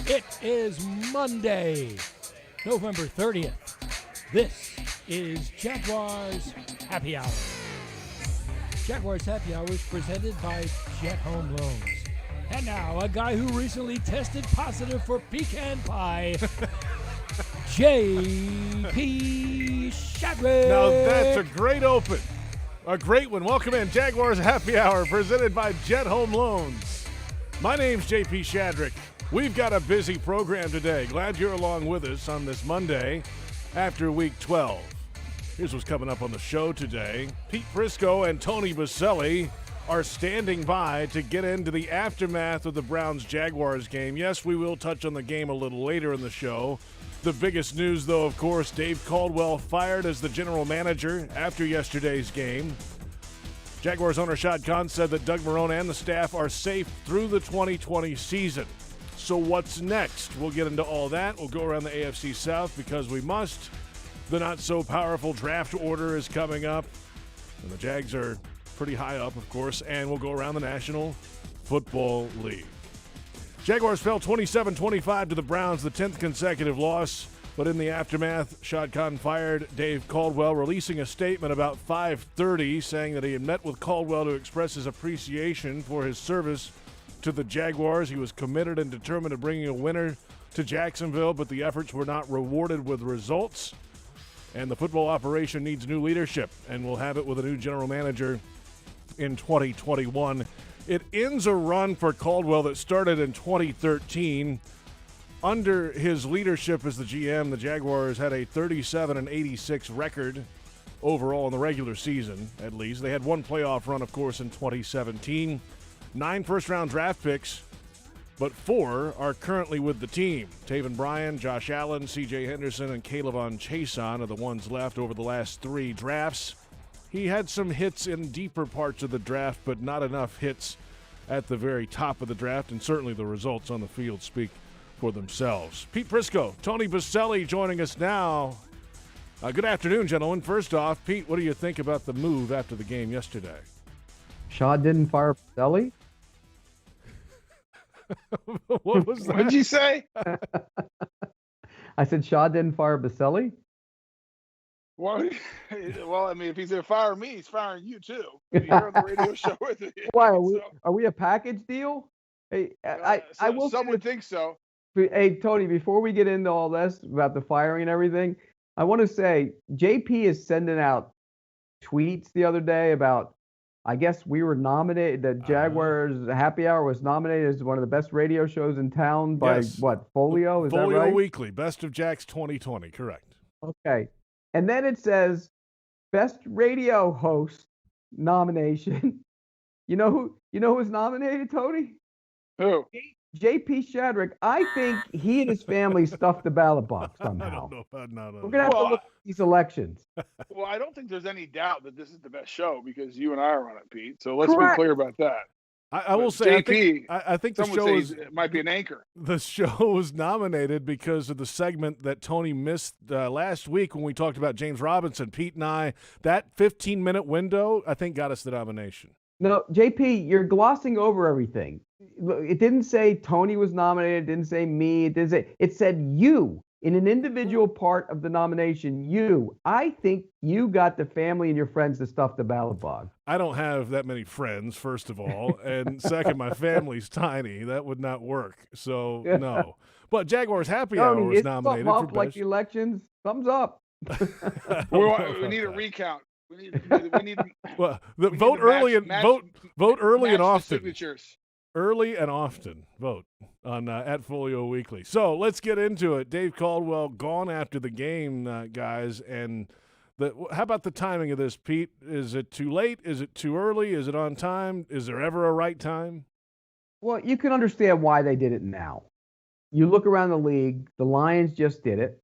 It is Monday, November 30th. This is Jaguars Happy Hour. Jaguars Happy Hour is presented by Jet HomeLoans. And now, a guy who recently tested positive for pecan pie, J.P. Shadrick. Now that's a great open. A great one. Welcome in. Jaguars Happy Hour presented by Jet HomeLoans. My name's J.P. Shadrick. We've got a busy program today. Glad you're along with us on this Monday after Week 12. Here's what's coming up on the show today. Pete Prisco and Tony Boselli are standing by to get into the aftermath of the Browns-Jaguars game. Yes, we will touch on the game a little later in the show. The biggest news, though, of course, Dave Caldwell fired as the general manager after yesterday's game. Jaguars owner Shad Khan said that Doug Marrone and the staff are safe through the 2020 season. So what's next? We'll get into all that. We'll go around the AFC South because we must. The not-so-powerful draft order is coming up, and the Jags are pretty high up, of course, and we'll go around the National Football League. Jaguars fell 27-25 to the Browns, the 10th consecutive loss. But in the aftermath, Shad Khan fired Dave Caldwell, releasing a statement about 5:30 saying that he had met with Caldwell to express his appreciation for his service to the Jaguars. He was committed and determined to bringing a winner to Jacksonville, but the efforts were not rewarded with results. And the football operation needs new leadership, and we'll have it with a new general manager in 2021. It ends a run for Caldwell that started in 2013. Under his leadership as the GM, the Jaguars had a 37-86 record overall in the regular season, at least. They had one playoff run, of course, in 2017. 9 first-round draft picks, but 4 are currently with the team. Taven Bryan, Josh Allen, C.J. Henderson, and K'Lavon Chaisson are the ones left over the last 3 drafts. He had some hits in deeper parts of the draft, but not enough hits at the very top of the draft, and certainly the results on the field speak for themselves. Pete Prisco, Tony Boselli joining us now. Good afternoon, gentlemen. First off, Pete, what do you think about the move after the game yesterday? Shaw didn't fire Boselli? What was that? What did you say? I said Shaw didn't fire Boselli? Well, I mean, if he's going to fire me, he's firing you too. You're on the radio show with me. Why, So, are we a package deal? Hey, I will some say would this- think so. Hey, Tony, before we get into all this about the firing and everything, I want to say JP is sending out tweets the other day about, I guess we were nominated, the Jaguars Happy Hour was nominated as one of the best radio shows in town by, Yes. what, Folio? Is Folio that right? Weekly, Best of Jacks 2020, correct. Okay. And then it says best radio host nomination. You know who's nominated, Tony? Who? J.P. Shadrick. I think he and his family stuffed the ballot box I somehow. don't know about no. We're gonna have to Well, look at these elections. Well, I don't think there's any doubt that this is the best show because you and I are on it, Pete. So let's Correct. be clear about that. I will But say, JP, I think the some would show say is it might be an anchor. the show was nominated because of the segment that Tony missed last week when we talked about James Robinson. Pete and I, that 15-minute window, I think got us the nomination. No, JP, you're glossing over everything. It didn't say Tony was nominated. It didn't say me. It said you in an individual part of the nomination. You. I think you got the family and your friends to stuff the ballot box. I don't have that many friends, first of all, and second, my family's tiny. That would not work. So no. But Jaguars Happy Hour Tony, was it's nominated up for like best. the elections. Thumbs up. I don't We, know we need a about that. recount. We need Well, we need vote to match- early and match- vote early and match the often. signatures. Early and often vote on at Folio Weekly. So let's get into it. Dave Caldwell gone after the game, guys. And how about the timing of this, Pete? Is it too late? Is it too early? Is it on time? Is there ever a right time? Well, you can understand why they did it now. You look around the league, the Lions just did it,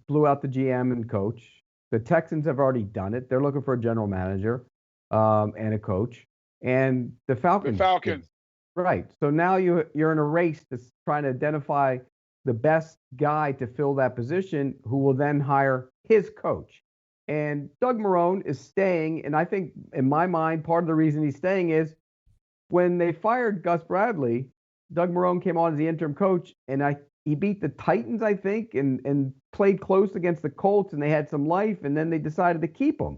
blew out the GM and coach. The Texans have already done it. They're looking for a general manager and a coach. And the Falcons. Right. So now you're in a race to try to identify the best guy to fill that position who will then hire his coach. And Doug Marrone is staying, and I think in my mind, part of the reason he's staying is when they fired Gus Bradley, Doug Marrone came on as the interim coach, and he beat the Titans, I think, and played close against the Colts, and they had some life, and then they decided to keep him.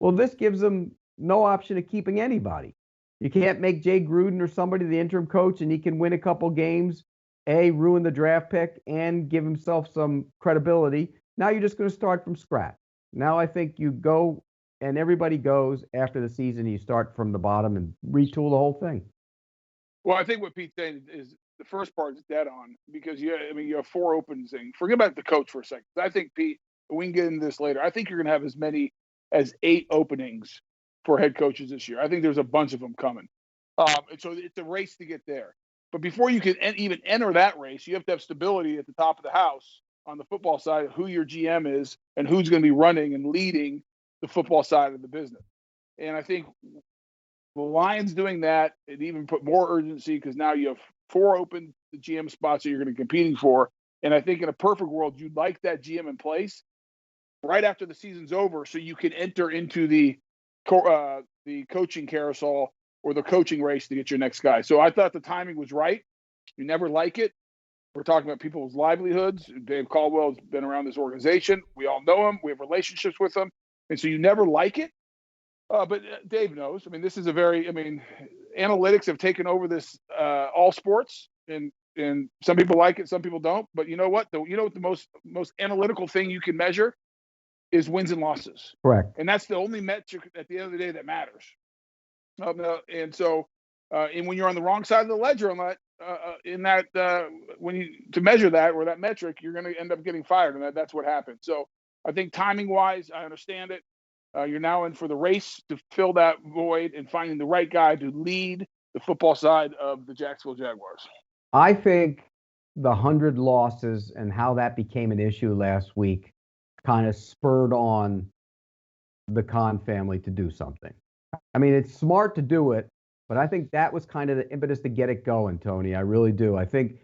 Well, this gives them no option of keeping anybody. You can't make Jay Gruden or somebody the interim coach, and he can win a couple games, ruin the draft pick, and give himself some credibility. Now you're just going to start from scratch. Now I think you go, and everybody goes after the season. You start from the bottom and retool the whole thing. Well, I think what Pete's saying is the first part is dead on because you have 4 openings. Forget about the coach for a second. I think, Pete, we can get into this later. I think you're going to have as many as 8 openings for head coaches this year. I think there's a bunch of them coming. And so it's a race to get there. But before you can even enter that race, you have to have stability at the top of the house on the football side of who your GM is and who's going to be running and leading the football side of the business. And I think the Lions doing that, it even put more urgency because now you have 4 open GM spots that you're going to be competing for. And I think in a perfect world, you'd like that GM in place right after the season's over so you can enter into the coaching carousel or the coaching race to get your next guy. So I thought the timing was right. You never like it. We're talking about people's livelihoods. Dave Caldwell has been around this organization. We all know him. We have relationships with him. And so you never like it. But Dave knows. This is analytics have taken over this all sports, and some people like it, some people don't. But you know what? The most analytical thing you can measure is wins and losses. Correct. And that's the only metric at the end of the day that matters. And so, and when you're on the wrong side of the ledger on that, to measure that or that metric, you're going to end up getting fired, and that's what happened. So I think timing wise, I understand it. You're now in for the race to fill that void and finding the right guy to lead the football side of the Jacksonville Jaguars. I think the 100 losses and how that became an issue last week kind of spurred on the Khan family to do something. It's smart to do it, but I think that was kind of the impetus to get it going, Tony. I really do. I think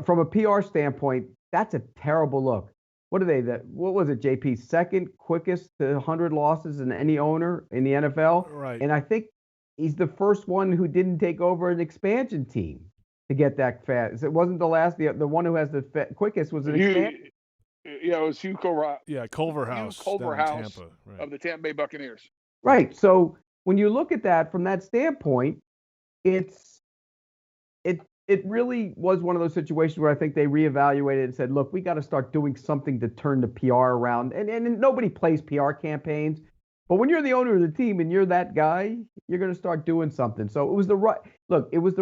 from a PR standpoint, that's a terrible look. What was it, JP? Second quickest to 100 losses in any owner in the NFL? Right. And I think he's the first one who didn't take over an expansion team to get that fast. It wasn't the last. The one who has the quickest was an expansion. Yeah, it was Hugh Culverhouse. Yeah, Culverhouse Tampa, right. Of the Tampa Bay Buccaneers. Right. So when you look at that from that standpoint, it really was one of those situations where I think they reevaluated and said, look, we got to start doing something to turn the PR around. And nobody plays PR campaigns. But when you're the owner of the team and you're that guy, you're going to start doing something. So it was the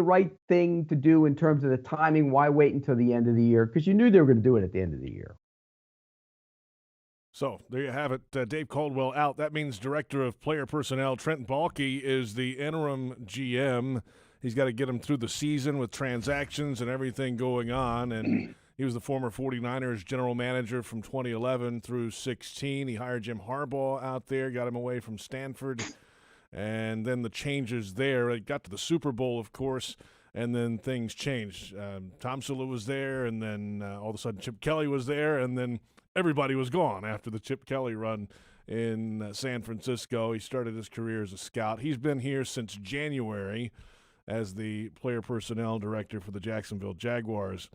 right thing to do in terms of the timing. Why wait until the end of the year? Because you knew they were going to do it at the end of the year. So there you have it. Dave Caldwell out. That means Director of Player Personnel Trent Baalke is the interim GM. He's got to get him through the season with transactions and everything going on. And he was the former 49ers general manager from 2011 through 16. He hired Jim Harbaugh out there, got him away from Stanford. And then the changes there. It got to the Super Bowl, of course, and then things changed. Tom Sula was there, and then all of a sudden Chip Kelly was there, and then everybody was gone after the Chip Kelly run in San Francisco. He started his career as a scout. He's been here since January as the player personnel director for the Jacksonville Jaguars.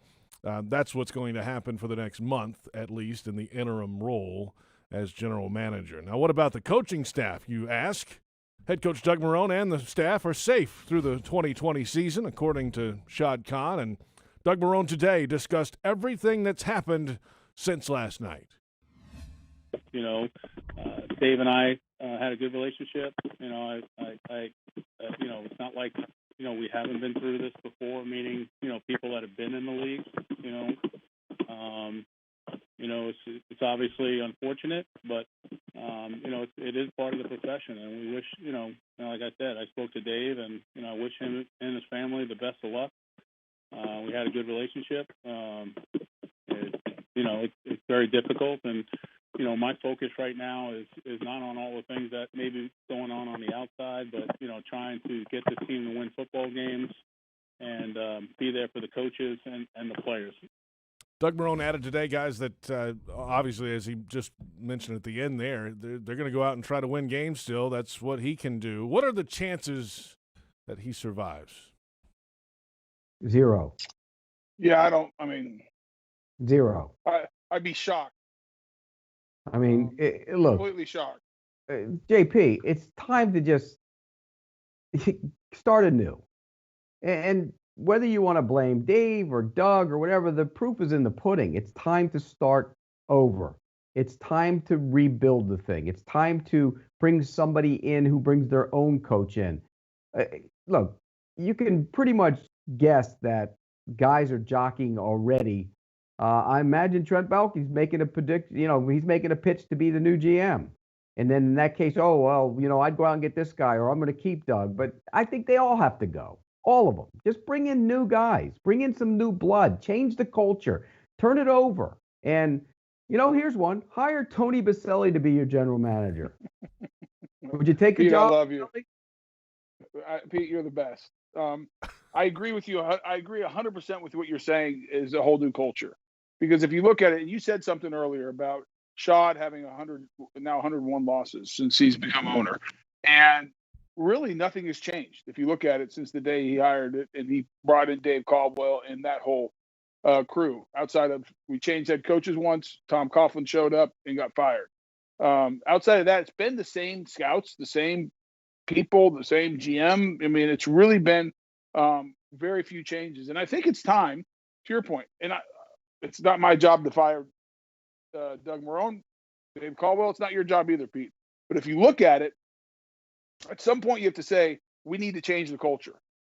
That's what's going to happen for the next month, at least, in the interim role as general manager. Now, what about the coaching staff, you ask? Head coach Doug Marrone and the staff are safe through the 2020 season, according to Shad Khan. And Doug Marrone today discussed everything that's happened since last night. Dave and I had a good relationship. It's not like, we haven't been through this before, meaning, people that have been in the league, it's obviously unfortunate, but, it is part of the profession. And we wish, like I said, I spoke to Dave and, I wish him and his family the best of luck. We had a good relationship. It's very difficult. And, my focus right now is not on all the things that may be going on the outside, but, trying to get the team to win football games and be there for the coaches and the players. Doug Marrone added today, guys, that obviously, as he just mentioned at the end there, they're going to go out and try to win games still. That's what he can do. What are the chances that he survives? Zero. Yeah, I mean, Zero. I'd be shocked. I mean, look, Completely shocked. JP, it's time to just start anew. And whether you want to blame Dave or Doug or whatever, the proof is in the pudding. It's time to start over. It's time to rebuild the thing. It's time to bring somebody in who brings their own coach in. Look, you can pretty much guess that guys are jockeying already. I imagine Trent Baalke's making he's making a pitch to be the new GM. And then in that case, oh, well, I'd go out and get this guy, or I'm going to keep Doug. But I think they all have to go. All of them. Just bring in new guys. Bring in some new blood. Change the culture. Turn it over. And, here's one. Hire Tony Boselli to be your general manager. Would you take Pete, a job? I love you. Pete, you're the best. I agree with you. I agree 100% with what you're saying is a whole new culture. Because if you look at it, you said something earlier about Shad having 101 losses since he's become owner. And really nothing has changed if you look at it since the day he hired it and he brought in Dave Caldwell and that whole crew. Outside of, we changed head coaches once, Tom Coughlin showed up and got fired. Outside of that, it's been the same scouts, the same people, the same GM. I mean, it's really been very few changes. And I think it's time, to your point, and it's not my job to fire Doug Marrone, Dave Caldwell. It's not your job either, Pete. But if you look at it, at some point you have to say, we need to change the culture.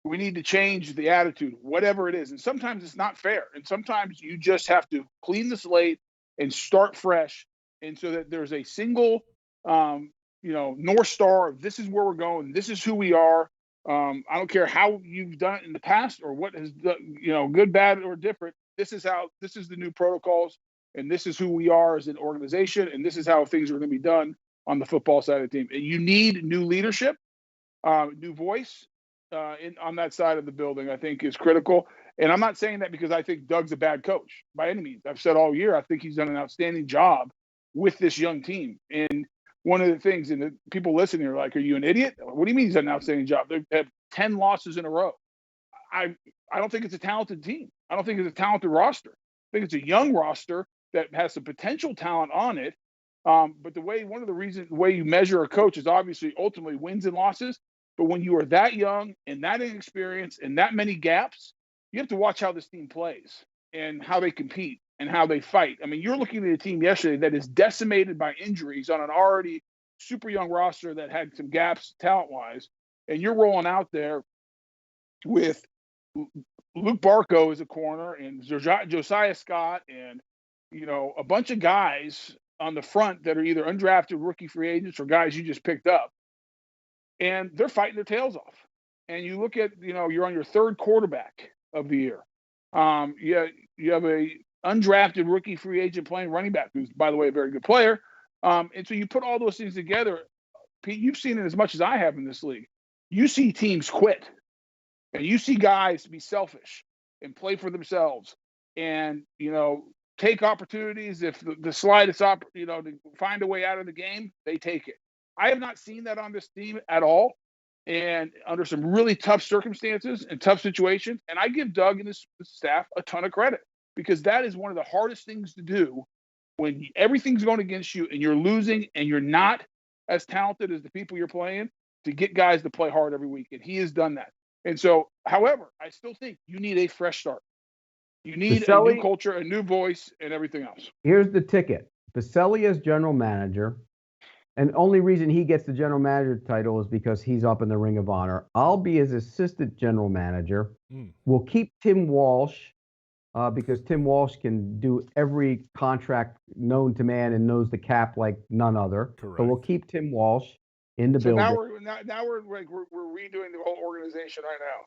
We need to change the attitude, whatever it is. And sometimes it's not fair. And sometimes you just have to clean the slate and start fresh. And so that there's a single, North Star of this is where we're going. This is who we are. I don't care how you've done it in the past or what has done, good, bad, or different. This is the new protocols, and this is who we are as an organization, and this is how things are going to be done on the football side of the team. And you need new leadership, new voice on that side of the building, I think is critical. And I'm not saying that because I think Doug's a bad coach by any means. I've said all year, I think he's done an outstanding job with this young team. And one of the things, and the people listening are like, are you an idiot? What do you mean he's done an outstanding job? They have 10 losses in a row. I don't think it's a talented team. I don't think it's a talented roster. I think it's a young roster that has some potential talent on it. But the way you measure a coach is obviously ultimately wins and losses. But when you are that young and that inexperienced and that many gaps, you have to watch how this team plays and how they compete and how they fight. I mean, you're looking at a team yesterday that is decimated by injuries on an already super young roster that had some gaps talent-wise. And you're rolling out there with Luke Barco as a corner and Josiah Scott and, a bunch of guys on the front that are either undrafted rookie free agents or guys you just picked up. And they're fighting their tails off. And you look at, you're on your third quarterback of the year. You have a undrafted rookie free agent playing running back, who's, by the way, a very good player. And so you put all those things together. Pete, you've seen it as much as I have in this league. You see teams quit. And you see guys be selfish and play for themselves and, take opportunities. If the slightest to find a way out of the game, they take it. I have not seen that on this team at all. And under some really tough circumstances and tough situations. And I give Doug and his staff a ton of credit because that is one of the hardest things to do when everything's going against you and you're losing and you're not as talented as the people you're playing, to get guys to play hard every week. And he has done that. And so, however, I still think you need a fresh start. You need Boselli, a new culture, a new voice, and everything else. Here's the ticket. Boselli as general manager, and only reason he gets the general manager title is because he's up in the Ring of Honor. I'll be his assistant general manager. We'll keep Tim Walsh because Tim Walsh can do every contract known to man and knows the cap like none other. Correct. So we'll keep Tim Walsh in the building. Now we're redoing the whole organization right now.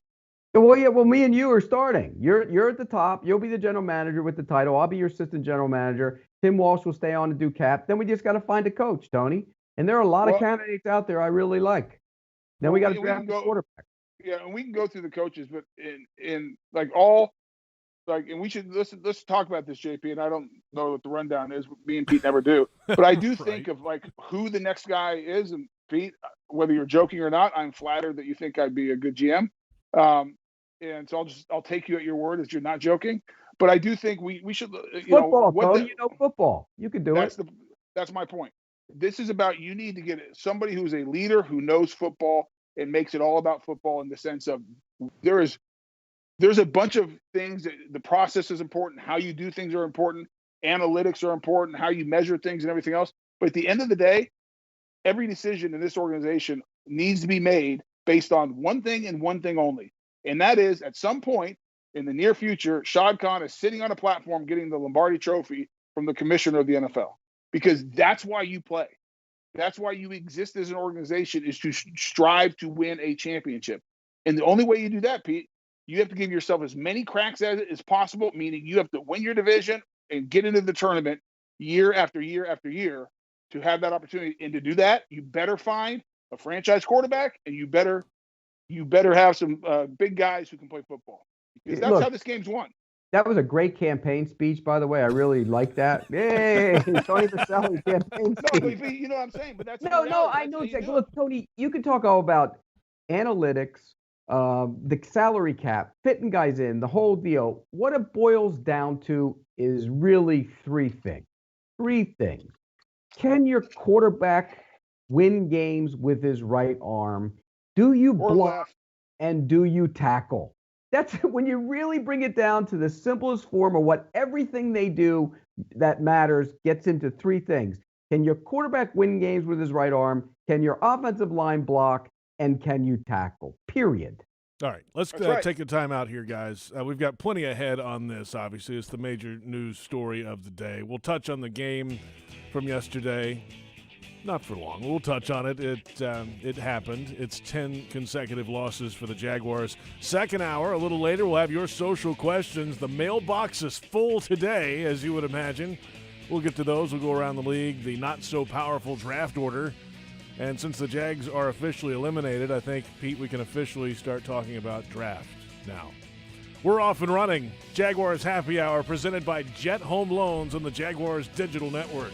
Well, yeah. Well, me and you are starting. You're at the top. You'll be the general manager with the title. I'll be your assistant general manager. Tim Walsh will stay on to do cap. Then we just got to find a coach, Tony. And there are a lot of candidates out there I really like. Then we got to draft a quarterback. Yeah, and we can go through the coaches, but and we should let's talk about this, JP. And I don't know what the rundown is. Me and Pete never do, but I do think of who the next guy is. And Pete, whether you're joking or not, I'm flattered that you think I'd be a good GM. and so I'll take you at your word as you're not joking. But I do think we should, Football, football. You can do it. That's my point. This is about, you need to get somebody who's a leader who knows football and makes it all about football, in the sense of there's a bunch of things that the process is important, how you do things are important, analytics are important, how you measure things and everything else. But at the end of the day, every decision in this organization needs to be made based on one thing and one thing only. And that is, at some point in the near future, Shad Khan is sitting on a platform getting the Lombardi Trophy from the commissioner of the NFL. Because that's why you play. That's why you exist as an organization, is to strive to win a championship. And the only way you do that, Pete, you have to give yourself as many cracks at it as possible, meaning you have to win your division and get into the tournament year after year after year to have that opportunity. And to do that, you better find a franchise quarterback, and you better have some big guys who can play football. Because that's how this game's won. That was a great campaign speech, by the way. I really like that. Yay! Tony Boselli campaign speech. No, but you know what I'm saying? But that's no. I know exactly. Look, Tony, you can talk all about analytics, the salary cap, fitting guys in, the whole deal. What it boils down to is really three things. Can your quarterback win games with his right arm? Do you block and do you tackle? That's when you really bring it down to the simplest form of what everything they do that matters gets into three things. Can your quarterback win games with his right arm? Can your offensive line block? And can you tackle? Period. All right, let's take a time out here, guys. We've got plenty ahead on this, obviously. It's the major news story of the day. We'll touch on the game from yesterday. Not for long. We'll touch on it. It happened. It's 10 consecutive losses for the Jaguars. Second hour, a little later, we'll have your social questions. The mailbox is full today, as you would imagine. We'll get to those. We'll go around the league, the not-so-powerful draft order. And since the Jags are officially eliminated, I think, Pete, we can officially start talking about draft now. We're off and running. Jaguars Happy Hour, presented by Jet HomeLoans on the Jaguars Digital Network.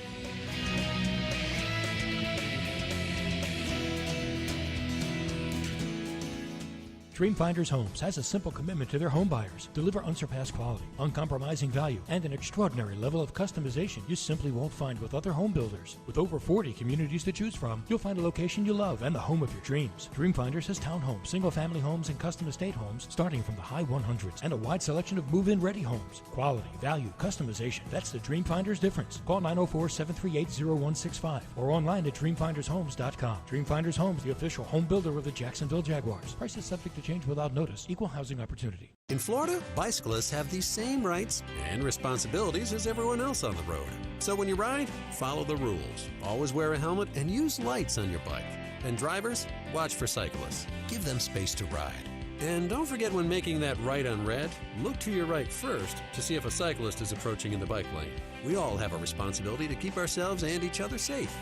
Dreamfinders Homes has a simple commitment to their home buyers. Deliver unsurpassed quality, uncompromising value, and an extraordinary level of customization you simply won't find with other home builders. With over 40 communities to choose from, you'll find a location you love and the home of your dreams. Dreamfinders has townhomes, single-family homes, and custom estate homes starting from the high 100s, and a wide selection of move-in ready homes. Quality, value, customization. That's the Dreamfinders difference. Call 904-738-0165 or online at dreamfindershomes.com. Dreamfinders Homes, the official home builder of the Jacksonville Jaguars. Prices subject to change without notice. Equal housing opportunity. In Florida, bicyclists have the same rights and responsibilities as everyone else on the road. So when you ride, follow the rules. Always wear a helmet and use lights on your bike. And drivers, watch for cyclists. Give them space to ride. And don't forget, when making that right on red, look to your right first to see if a cyclist is approaching in the bike lane. We all have a responsibility to keep ourselves and each other safe.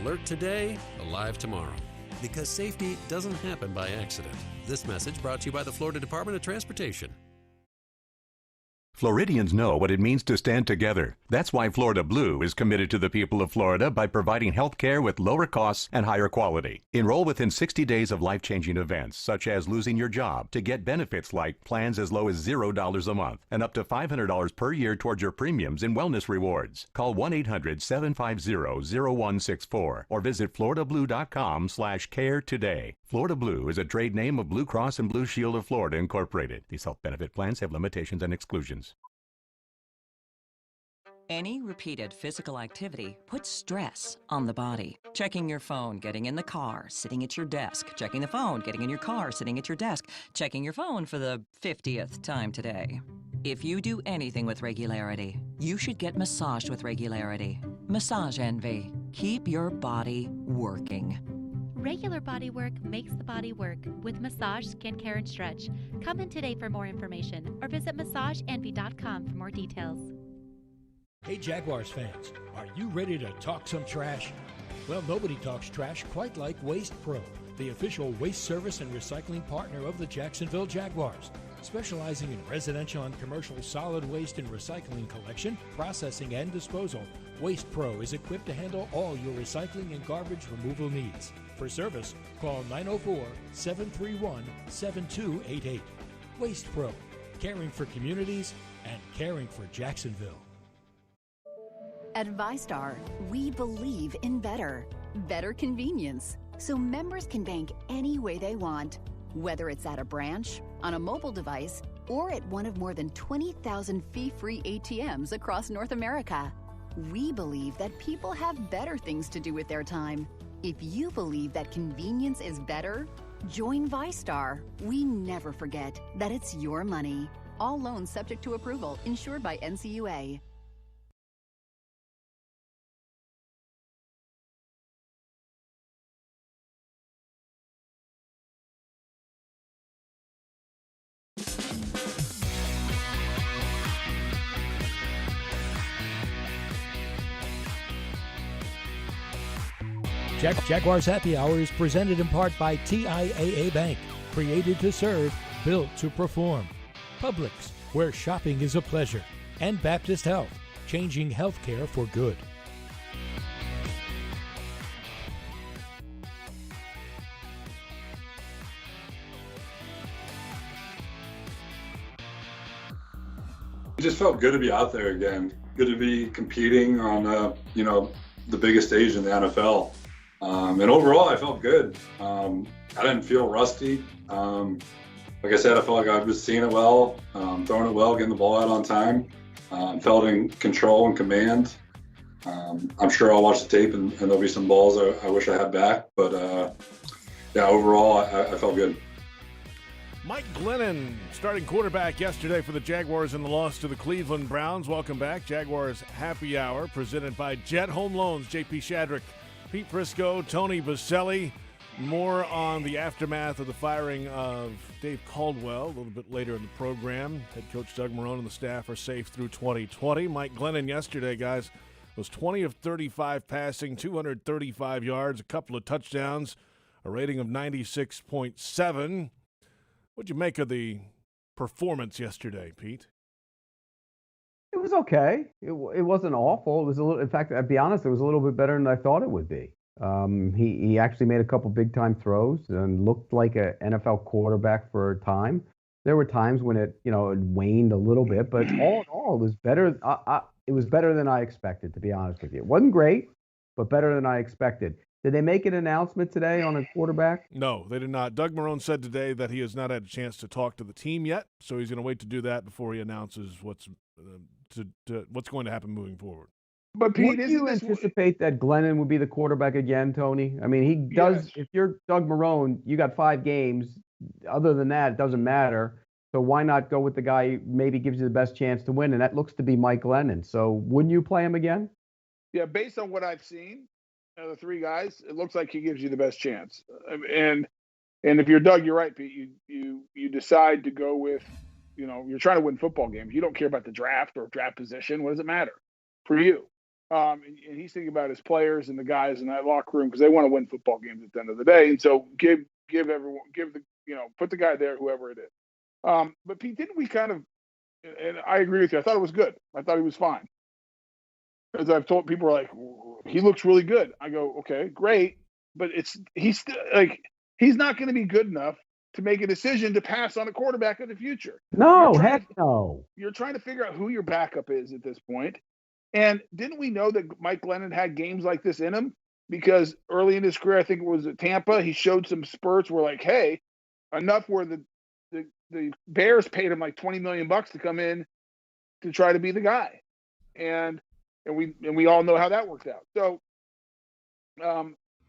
Alert today, alive tomorrow. Because safety doesn't happen by accident. This message brought to you by the Florida Department of Transportation. Floridians know what it means to stand together. That's why Florida Blue is committed to the people of Florida by providing health care with lower costs and higher quality. Enroll within 60 days of life-changing events, such as losing your job, to get benefits like plans as low as $0 a month and up to $500 per year towards your premiums and wellness rewards. Call 1-800-750-0164 or visit floridablue.com/care today. Florida Blue is a trade name of Blue Cross and Blue Shield of Florida, Incorporated. These health benefit plans have limitations and exclusions. Any repeated physical activity puts stress on the body. Checking your phone, getting in the car, sitting at your desk, checking the phone, getting in your car, sitting at your desk, checking your phone for the 50th time today. If you do anything with regularity, you should get massaged with regularity. Massage Envy. Keep your body working. Regular body work makes the body work with massage, skincare, and stretch. Come in today for more information or visit massageenvy.com for more details. Hey Jaguars fans, are you ready to talk some trash? Well, nobody talks trash quite like Waste Pro, the official waste service and recycling partner of the Jacksonville Jaguars. Specializing in residential and commercial solid waste and recycling collection, processing, and disposal, Waste Pro is equipped to handle all your recycling and garbage removal needs. For service, call 904-731-7288. Waste Pro, caring for communities and caring for Jacksonville. At ViStar, we believe in better convenience, so members can bank any way they want, whether it's at a branch, on a mobile device, or at one of more than 20,000 fee-free ATMs across North America. We believe that people have better things to do with their time. If you believe that convenience is better, join ViStar. We never forget that it's your money. All loans subject to approval, insured by NCUA. Jaguars Happy Hour is presented in part by TIAA Bank, created to serve, built to perform. Publix, where shopping is a pleasure. And Baptist Health, changing healthcare for good. It just felt good to be out there again. Good to be competing on, the biggest stage in the NFL. And overall, I felt good. I didn't feel rusty. Like I said, I felt like I was seeing it well, throwing it well, getting the ball out on time. Felt in control and command. I'm sure I'll watch the tape and there'll be some balls I wish I had back. But overall, I felt good. Mike Glennon, starting quarterback yesterday for the Jaguars in the loss to the Cleveland Browns. Welcome back. Jaguars Happy Hour, presented by Jet HomeLoans. JP Shadrick, Pete Prisco, Tony Boselli. More on the aftermath of the firing of Dave Caldwell a little bit later in the program. Head coach Doug Marrone and the staff are safe through 2020. Mike Glennon yesterday, guys, was 20 of 35 passing, 235 yards, a couple of touchdowns, a rating of 96.7. What'd you make of the performance yesterday, Pete? It was okay. It wasn't awful. It was a little. In fact, I'll be honest, it was a little bit better than I thought it would be. He actually made a couple big time throws and looked like an NFL quarterback for a time. There were times when it waned a little bit, but all in all, it was better. It was better than I expected, to be honest with you. It wasn't great, but better than I expected. Did they make an announcement today on a quarterback? No, they did not. Doug Marrone said today that he has not had a chance to talk to the team yet, so he's going to wait to do that before he announces what's going to happen moving forward. But Pete, would you anticipate that Glennon would be the quarterback again, Tony? I mean, he does. Yes. If you're Doug Marrone, you got 5 games. Other than that, it doesn't matter. So why not go with the guy who maybe gives you the best chance to win? And that looks to be Mike Glennon. So wouldn't you play him again? Yeah, based on what I've seen, the 3 guys, it looks like he gives you the best chance. And if you're Doug, you're right, Pete. You decide to go with, you're trying to win football games. You don't care about the draft or draft position. What does it matter for you? And he's thinking about his players and the guys in that locker room because they want to win football games at the end of the day. And so put the guy there, whoever it is. But Pete, didn't we kind of, and I agree with you, I thought it was good. I thought he was fine. As I've told people, are like, he looks really good. I go, okay, great. But he's still he's not going to be good enough to make a decision to pass on a quarterback of the future. No, heck no. You're trying to figure out who your backup is at this point. And didn't we know that Mike Glennon had games like this in him? Because early in his career, I think it was at Tampa, he showed some spurts where like, hey, enough where the Bears paid him like $20 million to come in to try to be the guy. And we all know how that worked out. So,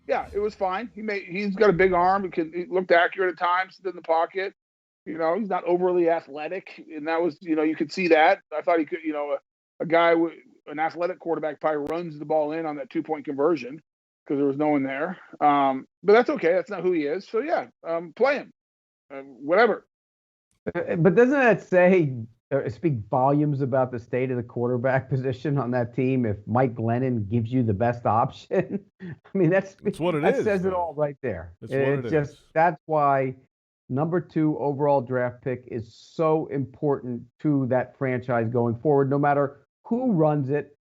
it was fine. He's got a big arm. He looked accurate at times in the pocket. He's not overly athletic, and that was you could see that. I thought he could. A guy with an athletic quarterback probably runs the ball in on that 2-point conversion because there was no one there. But that's okay. That's not who he is. So play him. Whatever. But doesn't that speak volumes about the state of the quarterback position on that team if Mike Glennon gives you the best option? I mean, that's what it is. That says it all right there. That's why number 2 overall draft pick is so important to that franchise going forward, no matter who runs it.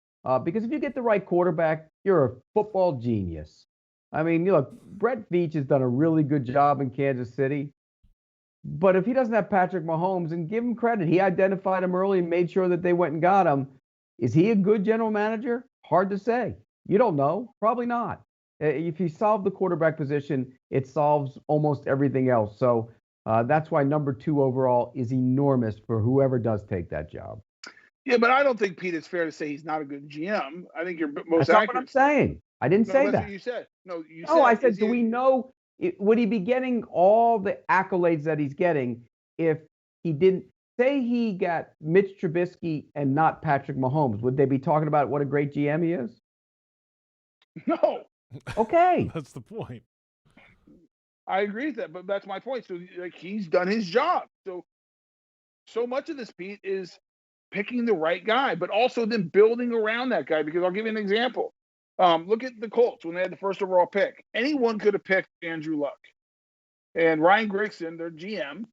Because if you get the right quarterback, you're a football genius. I mean, Brett Veach has done a really good job in Kansas City. But if he doesn't have Patrick Mahomes, and give him credit, he identified him early and made sure that they went and got him. Is he a good general manager? Hard to say. You don't know. Probably not. If he solved the quarterback position, it solves almost everything else. So that's why number 2 overall is enormous for whoever does take that job. Yeah, but I don't think, Pete, it's fair to say he's not a good GM. I think you're most That's not accurate. what I'm saying. I didn't say that's that. What you said. No, you No, said. I said, do we know, would he be getting all the accolades that he's getting if he didn't? Say he got Mitch Trubisky and not Patrick Mahomes. Would they be talking about what a great GM he is? No. Okay. That's the point. I agree with that, but that's my point. So, like, he's done his job. So much of this, Pete, is picking the right guy, but also then building around that guy. Because I'll give you an example. Look at the Colts when they had the first overall pick. Anyone could have picked Andrew Luck. And Ryan Grigson, their GM,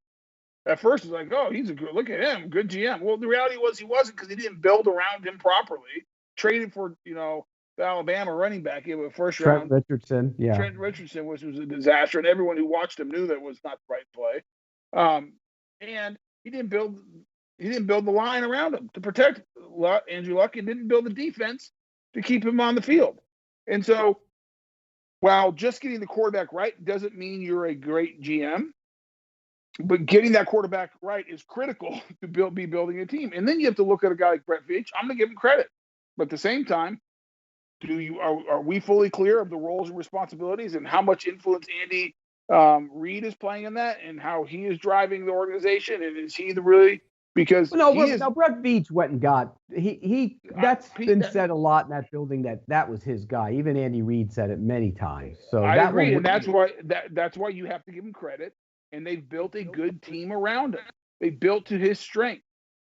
at first was like, oh, he's a good, look at him, good GM. Well, the reality was he wasn't, because he didn't build around him properly. Traded for, the Alabama running back in the first round. Trent Richardson, yeah. Trent Richardson, which was a disaster, and everyone who watched him knew that was not the right play. And he didn't build the line around him to protect Andrew Luck, and didn't build the defense to keep him on the field. And so, while just getting the quarterback right doesn't mean you're a great GM, but getting that quarterback right is critical to be building a team. And then you have to look at a guy like Brett Veach. I'm going to give him credit, but at the same time, are we fully clear of the roles and responsibilities and how much influence Andy Reid is playing in that, and how he is driving the organization? And is he because Brett Veach went and got that's been said a lot in that building that was his guy. Even Andy Reid said it many times. So I agree, and that's why you have to give him credit. And they've built a good team around him. They built to his strength.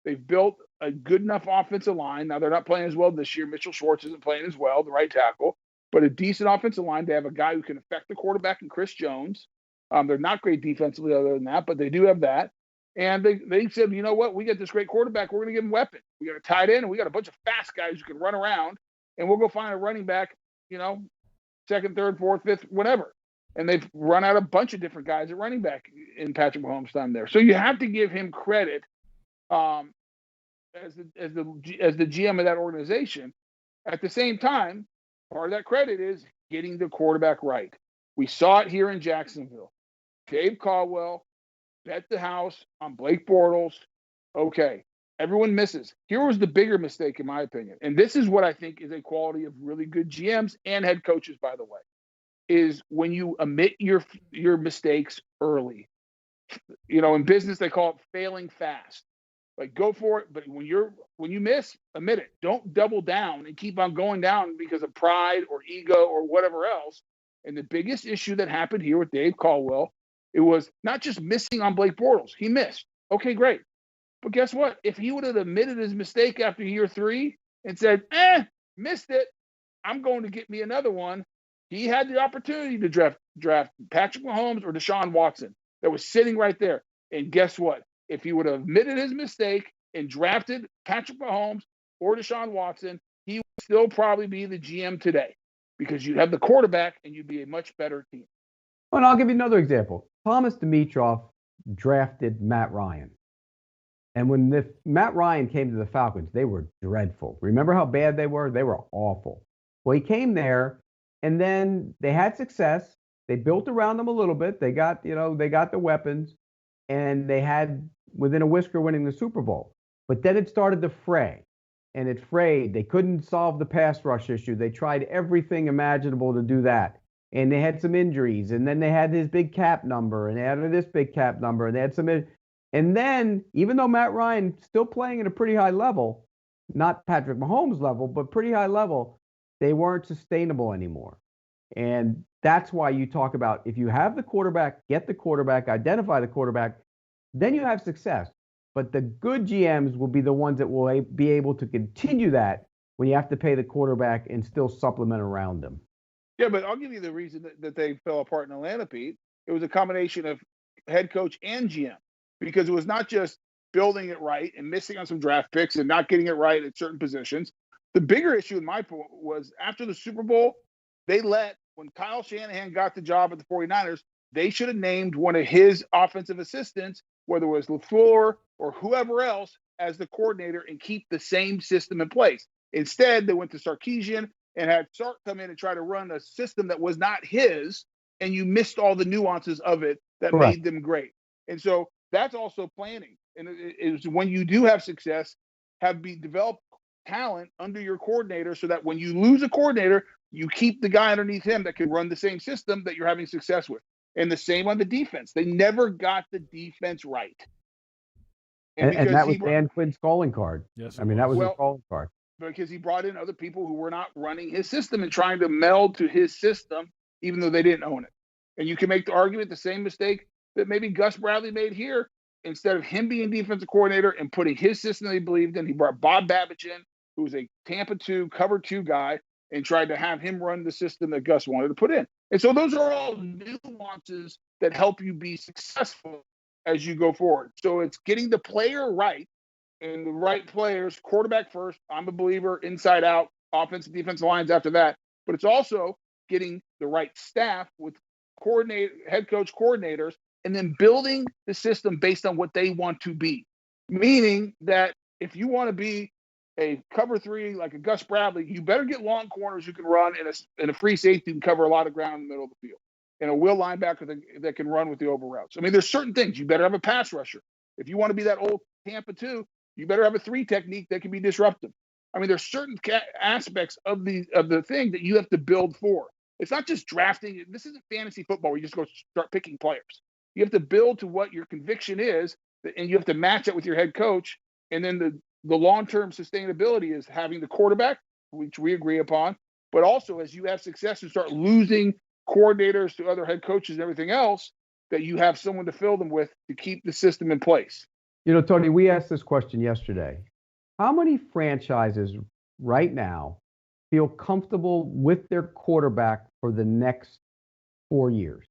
They've built a good enough offensive line. Now, they're not playing as well this year. Mitchell Schwartz isn't playing as well, the right tackle, but a decent offensive line. They have a guy who can affect the quarterback in Chris Jones. They're not great defensively other than that, but they do have that. And they said, you know what? We got this great quarterback. We're going to give him weapons. We got a tight end, and we got a bunch of fast guys who can run around, and we'll go find a running back, second, third, fourth, fifth, whatever. And they've run out a bunch of different guys at running back in Patrick Mahomes' time there. So you have to give him credit as the GM of that organization. At the same time, part of that credit is getting the quarterback right. We saw it here in Jacksonville. Dave Caldwell bet the house on Blake Bortles. Okay, everyone misses. Here was the bigger mistake, in my opinion. And this is what I think is a quality of really good GMs and head coaches, by the way, is when you admit your mistakes early. In business, they call it failing fast. Like, go for it, but when you miss, admit it. Don't double down and keep on going down because of pride or ego or whatever else. And the biggest issue that happened here with Dave Caldwell, it was not just missing on Blake Bortles. He missed. Okay, great. But guess what? If he would have admitted his mistake after year 3 and said, missed it, I'm going to get me another one, he had the opportunity to draft Patrick Mahomes or Deshaun Watson that was sitting right there. And guess what? If he would have admitted his mistake and drafted Patrick Mahomes or Deshaun Watson, he would still probably be the GM today, because you'd have the quarterback and you'd be a much better team. Well, and I'll give you another example. Thomas Dimitroff drafted Matt Ryan. And when Matt Ryan came to the Falcons, they were dreadful. Remember how bad they were? They were awful. Well, he came there, and then they had success. They built around them a little bit. They got the weapons, and they had within a whisker winning the Super Bowl. But then it started to fray, and it frayed. They couldn't solve the pass rush issue. They tried everything imaginable to do that, and they had some injuries. And then they had this big cap number, and they had this big cap number, and they had some. And then, even though Matt Ryan still playing at a pretty high level, not Patrick Mahomes level, but pretty high level, they weren't sustainable anymore. And that's why you talk about, if you have the quarterback, get the quarterback, identify the quarterback, then you have success. But the good GMs will be the ones that will be able to continue that when you have to pay the quarterback and still supplement around them. Yeah, but I'll give you the reason that they fell apart in Atlanta, Pete. It was a combination of head coach and GM, because it was not just building it right and missing on some draft picks and not getting it right at certain positions. The bigger issue in my point was after the Super Bowl, when Kyle Shanahan got the job at the 49ers, they should have named one of his offensive assistants, whether it was LaFleur or whoever else, as the coordinator and keep the same system in place. Instead, they went to Sarkisian and had Sark come in and try to run a system that was not his, and you missed all the nuances of it that Correct. made them great. And so that's also planning. And it is when you do have success, develop talent under your coordinator so that when you lose a coordinator, you keep the guy underneath him that can run the same system that you're having success with. And the same on the defense. They never got the defense right. And that was Dan Quinn's calling card. Yes, I mean, that was his calling card. Because he brought in other people who were not running his system and trying to meld to his system, even though they didn't own it. And you can make the argument, the same mistake that maybe Gus Bradley made here. Instead of him being defensive coordinator and putting his system that he believed in, he brought Bob Babbage in, who was a Tampa 2, cover 2 guy, and tried to have him run the system that Gus wanted to put in. And so those are all nuances that help you be successful as you go forward. So it's getting the player right and the right players, quarterback first. I'm a believer, inside out, offensive, defensive lines after that. But it's also getting the right staff with head coach coordinators, and then building the system based on what they want to be. Meaning that if you want to be a cover 3 like a Gus Bradley, you better get long corners who can run and a free safety who can cover a lot of ground in the middle of the field, and a will linebacker that can run with the over routes. I mean, there's certain things. You better have a pass rusher. If you want to be that old Tampa 2, you better have a 3 technique that can be disruptive. I mean, there's certain aspects of the thing that you have to build for. It's not just drafting. This isn't fantasy football where you just go start picking players. You have to build to what your conviction is, and you have to match it with your head coach. And then the long-term sustainability is having the quarterback, which we agree upon, but also as you have success and start losing coordinators to other head coaches and everything else, that you have someone to fill them with to keep the system in place. You know, Tony, we asked this question yesterday. How many franchises right now feel comfortable with their quarterback for the next 4 years?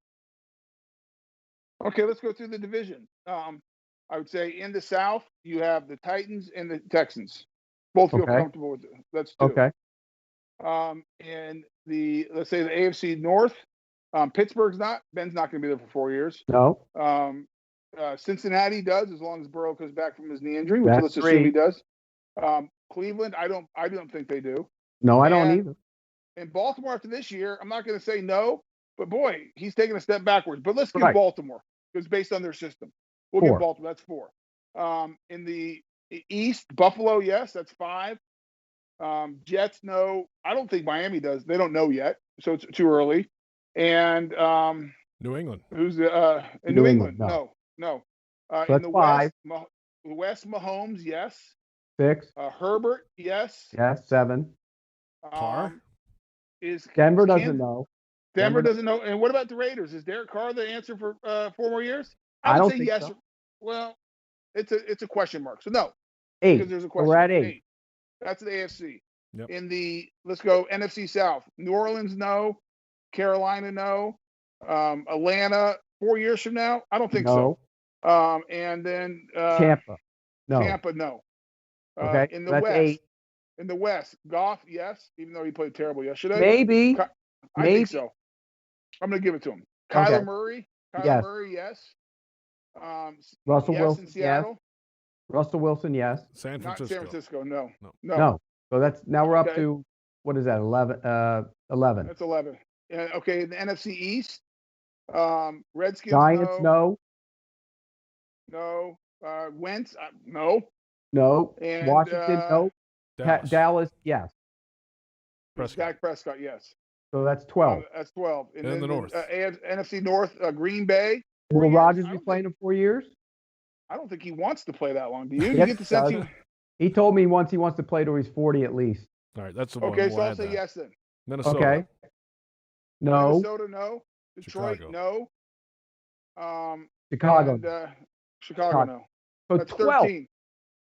Okay, let's go through the division. I would say in the South, you have the Titans and the Texans. Both feel comfortable with it. That's 2. Okay. And let's say the AFC North, Pittsburgh's not. Ben's not going to be there for 4 years. No. Cincinnati does, as long as Burrow comes back from his knee injury, which That's let's 3. assume he does. Cleveland, I don't think they do. No, I don't either. And Baltimore after this year, I'm not going to say no, but boy, he's taking a step backwards. But let's give Baltimore, because based on their system. We'll 4. give Baltimore. That's 4. In the East, Buffalo, yes, that's 5. Jets, no. I don't think Miami does. They don't know yet, so it's too early. And New England. Who's in New England? No. So in the 5. West, Mahomes, yes. 6. Herbert, yes. Yes, 7. Carr? Denver doesn't know. Denver doesn't know. And what about the Raiders? Is Derek Carr the answer for 4 more years? I don't say think yes. so. Well, it's a question mark. So no. 8. Because there's a question. We're at 8. That's the AFC. Yep. Let's go NFC South. New Orleans, no. Carolina, no. Atlanta, 4 years from now? I don't think so. And then Tampa. No. Tampa, no. Okay. In the That's West. 8. In the West, Goff, yes, even though he played terrible yesterday. Maybe. I think so. I'm going to give it to him. Kyler Murray. Murray, yes. Russell Wilson, in Seattle. yes. Russell Wilson, yes. San Francisco. Not San Francisco, no. No. So now we're up to, what is that, 11? 11. That's 11. Okay, the NFC East. Redskins, Giants, no. No. Wentz, no. No. And, Washington, no. Dallas, yes. Dak Prescott, yes. So that's 12. That's 12. And then the North. NFC North, Green Bay. Will Rodgers be playing in 4 years? I don't think he wants to play that long. Do you? Yes, You get the sense he told me once he wants to play till he's 40 at least. All right, that's the one. Okay, so I'll say yes then. Minnesota. Okay. No. Minnesota, no. Detroit, Chicago. no. Chicago. And, Chicago, no. So That's 12. 13.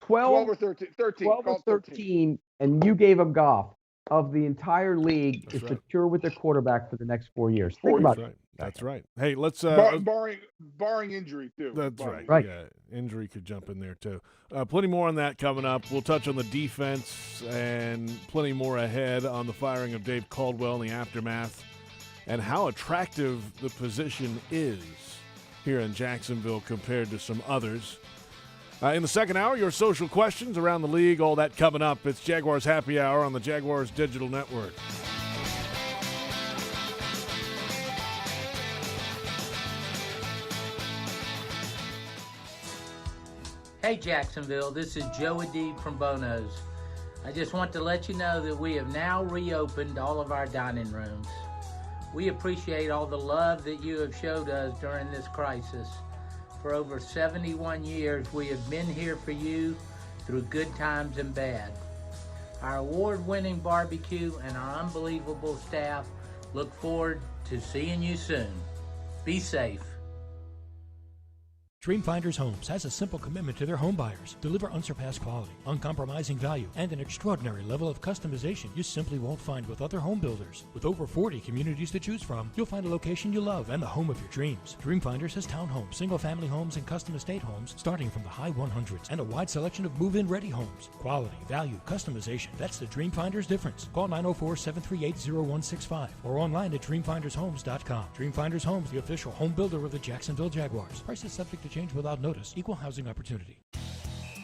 12 or 13. 13. 12 or 13, and you gave him Goff of the entire league That's is right. secure with their quarterback for the next 4 years. Think 4 about That's it. right. That's right. Hey, let's barring injury too. That's Barring. right. Yeah, injury could jump in there too. Plenty more on that coming up. We'll touch on the defense and plenty more ahead on the firing of Dave Caldwell and the aftermath. and how attractive the position is here in Jacksonville compared to some others. In the second hour, your social questions around the league, all that coming up. It's Jaguars Happy Hour on the Jaguars Digital Network. Hey Jacksonville, this is Joe Adib from Bono's. I just want to let you know that we have now reopened all of our dining rooms. We appreciate all the love that you have showed us during this crisis. For over 71 years, we have been here for you through good times and bad. Our award-winning barbecue and our unbelievable staff look forward to seeing you soon. Be safe. Dreamfinders Homes has a simple commitment to their home buyers. Deliver unsurpassed quality, uncompromising value, and an extraordinary level of customization you simply won't find with other home builders. With over 40 communities to choose from, you'll find a location you love and the home of your dreams. Dreamfinders has townhomes, single-family homes, and custom estate homes starting from the high 100s and a wide selection of move-in ready homes. Quality, value, customization. That's the Dreamfinders difference. Call 904-738-0165 or online at dreamfindershomes.com. Dreamfinders Homes, the official home builder of the Jacksonville Jaguars. Prices subject to change without notice. Equal housing opportunity.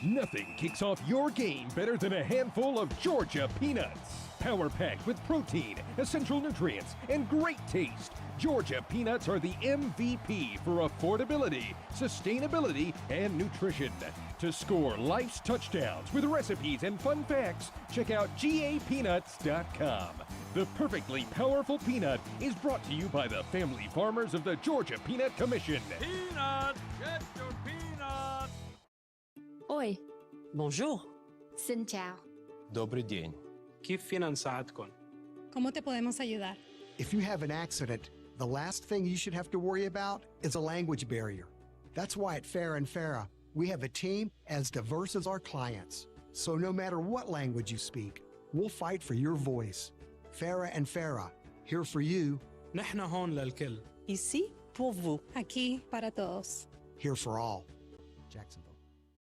Nothing kicks off your game better than a handful of Georgia peanuts. Power-packed with protein, essential nutrients, and great taste, Georgia peanuts are the MVP for affordability, sustainability, and nutrition. To score life's touchdowns with recipes and fun facts, check out GAPeanuts.com. The perfectly powerful peanut is brought to you by the family farmers of the Georgia Peanut Commission. Peanut! Get your peanut! Oi. Bonjour. Xin chào. Добрый день. كيف فينا نساعدكم? ¿Cómo te podemos ayudar? If you have an accident, the last thing you should have to worry about is a language barrier. That's why at Farah & Farah, we have a team as diverse as our clients. So no matter what language you speak, we'll fight for your voice. Farah & Farah, here for you. نحن هون للكل. Ici pour vous. Aquí para todos. Here for all. Jacksonville.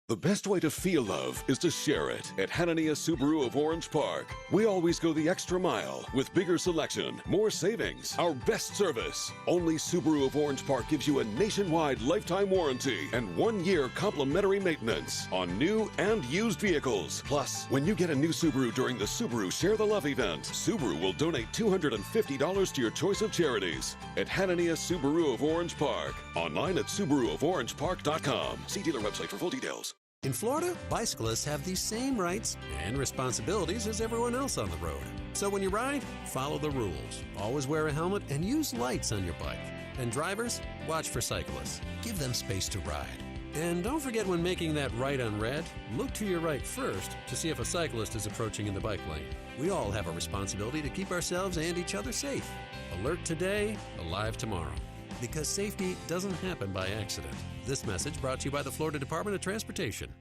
The best way to feel love is to share it at Hanania Subaru of Orange Park. We always go the extra mile with bigger selection, more savings, our best service. Only Subaru of Orange Park gives you a nationwide lifetime warranty and 1 year complimentary maintenance on new and used vehicles. Plus, when you get a new Subaru during the Subaru Share the Love event, Subaru will donate $250 to your choice of charities at Hanania Subaru of Orange Park. Online at SubaruofOrangePark.com. See dealer website for full details. In Florida, bicyclists have the same rights and responsibilities as everyone else on the road. So when you ride, follow the rules. Always wear a helmet and use lights on your bike. And drivers, watch for cyclists. Give them space to ride. And don't forget, when making that right on red, look to your right first to see if a cyclist is approaching in the bike lane. We all have a responsibility to keep ourselves and each other safe. Alert today, alive tomorrow. Because safety doesn't happen by accident. This message brought to you by the Florida Department of Transportation.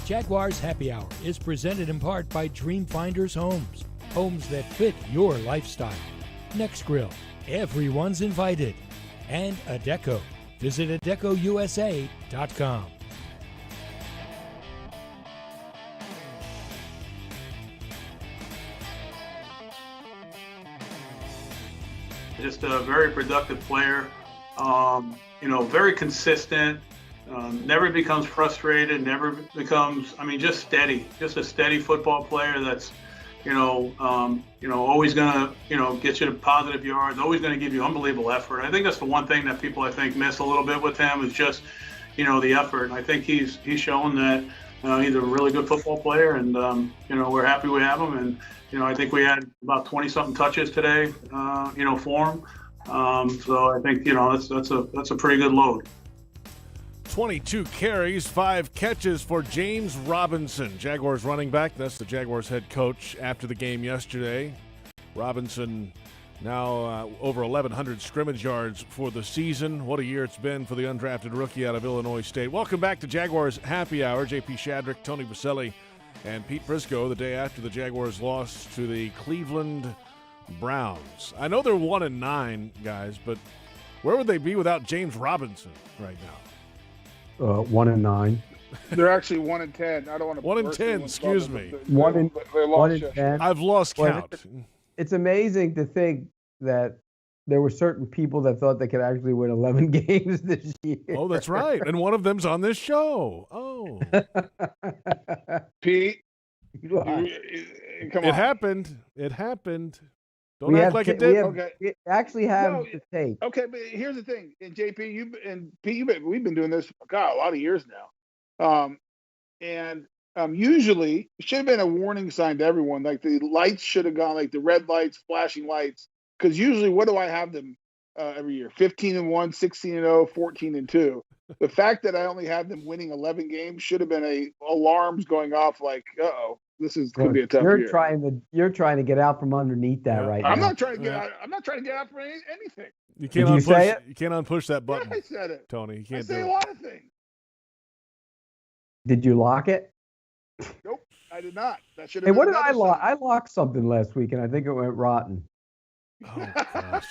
Jaguars Happy Hour is presented in part by Dreamfinders Homes. Homes that fit your lifestyle. Next Grill. Everyone's invited. And Adecco. Visit AdeccoUSA.com. Just a very productive player, very consistent, never becomes frustrated, never becomes, just steady, just a steady football player that's, always going to, get you to positive yards, always going to give you unbelievable effort. I think that's the one thing that people, I think, miss a little bit with him is just, the effort. I think he's shown that he's a really good football player, and, we're happy we have him. And, I think we had about 20-something touches today, for him. So I think, that's a pretty good load. 22 carries, 5 catches for James Robinson, Jaguars running back. That's the Jaguars head coach after the game yesterday. Robinson now over 1,100 scrimmage yards for the season. What a year it's been for the undrafted rookie out of Illinois State. Welcome back to Jaguars Happy Hour. J.P. Shadrick, Tony Boselli, and Pete Prisco the day after the Jaguars lost to the Cleveland Browns. I know they're 1-9, guys, but where would they be without James Robinson right now? 1-9. They're actually 1-10. I don't want to. 1-10. Excuse me. One in lost 10. I've lost count. It's amazing to think that there were certain people that thought they could actually win 11 games this year. Oh, that's right. And one of them's on this show. Oh. Pete, come on. It happened. It happened. Don't act like it didn't. We actually have the tape. Okay, but here's the thing. And JP, Pete, we've been doing this, a lot of years now. Usually it should have been a warning sign to everyone. Like the lights should have gone, like the red lights, flashing lights. Because usually, what do I have them every year? 15-1, 16-0, 14-2. The fact that I only have them winning 11 games should have been alarms going off. Like, this is going to be a tough year. You're trying to get out from underneath that right now. I'm not trying to get out. I'm not trying to get out from anything. You can't Did you say it? You can't unpush that button. Yeah, I said it, Tony. You can't I say do a lot of things. Did you lock it? Nope, I did not. That should have. Hey, been what did I another lock? sign. I locked something last week, and I think it went rotten. Oh, gosh.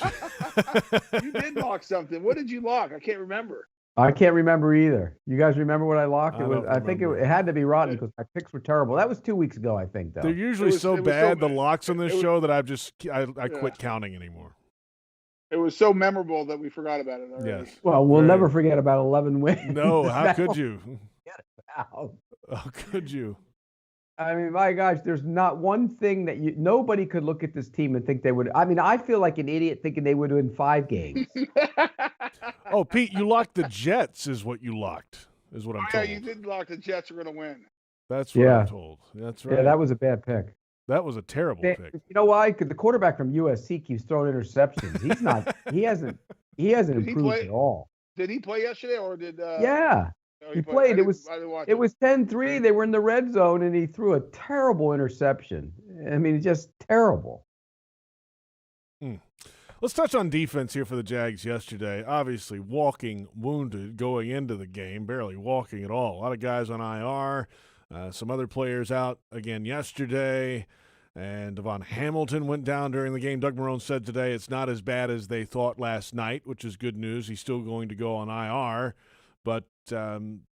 You did lock something. What did you lock? I can't remember. I can't remember either. You guys remember what I locked? I think it had to be rotten because my picks were terrible. That was 2 weeks ago, I think, though. They're usually so bad, the locks on this show, that I Yeah. quit counting anymore. It was so memorable that we forgot about it already. Yes. Well, we'll never forget about 11 wins. No, how could you? Get it out. How could you? I mean, my gosh, there's not one thing that nobody could look at this team and think they would. I mean, I feel like an idiot thinking they would win 5 games. Oh, Pete, you locked the Jets, is what you locked, is what I'm told. Yeah, you did lock the Jets are going to win. That's what I'm told. That's right. Yeah, that was a bad pick. That was a terrible pick. You know why? Because the quarterback from USC keeps throwing interceptions. He's not. He hasn't improved at all. Did he play yesterday, or did? Yeah. He played. It was 10-3. They were in the red zone, and he threw a terrible interception. I mean, just terrible. Let's touch on defense here for the Jags yesterday. Obviously, walking wounded going into the game, barely walking at all. A lot of guys on IR, some other players out again yesterday, and Devon Hamilton went down during the game. Doug Marrone said today it's not as bad as they thought last night, which is good news. He's still going to go on IR, but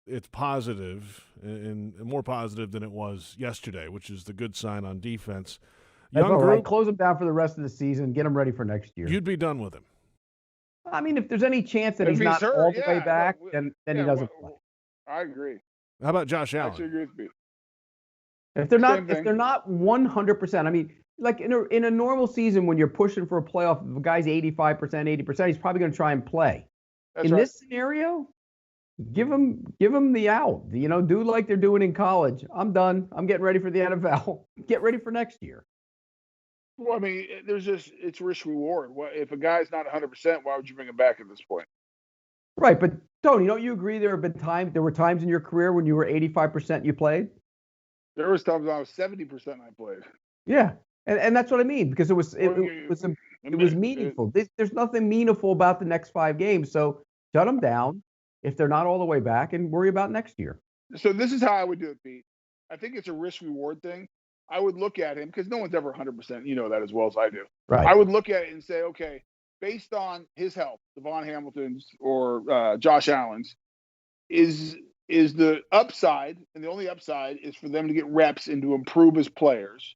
it's positive and more positive than it was yesterday, which is the good sign on defense. That's all right. Close him down for the rest of the season. Get him ready for next year. You'd be done with him. I mean, if there's any chance that he's not all the way back, then he doesn't play. I agree. How about Josh Allen? I actually agree with you. If they're not 100%, I mean, like in a normal season when you're pushing for a playoff, if a guy's 85%, 80%, he's probably going to try and play. That's in right. this scenario, give him the out. You know, do like they're doing in college. I'm done. I'm getting ready for the NFL. Get ready for next year. Well, I mean, it's risk reward. If a guy's not 100%, why would you bring him back at this point? Right, but Tony, don't you agree there were times in your career when you were 85% you played? There was times I was 70% I played. Yeah, and that's what I mean, because it was meaningful. There's nothing meaningful about the next 5 games, so shut them down if they're not all the way back and worry about next year. So this is how I would do it, Pete. I think it's a risk reward thing. I would look at him because no one's ever 100%. You know that as well as I do. Right. I would look at it and say, okay, based on his health, Devon Hamilton's or Josh Allen's, is the upside, and the only upside is for them to get reps and to improve as players.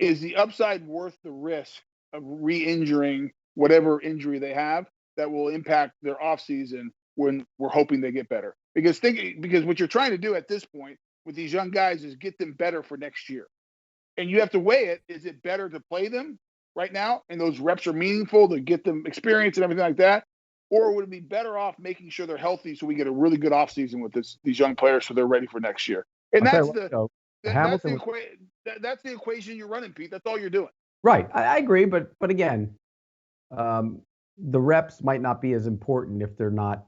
Is the upside worth the risk of re-injuring whatever injury they have that will impact their offseason when we're hoping they get better? Because what you're trying to do at this point with these young guys is get them better for next year. And you have to weigh it. Is it better to play them right now and those reps are meaningful to get them experience and everything like that? Or would it be better off making sure they're healthy so we get a really good offseason with these young players so they're ready for next year? And that's the equation you're running, Pete. That's all you're doing. Right. I agree. But again, the reps might not be as important if they're not.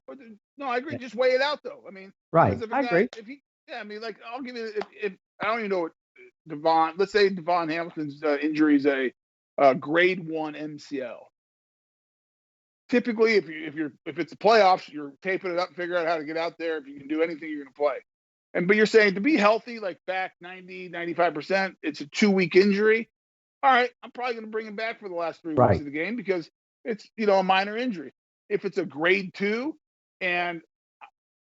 No, I agree. Yeah. Just weigh it out, though. I mean, right. I agree. I mean, like, I'll give you, if I don't even know what let's say Devon Hamilton's injury is a grade 1 MCL. Typically, if it's the playoffs, you're taping it up, figure out how to get out there. If you can do anything, you're going to play. But you're saying to be healthy, like back 90, 95%, it's a 2-week injury. all right, I'm probably going to bring him back for the last 3 Right. weeks of the game because it's, a minor injury. If it's a grade 2 and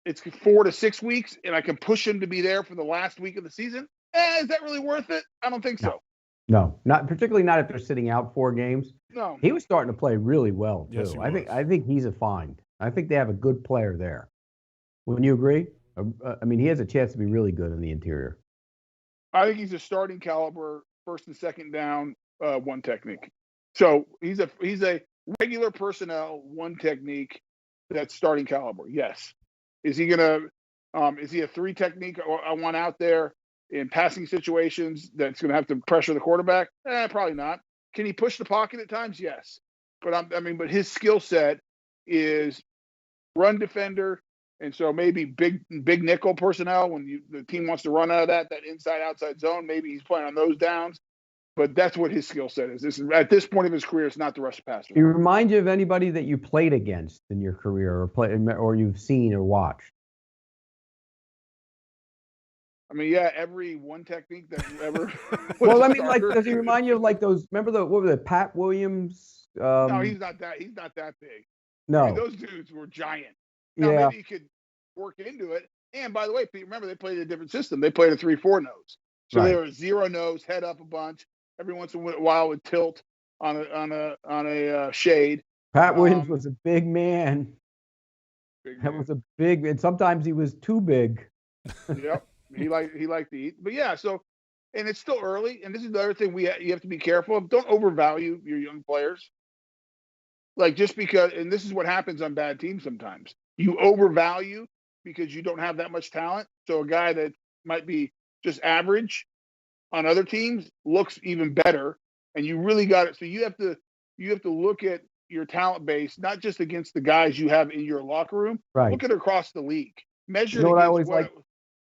it's 4 to 6 weeks and I can push him to be there for the last week of the season, is that really worth it? I don't think so. No, not particularly not if they're sitting out 4 games. No. He was starting to play really well too. Yes, he I think he's a find. I think they have a good player there. Wouldn't you agree? I mean, he has a chance to be really good in the interior. I think he's a starting caliber, first and second down, one technique. So he's a regular personnel, one technique that's starting caliber. Yes. Is he a 3 technique or one out there in passing situations that's going to have to pressure the quarterback? Probably not. Can he push the pocket at times? Yes. But but his skill set is run defender. And so maybe big nickel personnel when the team wants to run out of that inside outside zone, maybe he's playing on those downs. But that's what his skill set is. At this point of his career, it's not the rush passer. Do you remind you of anybody that you played against in your career or you've seen or watched? Every one technique that you ever. Well, I mean, does he remind you of like those? Remember what were the Pat Williams? No, he's not that. He's not that big. No, those dudes were giant. Now, maybe he could work into it. And by the way, Pete, remember they played a different system. They played a 3-4 nose, so they were 0 nose, head up a bunch. Every once in a while, would tilt on a shade. Pat Williams was a big man. Was a big, and sometimes he was too big. Yep. He liked to eat, but yeah. So, and it's still early, and this is the other thing you have to be careful of. Don't overvalue your young players. Like just because, and this is what happens on bad teams sometimes. You overvalue because you don't have that much talent. So a guy that might be just average on other teams looks even better, and you really got it. So you have to look at your talent base not just against the guys you have in your locker room. Right. Look at it across the league. Measure. You know what I always like.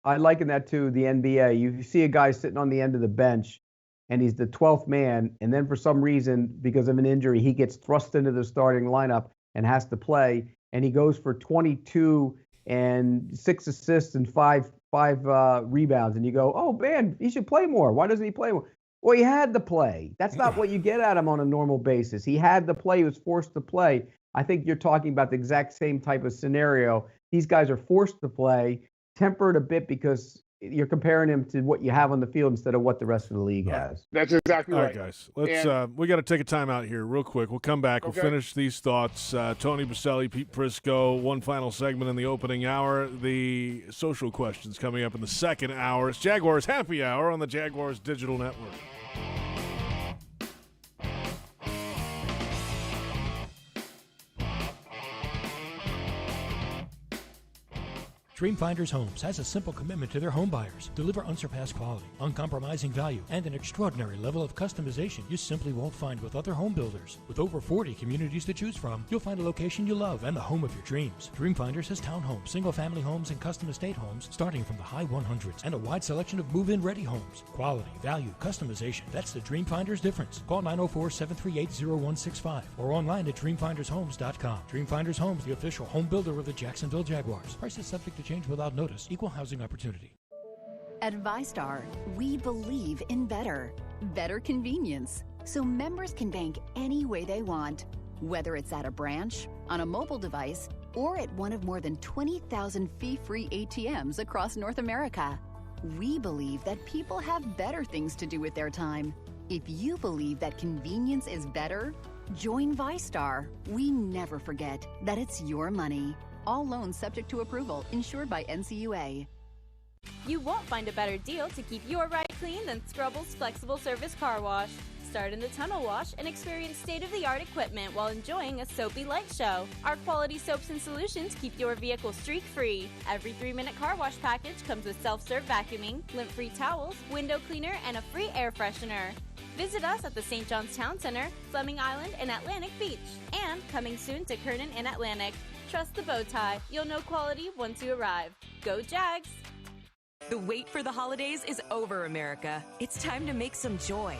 I liken that to the NBA. You see a guy sitting on the end of the bench, and he's the 12th man, and then for some reason, because of an injury, he gets thrust into the starting lineup and has to play, and he goes for 22 and 6 assists and five rebounds, and you go, oh man, he should play more. Why doesn't he play more? Well, he had to play. That's not what you get at him on a normal basis. He had to play. He was forced to play. I think you're talking about the exact same type of scenario. These guys are forced to play, tempered a bit because you're comparing him to what you have on the field instead of what the rest of the league has. That's exactly right. All right, guys. Let's we got to take a time out here real quick. We'll come back. Okay. We'll finish these thoughts. Tony Boselli, Pete Prisco, one final segment in the opening hour. The social questions coming up in the second hour. It's Jaguars Happy Hour on the Jaguars Digital Network. Dreamfinders Homes has a simple commitment to their home buyers. Deliver unsurpassed quality, uncompromising value, and an extraordinary level of customization you simply won't find with other home builders. With over 40 communities to choose from, you'll find a location you love and the home of your dreams. Dreamfinders has townhomes, single-family homes, and custom estate homes starting from the high 100s and a wide selection of move-in ready homes. Quality, value, customization. That's the Dreamfinders difference. Call 904-738-0165 or online at dreamfindershomes.com. Dreamfinders Homes, the official home builder of the Jacksonville Jaguars. Prices subject to change without notice. Equal housing opportunity. At ViStar, we believe in better convenience, so members can bank any way they want, whether it's at a branch, on a mobile device, or at one of more than 20,000 fee-free ATMs across North America. We believe that people have better things to do with their time. If you believe that convenience is better, join ViStar. We never forget that it's your money. All loans subject to approval, insured by NCUA. You won't find a better deal to keep your ride clean than Scrubble's Flexible Service Car Wash. Start in the tunnel wash and experience state-of-the-art equipment while enjoying a soapy light show. Our quality soaps and solutions keep your vehicle streak-free. Every 3-minute car wash package comes with self-serve vacuuming, lint-free towels, window cleaner, and a free air freshener. Visit us at the St. John's Town Center, Fleming Island, and Atlantic Beach. And coming soon to Kernan and Atlantic. Trust the bow tie. You'll know quality once you arrive. Go Jags! The wait for the holidays is over, America. It's time to make some joy.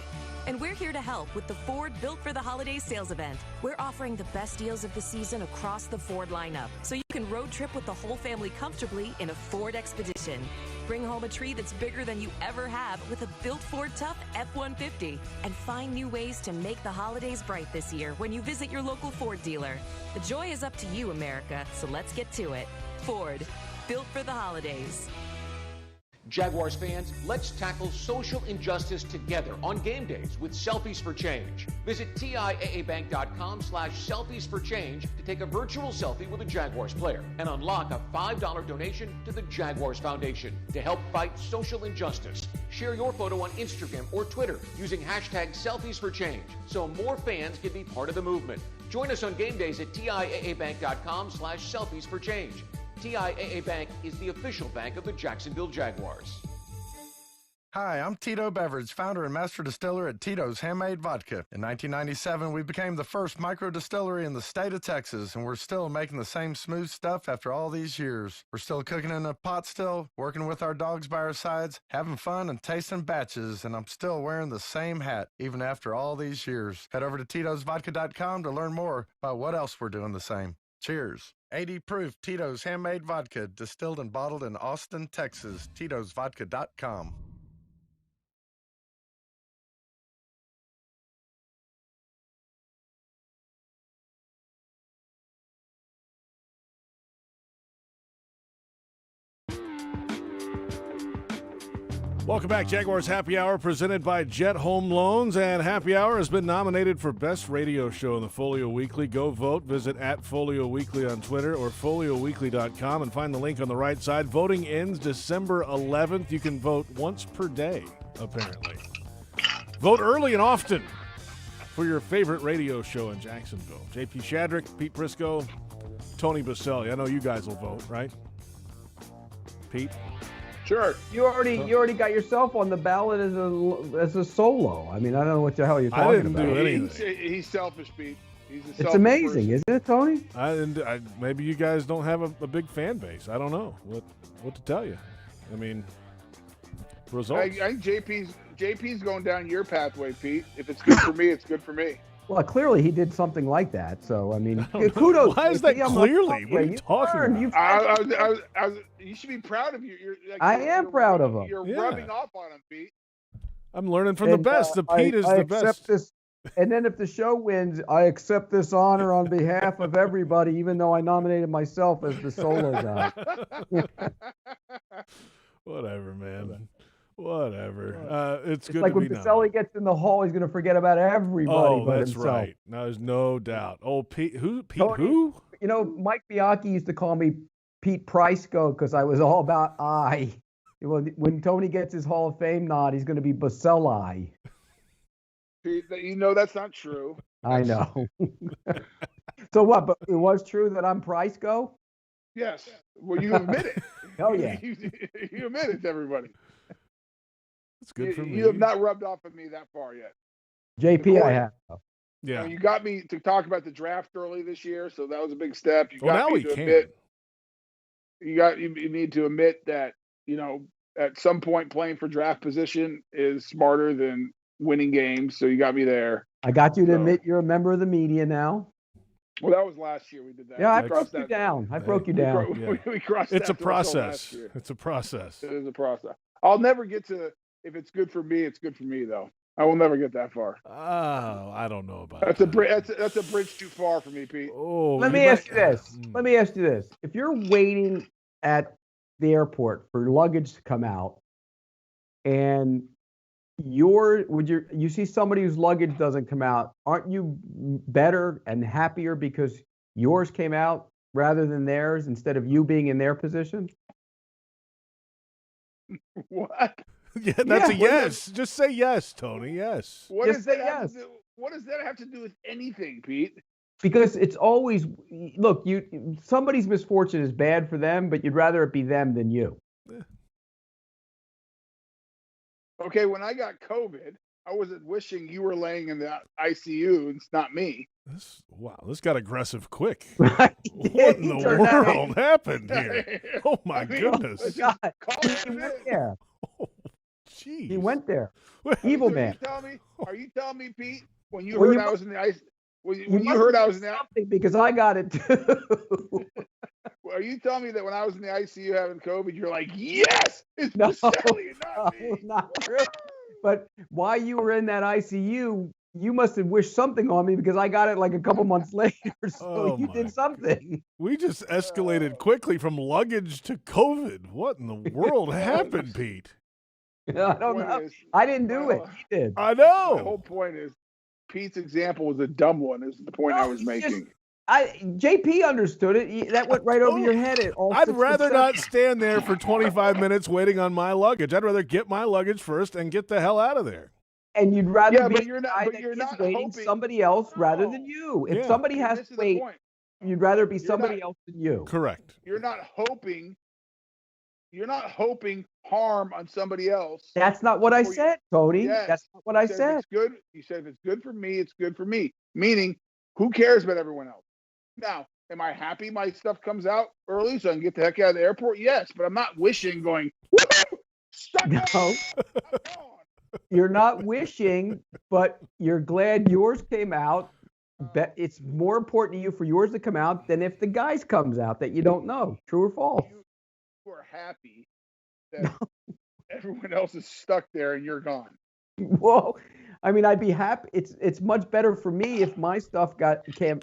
And we're here to help with the Ford Built for the Holidays sales event. We're offering the best deals of the season across the Ford lineup, so you can road trip with the whole family comfortably in a Ford Expedition. Bring home a tree that's bigger than you ever have with a built Ford Tough F-150. And find new ways to make the holidays bright this year when you visit your local Ford dealer. The joy is up to you, America, so let's get to it. Ford, built for the holidays. Jaguars fans, let's tackle social injustice together on game days with Selfies for Change. Visit TIAABank.com/selfies for change to take a virtual selfie with a Jaguars player and unlock a $5 donation to the Jaguars Foundation to help fight social injustice. Share your photo on Instagram or Twitter using hashtag Selfies for Change so more fans can be part of the movement. Join us on game days at TIAABank.com/selfies for change. TIAA Bank is the official bank of the Jacksonville Jaguars. Hi, I'm Tito Beveridge, founder and master distiller at Tito's Handmade Vodka. In 1997, we became the first micro distillery in the state of Texas, and we're still making the same smooth stuff after all these years. We're still cooking in a pot still, working with our dogs by our sides, having fun and tasting batches, and I'm still wearing the same hat even after all these years. Head over to Tito'sVodka.com to learn more about what else we're doing the same. Cheers. 80 proof Tito's Handmade Vodka, distilled and bottled in Austin, Texas. Tito'sVodka.com. Welcome back, Jaguars Happy Hour, presented by Jet HomeLoans. And Happy Hour has been nominated for Best Radio Show in the Folio Weekly. Go vote. Visit @FolioWeekly on Twitter or FolioWeekly.com and find the link on the right side. Voting ends December 11th. You can vote once per day, apparently. Vote early and often for your favorite radio show in Jacksonville. JP Shadrick, Pete Prisco, Tony Boselli. I know you guys will vote, right? Pete? Sure. You already got yourself on the ballot as a solo. I mean, I don't know what the hell you're talking about. I didn't do anything. He's selfish, Pete. He's a It's selfish amazing, person. isn't it, Tony? Maybe you guys don't have a big fan base. I don't know what to tell you. I mean, results. I think JP's going down your pathway, Pete. If it's good for me, it's good for me. Well, clearly he did something like that. So, I mean, kudos. Why is that clearly? What are you talking about? You should be proud of you. I am proud of him. You're rubbing off on him, Pete. I'm learning from the best. The Pete is the best. And then if the show wins, I accept this honor on behalf of everybody, even though I nominated myself as the solo guy. Whatever, man. Whatever. It's good like to when be Boselli gets in the hall, he's going to forget about everybody. Oh, but that's himself. right. No, there's no doubt. Oh, Pete, who? Tony, Who? You know, Mike Bianchi used to call me Pete Prisco because I was all about I. When Tony gets his Hall of Fame nod, he's going to be Boselli. Pete, you know that's not true. I know. So what? But it was true that I'm Prisco? Yes. Well, you admit it. Oh, yeah. You admit it to everybody. It's good for me. You have not rubbed off of me that far yet. JP, I have. Yeah. You got me to talk about the draft early this year, so that was a big step. You Well, got now me we to can. admit. You need to admit that, at some point playing for draft position is smarter than winning games. So you got me there. I got you to admit you're a member of the media now. Well, that was last year we did that. Yeah, I We broke crossed you that- down. I broke you down. We crossed It's a that threshold last process. year. It's a process. It is a process. I'll never get to, if it's good for me, it's good for me, though. I will never get that far. Oh, I don't know about That's that. that's a bridge too far for me, Pete. Oh, Let me ask you this. Let me ask you this. If you're waiting at the airport for luggage to come out and you see somebody whose luggage doesn't come out, aren't you better and happier because yours came out rather than theirs instead of you being in their position? What? Yeah, that's a yes. Just say yes, Tony. Yes. What Just does say that have yes. to do? What does that have to do with anything, Pete? Because it's always, look, somebody's misfortune is bad for them, but you'd rather it be them than you. Okay, when I got COVID, I wasn't wishing you were laying in the ICU and it's not me. This got aggressive quick. What in the world happened here? Oh my goodness. God. Call He it went in. there. Jeez. He went there. Evil man. Are you telling me, Pete, when you Well, heard you I was in the ice, when You you must heard have I was in the something because I got it too. Are you telling me that when I was in the ICU having COVID, you're like, yes, it's No, Boselli, not me. not true. But while you were in that ICU, you must have wished something on me because I got it like a couple months later. So you did something. We just escalated quickly from luggage to COVID. What in the world happened, Pete? I don't know. I didn't do it. He did. I know. The whole point is Pete's example was a dumb one. Is the point I was making. JP understood it. That went right over your head. I'd rather not stand there for 25 minutes waiting on my luggage. I'd rather get my luggage first and get the hell out of there. And you'd rather be but you're not waiting hoping somebody else rather than you. If somebody has to wait, you'd rather be somebody else than you. Correct. You're not hoping harm on somebody else. That's not what I said, Tony. Yes. That's not what I said. It's good. You said if it's good for me, it's good for me. Meaning, who cares about everyone else? Now, am I happy my stuff comes out early so I can get the heck out of the airport? Yes, but I'm not wishing going, no. You're not wishing, but you're glad yours came out. It's more important to you for yours to come out than if the guy's comes out that you don't know. True or false? You are happy that everyone else is stuck there and you're gone. Well, I mean, I'd be happy. It's much better for me if my stuff came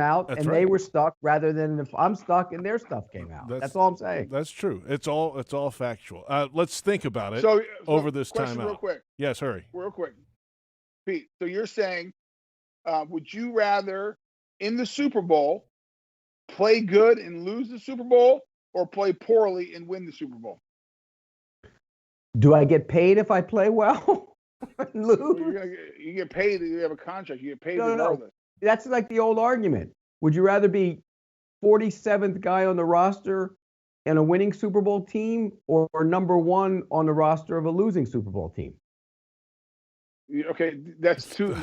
out and they were stuck rather than if I'm stuck and their stuff came out. That's all I'm saying. That's true. It's all factual. Let's think about it So over this question time out. real quick. Yes, hurry. Real quick. Pete, so you're saying, would you rather in the Super Bowl play good and lose the Super Bowl or play poorly and win the Super Bowl? Do I get paid if I play well? Well, you get paid. You have a contract. You get paid regardless. No. That's like the old argument. Would you rather be 47th guy on the roster in a winning Super Bowl team or number one on the roster of a losing Super Bowl team? Okay, that's two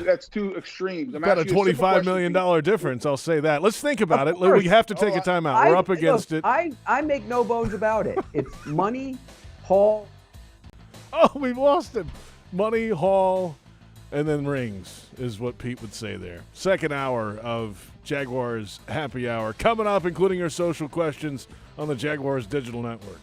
extremes. I'm Got a asking you simple $25 million difference. I'll say that. Let's think about it. We have to take a timeout. We're up against it. I make no bones about it. It's money, Hall. Oh, we've lost him. Money, Hall, and then rings is what Pete would say there. Second hour of Jaguars Happy Hour coming up, including your social questions on the Jaguars Digital Network.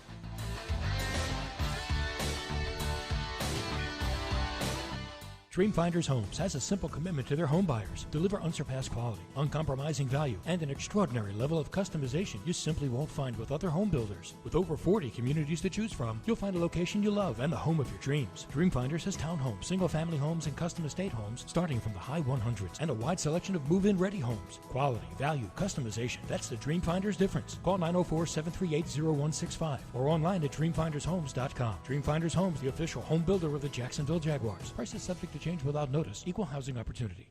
Dreamfinders Homes has a simple commitment to their home buyers. Deliver unsurpassed quality, uncompromising value, and an extraordinary level of customization you simply won't find with other home builders. With over 40 communities to choose from, you'll find a location you love and the home of your dreams. Dreamfinders has townhomes, single-family homes, and custom estate homes starting from the high 100s and a wide selection of move-in ready homes. Quality, value, customization. That's the Dreamfinders difference. Call 904-738-0165 or online at dreamfindershomes.com. Dreamfinders Homes, the official home builder of the Jacksonville Jaguars. Prices subject to change without notice. Equal housing opportunity.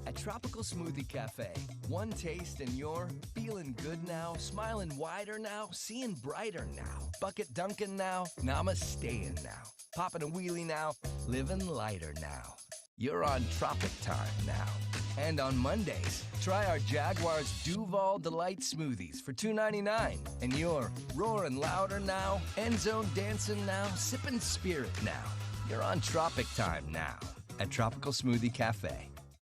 At Tropical Smoothie Cafe, one taste and you're feeling good now, smiling wider now, seeing brighter now, bucket dunking now, namasteing now, popping a wheelie now, living lighter now. You're on Tropic Time now. And on Mondays, try our Jaguars Duval Delight Smoothies for $2.99. And you're roaring louder now, end zone dancing now, sipping spirit now. You're on Tropic Time now at Tropical Smoothie Cafe.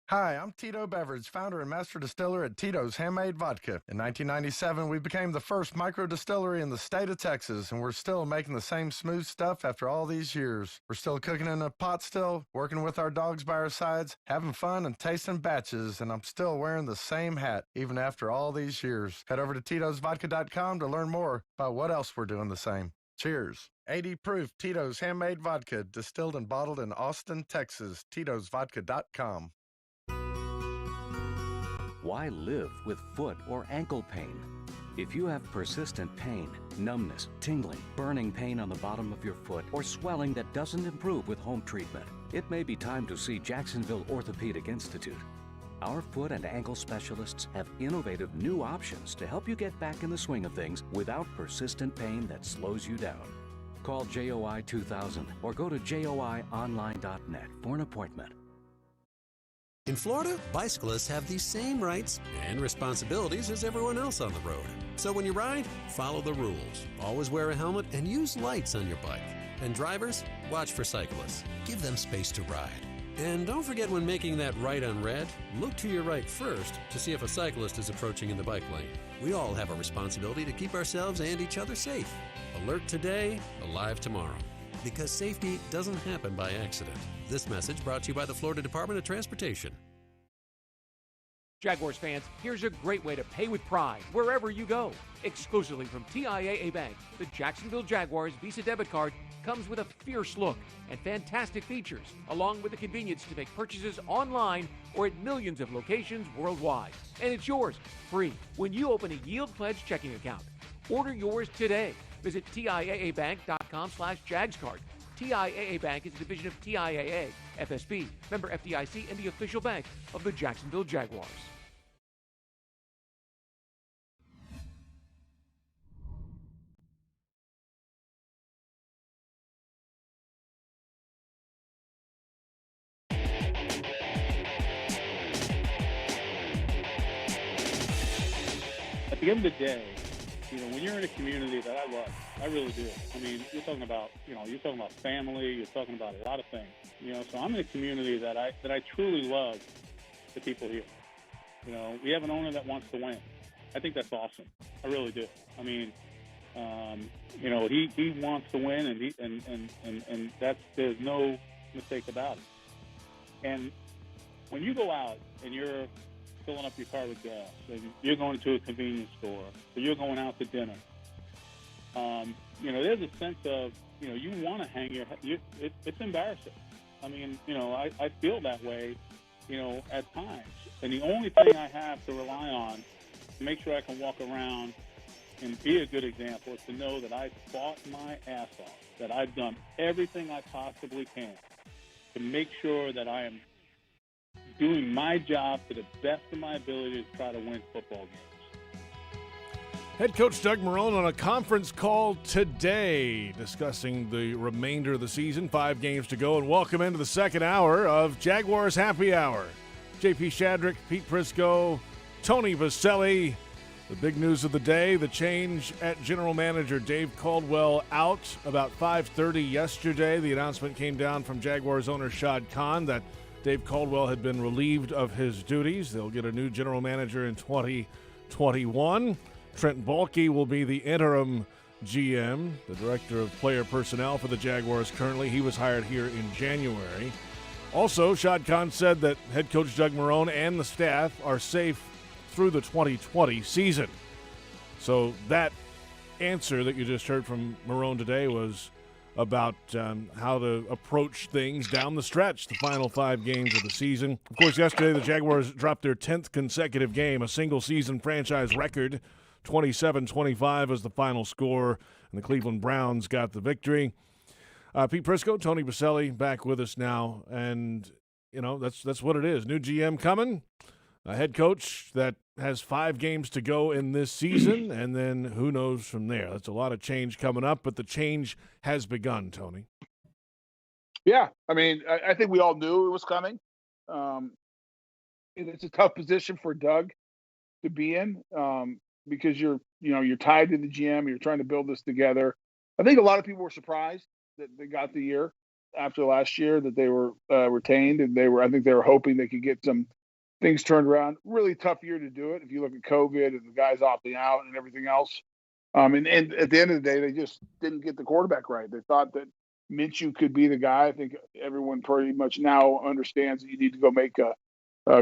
Hi, I'm Tito Beverage, founder and master distiller at Tito's Handmade Vodka. In 1997, we became the first micro distillery in the state of Texas, and we're still making the same smooth stuff after all these years. We're still cooking in a pot still, working with our dogs by our sides, having fun and tasting batches, and I'm still wearing the same hat even after all these years. Head over to Tito'sVodka.com to learn more about what else we're doing the same. Cheers. 80 proof Tito's Handmade Vodka, distilled and bottled in Austin, Texas. Tito'sVodka.com. Why live with foot or ankle pain? If you have persistent pain, numbness, tingling, burning pain on the bottom of your foot, or swelling that doesn't improve with home treatment, it may be time to see Jacksonville Orthopedic Institute. Our foot and ankle specialists have innovative new options to help you get back in the swing of things without persistent pain that slows you down. Call JOI 2000 or go to joionline.net for an appointment. In Florida, bicyclists have the same rights and responsibilities as everyone else on the road. So when you ride, follow the rules. Always wear a helmet and use lights on your bike. And drivers, watch for cyclists. Give them space to ride. And don't forget, when making that right on red, look to your right first to see if a cyclist is approaching in the bike lane. We all have a responsibility to keep ourselves and each other safe. Alert today, alive tomorrow. Because safety doesn't happen by accident. This message brought to you by the Florida Department of Transportation. Jaguars fans, here's a great way to pay with pride wherever you go. Exclusively from TIAA Bank, the Jacksonville Jaguars Visa debit card comes with a fierce look and fantastic features, along with the convenience to make purchases online or at millions of locations worldwide. And it's yours, free, when you open a Yield Pledge checking account. Order yours today. Visit TIAABank.com/JagsCard. TIAA Bank is a division of TIAA, FSB, member FDIC, and the official bank of the Jacksonville Jaguars. At the end of the day, when you're in a community that I love, I really do. I mean, you're talking about family, you're talking about a lot of things. So I'm in a community that I truly love the people here. We have an owner that wants to win. I think that's awesome. I really do. I mean, he wants to win, and that's, there's no mistake about it. And when you go out and you're filling up your car with gas, and you're going to a convenience store, or you're going out to dinner, there's a sense of, you want to hang your head. It's embarrassing. I mean, I feel that way, at times. And the only thing I have to rely on to make sure I can walk around and be a good example is to know that I fought my ass off, that I've done everything I possibly can to make sure that I am doing my job to the best of my ability to try to win football games. Head coach Doug Marrone on a conference call today discussing the remainder of the season, 5 games to go, and welcome into the second hour of Jaguars Happy Hour. JP Shadrick, Pete Prisco, Tony Boselli. The big news of the day, the change at General Manager Dave Caldwell out about 5:30 yesterday. The announcement came down from Jaguars owner Shad Khan that Dave Caldwell had been relieved of his duties. They'll get a new general manager in 2021. Trent Baalke will be the interim GM, the director of player personnel for the Jaguars currently. He was hired here in January. Also, Shad Khan said that head coach Doug Marrone and the staff are safe through the 2020 season. So that answer that you just heard from Marrone today was about how to approach things down the stretch, the final 5 games of the season. Of course, yesterday the Jaguars dropped their 10th consecutive game, a single-season franchise record. 27-25 was the final score, and the Cleveland Browns got the victory. Pete Prisco, Tony Boselli back with us now, and, that's what it is. New GM coming, a head coach that has 5 games to go in this season, and then who knows from there. That's a lot of change coming up, but the change has begun, Tony. Yeah, I mean, I think we all knew it was coming. It's a tough position for Doug to be in because you're tied to the GM. You're trying to build this together. I think a lot of people were surprised that they got the year after last year, that they were retained, and I think they were hoping they could get some things turned around. Really tough year to do it. If you look at COVID and the guys opting out and everything else. And at the end of the day, they just didn't get the quarterback right. They thought that Minshew could be the guy. I think everyone pretty much now understands that you need to go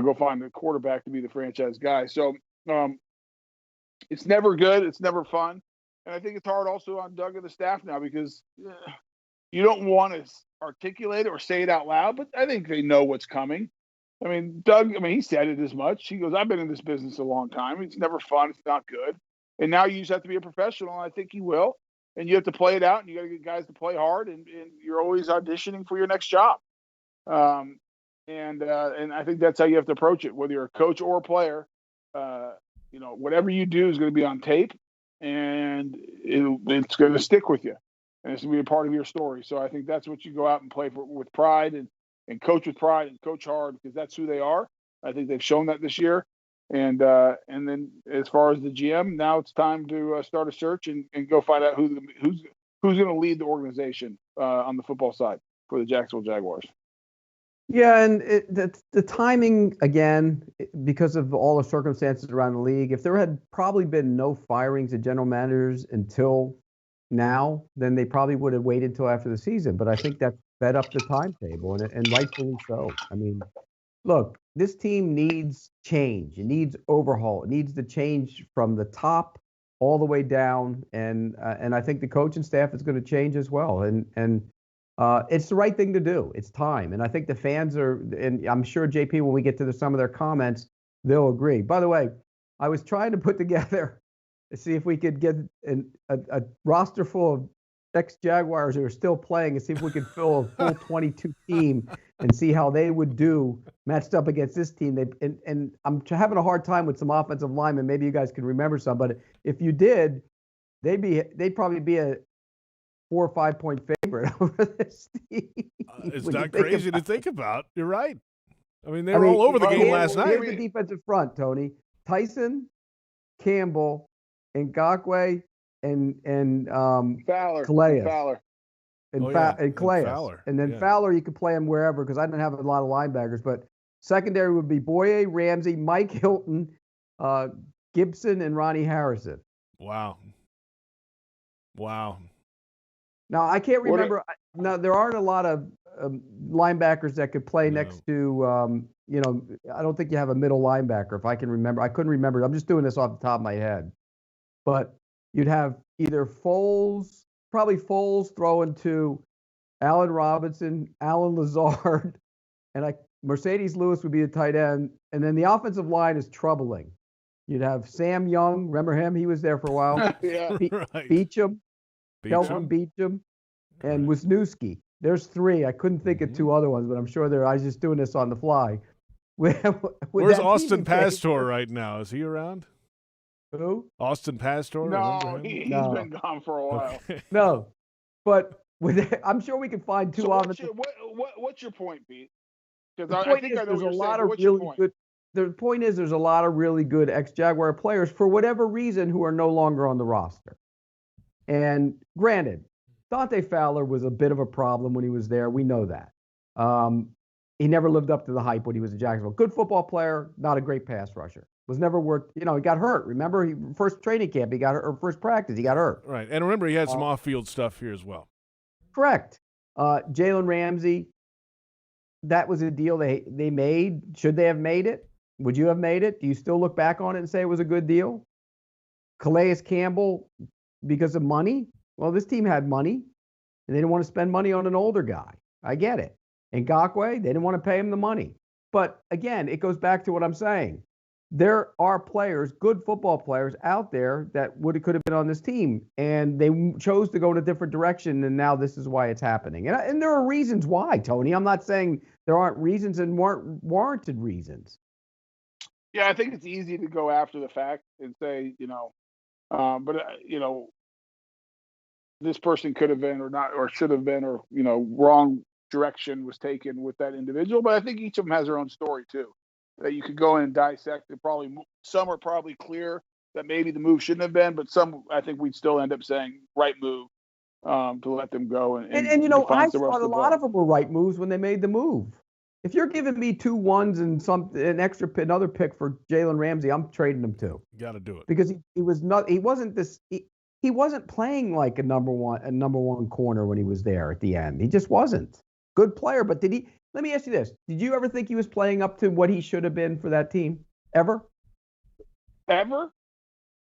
go find the quarterback to be the franchise guy. So it's never good. It's never fun. And I think it's hard also on Doug and the staff now because you don't want to articulate it or say it out loud, but I think they know what's coming. I mean, Doug, he said it as much. He goes, I've been in this business a long time. It's never fun. It's not good. And now you just have to be a professional. And I think he will. And you have to play it out, and you got to get guys to play hard, and you're always auditioning for your next job. And I think that's how you have to approach it, whether you're a coach or a player. Whatever you do is going to be on tape, and it's going to stick with you. And it's going to be a part of your story. So I think that's what you go out and play with pride and coach with pride and coach hard, because that's who they are. I think they've shown that this year. And then as far as the GM, now it's time to start a search and go find out who's going to lead the organization on the football side for the Jacksonville Jaguars. Yeah, and the timing again, because of all the circumstances around the league. If there had probably been no firings of general managers until now, then they probably would have waited until after the season. But I think that sped up the timetable, and rightfully so. I mean, look, this team needs change. It needs overhaul. It needs to change from the top all the way down, and I think the coaching staff is going to change as well. And it's the right thing to do. It's time, and I think the fans are, and I'm sure JP, when we get to some of their comments, they'll agree. By the way, I was trying to put together to see if we could get a roster full of ex-Jaguars who are still playing and see if we could fill a full 22 team and see how they would do matched up against this team. And I'm having a hard time with some offensive linemen. Maybe you guys can remember some, but if you did, they'd probably be a 4 or 5 point favorite over this team. It's not crazy to think about. You're right. I mean, they were all over the game last night. Here's the defensive front, Tony. Tyson, Campbell, Ngakoue, and Fowler. Calais. Fowler. And Calais. Fowler. And then Fowler, you could play him wherever because I didn't have a lot of linebackers. But secondary would be Boye, Ramsey, Mike Hilton, Gibson, and Ronnie Harrison. Wow. Now, I can't remember. Now, there aren't a lot of linebackers that could play next to, I don't think you have a middle linebacker, if I can remember. I couldn't remember. I'm just doing this off the top of my head. But you'd have either probably Foles throwing to Allen Robinson, Alan Lazard, and Mercedes Lewis would be the tight end. And then the offensive line is troubling. You'd have Sam Young. Remember him? He was there for a while. Yeah. Right. Kelvin Beachum, and Wisniewski. There's 3. I couldn't think of 2 other ones, but I'm sure I was just doing this on the fly. Where's Austin Pastor right now? Is he around? Who? Austin Pastor? No, he's been gone for a while. Okay. No, but I'm sure we can find 2 offensive. What's your point, Pete? The point is there's a lot of really good. The point is there's a lot of really good ex-Jaguar players for whatever reason who are no longer on the roster. And granted, Dante Fowler was a bit of a problem when he was there. We know that. He never lived up to the hype when he was in Jacksonville. Good football player, not a great pass rusher. Was never worked. He got hurt. Remember, first training camp, he got hurt, or first practice, he got hurt. Right. And remember, he had some off-field stuff here as well. Correct. Jalen Ramsey, that was a deal they made. Should they have made it? Would you have made it? Do you still look back on it and say it was a good deal? Calais Campbell, because of money? Well, this team had money, and they didn't want to spend money on an older guy. I get it. And Ngakoue, they didn't want to pay him the money. But again, it goes back to what I'm saying. There are players, good football players out there that could have been on this team, and they chose to go in a different direction, and now this is why it's happening. And there are reasons why, Tony. I'm not saying there aren't reasons and weren't warranted reasons. Yeah, I think it's easy to go after the fact and say, this person could have been or not, or should have been, or, wrong direction was taken with that individual. But I think each of them has their own story too, that you could go in and dissect. And some are probably clear that maybe the move shouldn't have been, but some, I think we'd still end up saying right move to let them go. And I thought a lot of them were right moves when they made the move. If you're giving me 2 1s and another pick for Jalen Ramsey, I'm trading him too. You got to do it because he wasn't playing like a number one corner when he was there at the end. He just wasn't. Good player, but let me ask you this. Did you ever think he was playing up to what he should have been for that team? Ever? Toward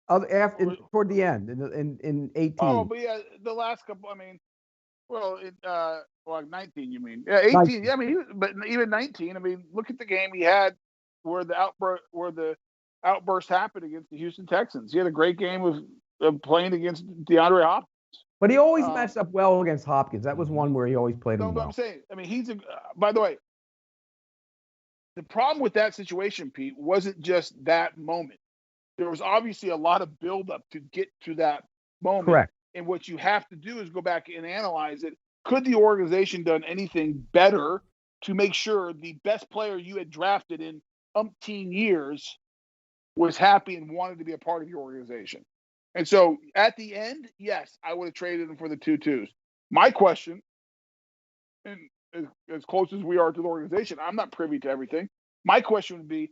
the end in 18. Oh, but yeah, the last couple, 19, you mean? Yeah, 18. 19. Yeah, but even 19. Look at the game he had where the outburst happened against the Houston Texans. He had a great game of playing against DeAndre Hopkins. But he always matched up well against Hopkins. That was one where he always played him well. I'm saying, by the way, the problem with that situation, Pete, wasn't just that moment. There was obviously a lot of buildup to get to that moment. Correct. And what you have to do is go back and analyze it. Could the organization done anything better to make sure the best player you had drafted in umpteen years was happy and wanted to be a part of your organization? And so at the end, yes, I would have traded him for the 2 2s. My question, and as close as we are to the organization, I'm not privy to everything. My question would be,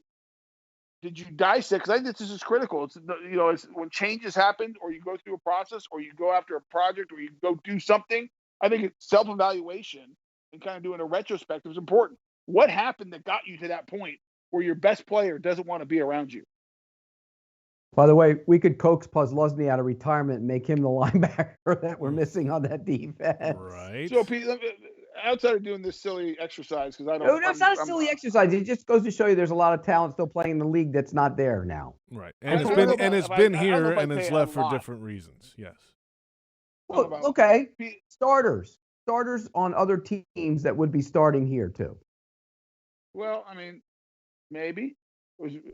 did you dissect? Because I think this is critical. It's it's when changes happen, or you go through a process, or you go after a project, or you go do something. I think it's self-evaluation and kind of doing a retrospective is important. What happened that got you to that point where your best player doesn't want to be around you? By the way, we could coax Puzzlesny out of retirement and make him the linebacker that we're missing on that defense. Right. So, Pete, outside of doing this silly exercise, because I don't. No, that's not a silly exercise. It just goes to show you there's a lot of talent still playing in the league that's not there now. Right. And it's been here and it's left for different reasons. Yes. Well, okay. Starters on other teams that would be starting here too. Well, I mean, maybe.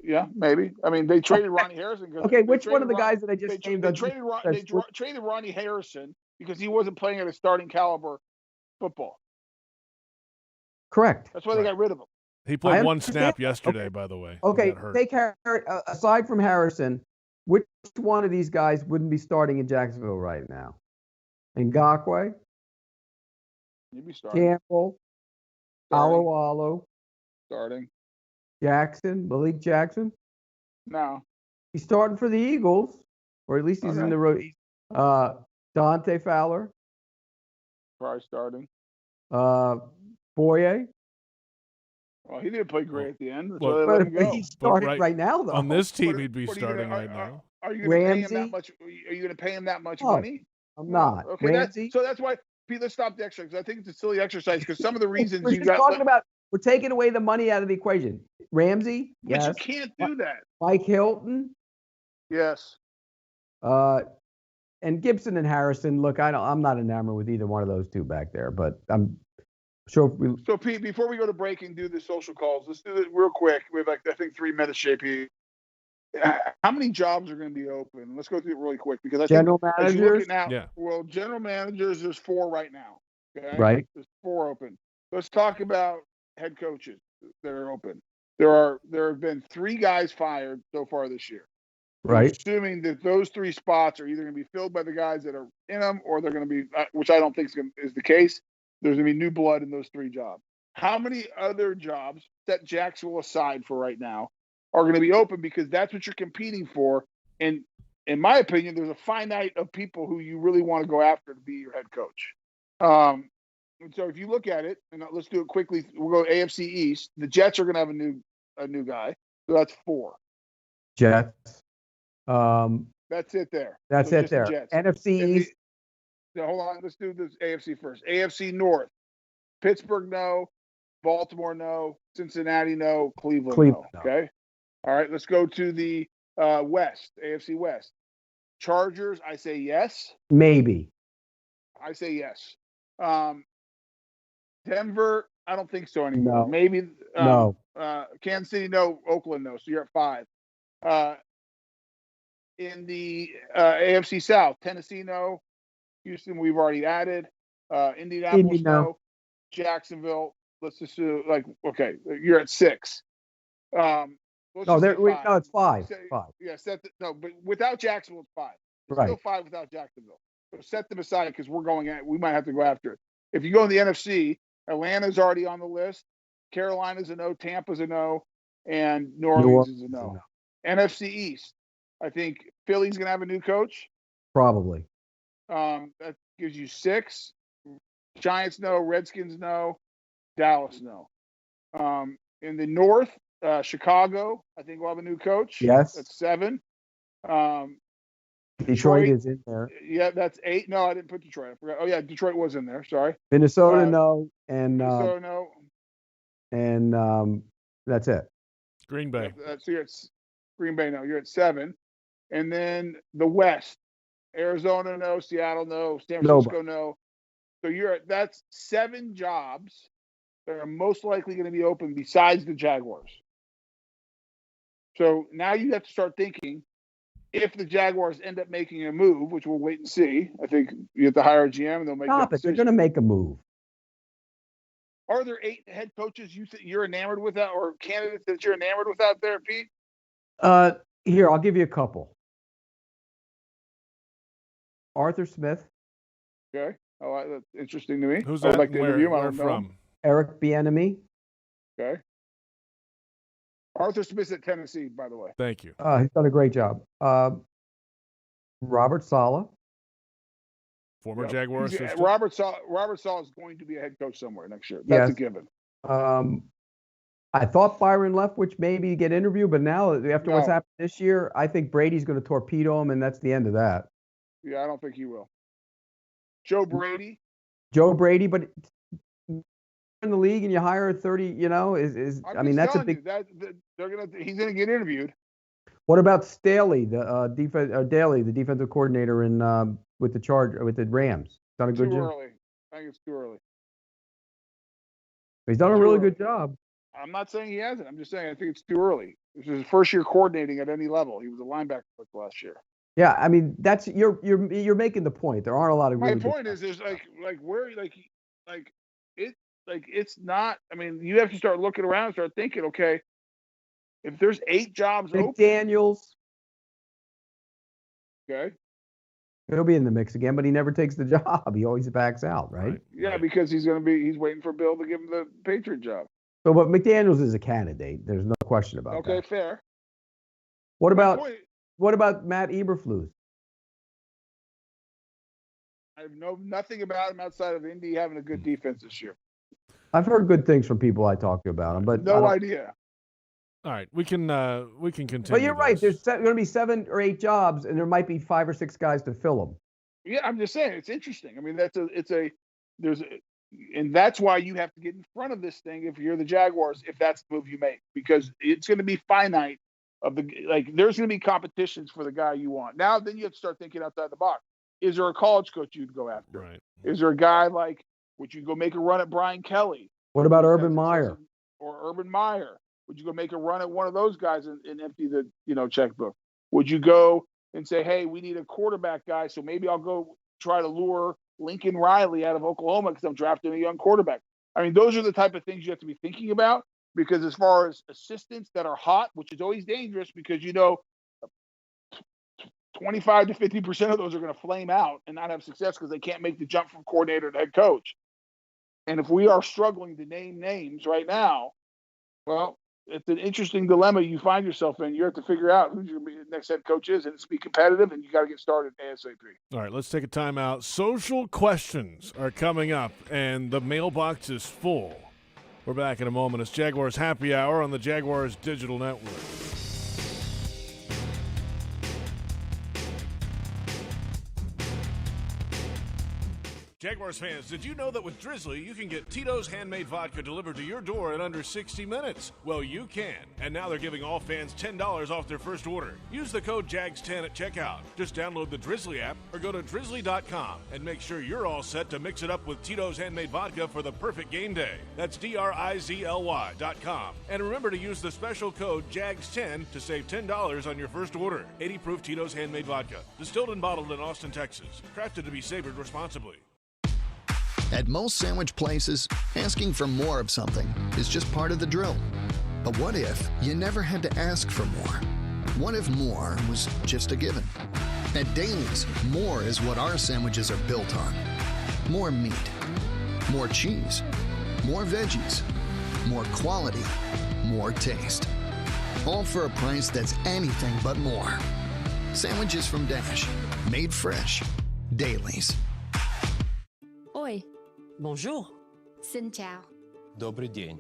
Yeah, maybe. I mean, they traded Ronnie Harrison. Okay, which one of the guys that I just named? They traded Ronnie Harrison because he wasn't playing at a starting caliber football. Correct. That's why they got rid of him. He played one snap yesterday, by the way. Okay, aside from Harrison, which one of these guys wouldn't be starting in Jacksonville right now? Ngakoue? He'd be starting. Campbell? Alu? Starting. Jackson? Malik Jackson? No. He's starting for the Eagles, or at least he's in the road. Dante Fowler? Probably starting. Boye? Well, he didn't play great at the end. But he's starting right now, though. On this team, he'd be starting right now. Are you going to pay him that much? Are you going to pay him that much money? I'm not. Okay, Ramsey? So that's why, Pete, let's stop the exercise, because I think it's a silly exercise, because some of the reasons we're talking about, we're taking away the money out of the equation. Ramsey? Yes. But you can't do that. Mike Hilton? Yes. And Gibson and Harrison, look, I'm not enamored with either one of those two back there, but I'm sure. So, Pete, before we go to break and do the social calls, let's do it real quick. We have, I think, 3 minutes, JP. How many jobs are going to be open? Let's go through it really quick, because I general think managers. As you look at now, well, general managers, there's 4 right now. Okay? Right. There's 4 open. Let's talk about head coaches that are open. There have been 3 guys fired so far this year. Right. Assuming that those 3 spots are either going to be filled by the guys that are in them, or they're going to be, which I don't think is the case. There's going to be new blood in those 3 jobs. How many other jobs, set Jacksonville aside for right now, are going to be open, because that's what you're competing for? And in my opinion, there's a finite of people who you really want to go after to be your head coach. And so if you look at it, and let's do it quickly, we'll go AFC East. The Jets are going to have a new guy, so that's 4. Jets. That's it there. That's so it there. The NFC East. Hold on, let's do this AFC first. AFC North. Pittsburgh, no. Baltimore, no. Cincinnati, no. Cleveland, no. Okay. All right, let's go to the West, AFC West. Chargers, I say yes. Maybe. I say yes. Denver, I don't think so anymore. No. Maybe. No. Kansas City, no. Oakland, no. So you're at 5. In the AFC South, Tennessee, no. Houston, we've already added. Indianapolis, no. Jacksonville, let's just do okay, you're at 6. No, it's 5. 5. Yeah, but without Jacksonville, it's 5. It's right. Still 5 without Jacksonville. So set them aside, because we might have to go after it. If you go in the NFC, Atlanta's already on the list. Carolina's a no. Tampa's a no. And New Orleans is a no. NFC East, I think Philly's going to have a new coach. Probably. That gives you 6. Giants, no. Redskins, no. Dallas, no. In the North, Chicago, I think we'll have a new coach. Yes. That's 7. Detroit is in there. Yeah, that's 8. No, I didn't put Detroit. I forgot. Oh, yeah, Detroit was in there. Sorry. Minnesota, no. And Minnesota, no. And that's it. Green Bay. So you're at Green Bay, no. You're at 7. And then the West, Arizona, no. Seattle, no. San Francisco, no. So that's 7 jobs that are most likely going to be open besides the Jaguars. So now you have to start thinking, if the Jaguars end up making a move, which we'll wait and see. I think you have to hire a GM and they'll make Stop it. They're going to make a move. Are there 8 head coaches you're enamored with that, or candidates that you're enamored with out there, Pete? Here, I'll give you a couple. Arthur Smith. Okay. Oh, that's interesting to me. Who's I would that? like to interview him. I Where don't know. from? Eric Bieniemy. Okay. Arthur Smith's at Tennessee, by the way. Thank you. He's done a great job. Robert Saleh. Former Jaguar assistant. Robert Saleh is going to be a head coach somewhere next year. That's a given. I thought Byron Leftwich maybe get interviewed, but now after what's happened this year, I think Brady's going to torpedo him, and that's the end of that. Yeah, I don't think he will. Joe Brady, but in the league and you hire 30, that's a big. He's gonna get interviewed. What about Staley, the defensive coordinator with the Rams? Done a good job. Early. I think it's too early. He's done a really good job. I'm not saying he hasn't. I'm just saying I think it's too early. This is his first year coordinating at any level. He was a linebacker coach last year. Yeah, I mean that's you're making the point. There aren't a lot of. My point is, there's it's not. I mean, you have to start looking around and start thinking. Okay, if there's 8 jobs open, McDaniels. Okay. He'll be in the mix again, but he never takes the job. He always backs out, right? Yeah, because he's waiting for Bill to give him the Patriot job. So, but McDaniels is a candidate. There's no question about that. Okay, fair. What about Matt Eberflus? I know nothing about him outside of Indy having a good defense this year. I've heard good things from people I talk to about him, but no idea. All right, we can continue. But you're right. There's going to be 7 or 8 jobs, and there might be 5 or 6 guys to fill them. Yeah, I'm just saying it's interesting. I mean, and that's why you have to get in front of this thing if you're the Jaguars, if that's the move you make, because it's going to be finite. There's going to be competitions for the guy you want. Now, then you have to start thinking outside the box. Is there a college coach you'd go after? Right. Is there a guy would you go make a run at Brian Kelly? What about Urban Meyer? Or Urban Meyer? Would you go make a run at one of those guys and empty the checkbook? Would you go and say, hey, we need a quarterback guy, so maybe I'll go try to lure Lincoln Riley out of Oklahoma because I'm drafting a young quarterback? I mean, those are the type of things you have to be thinking about, because as far as assistants that are hot, which is always dangerous because 25 to 50% of those are going to flame out and not have success because they can't make the jump from coordinator to head coach. And if we are struggling to name names right now, well, it's an interesting dilemma you find yourself in. You have to figure out who your next head coach is, and it's be competitive, and you got to get started ASAP. All right, let's take a timeout. Social questions are coming up, and the mailbox is full. We're back in a moment. It's Jaguars Happy Hour on the Jaguars Digital Network. Jaguars fans, did you know that with Drizzly, you can get Tito's handmade vodka delivered to your door in under 60 minutes? Well, you can. And now they're giving all fans $10 off their first order. Use the code JAGS10 at checkout. Just download the Drizzly app or go to drizzly.com and make sure you're all set to mix it up with Tito's handmade vodka for the perfect game day. That's DRIZLY.com. And remember to use the special code JAGS10 to save $10 on your first order. 80 proof Tito's handmade vodka. Distilled and bottled in Austin, Texas. Crafted to be savored responsibly. At most sandwich places, asking for more of something is just part of the drill. But what if you never had to ask for more? What if more was just a given? At Daly's, more is what our sandwiches are built on. More meat, more cheese, more veggies, more quality, more taste. All for a price that's anything but more. Sandwiches from Dash, made fresh. Daly's. Oi. Bonjour. Xin chào. Добрый день.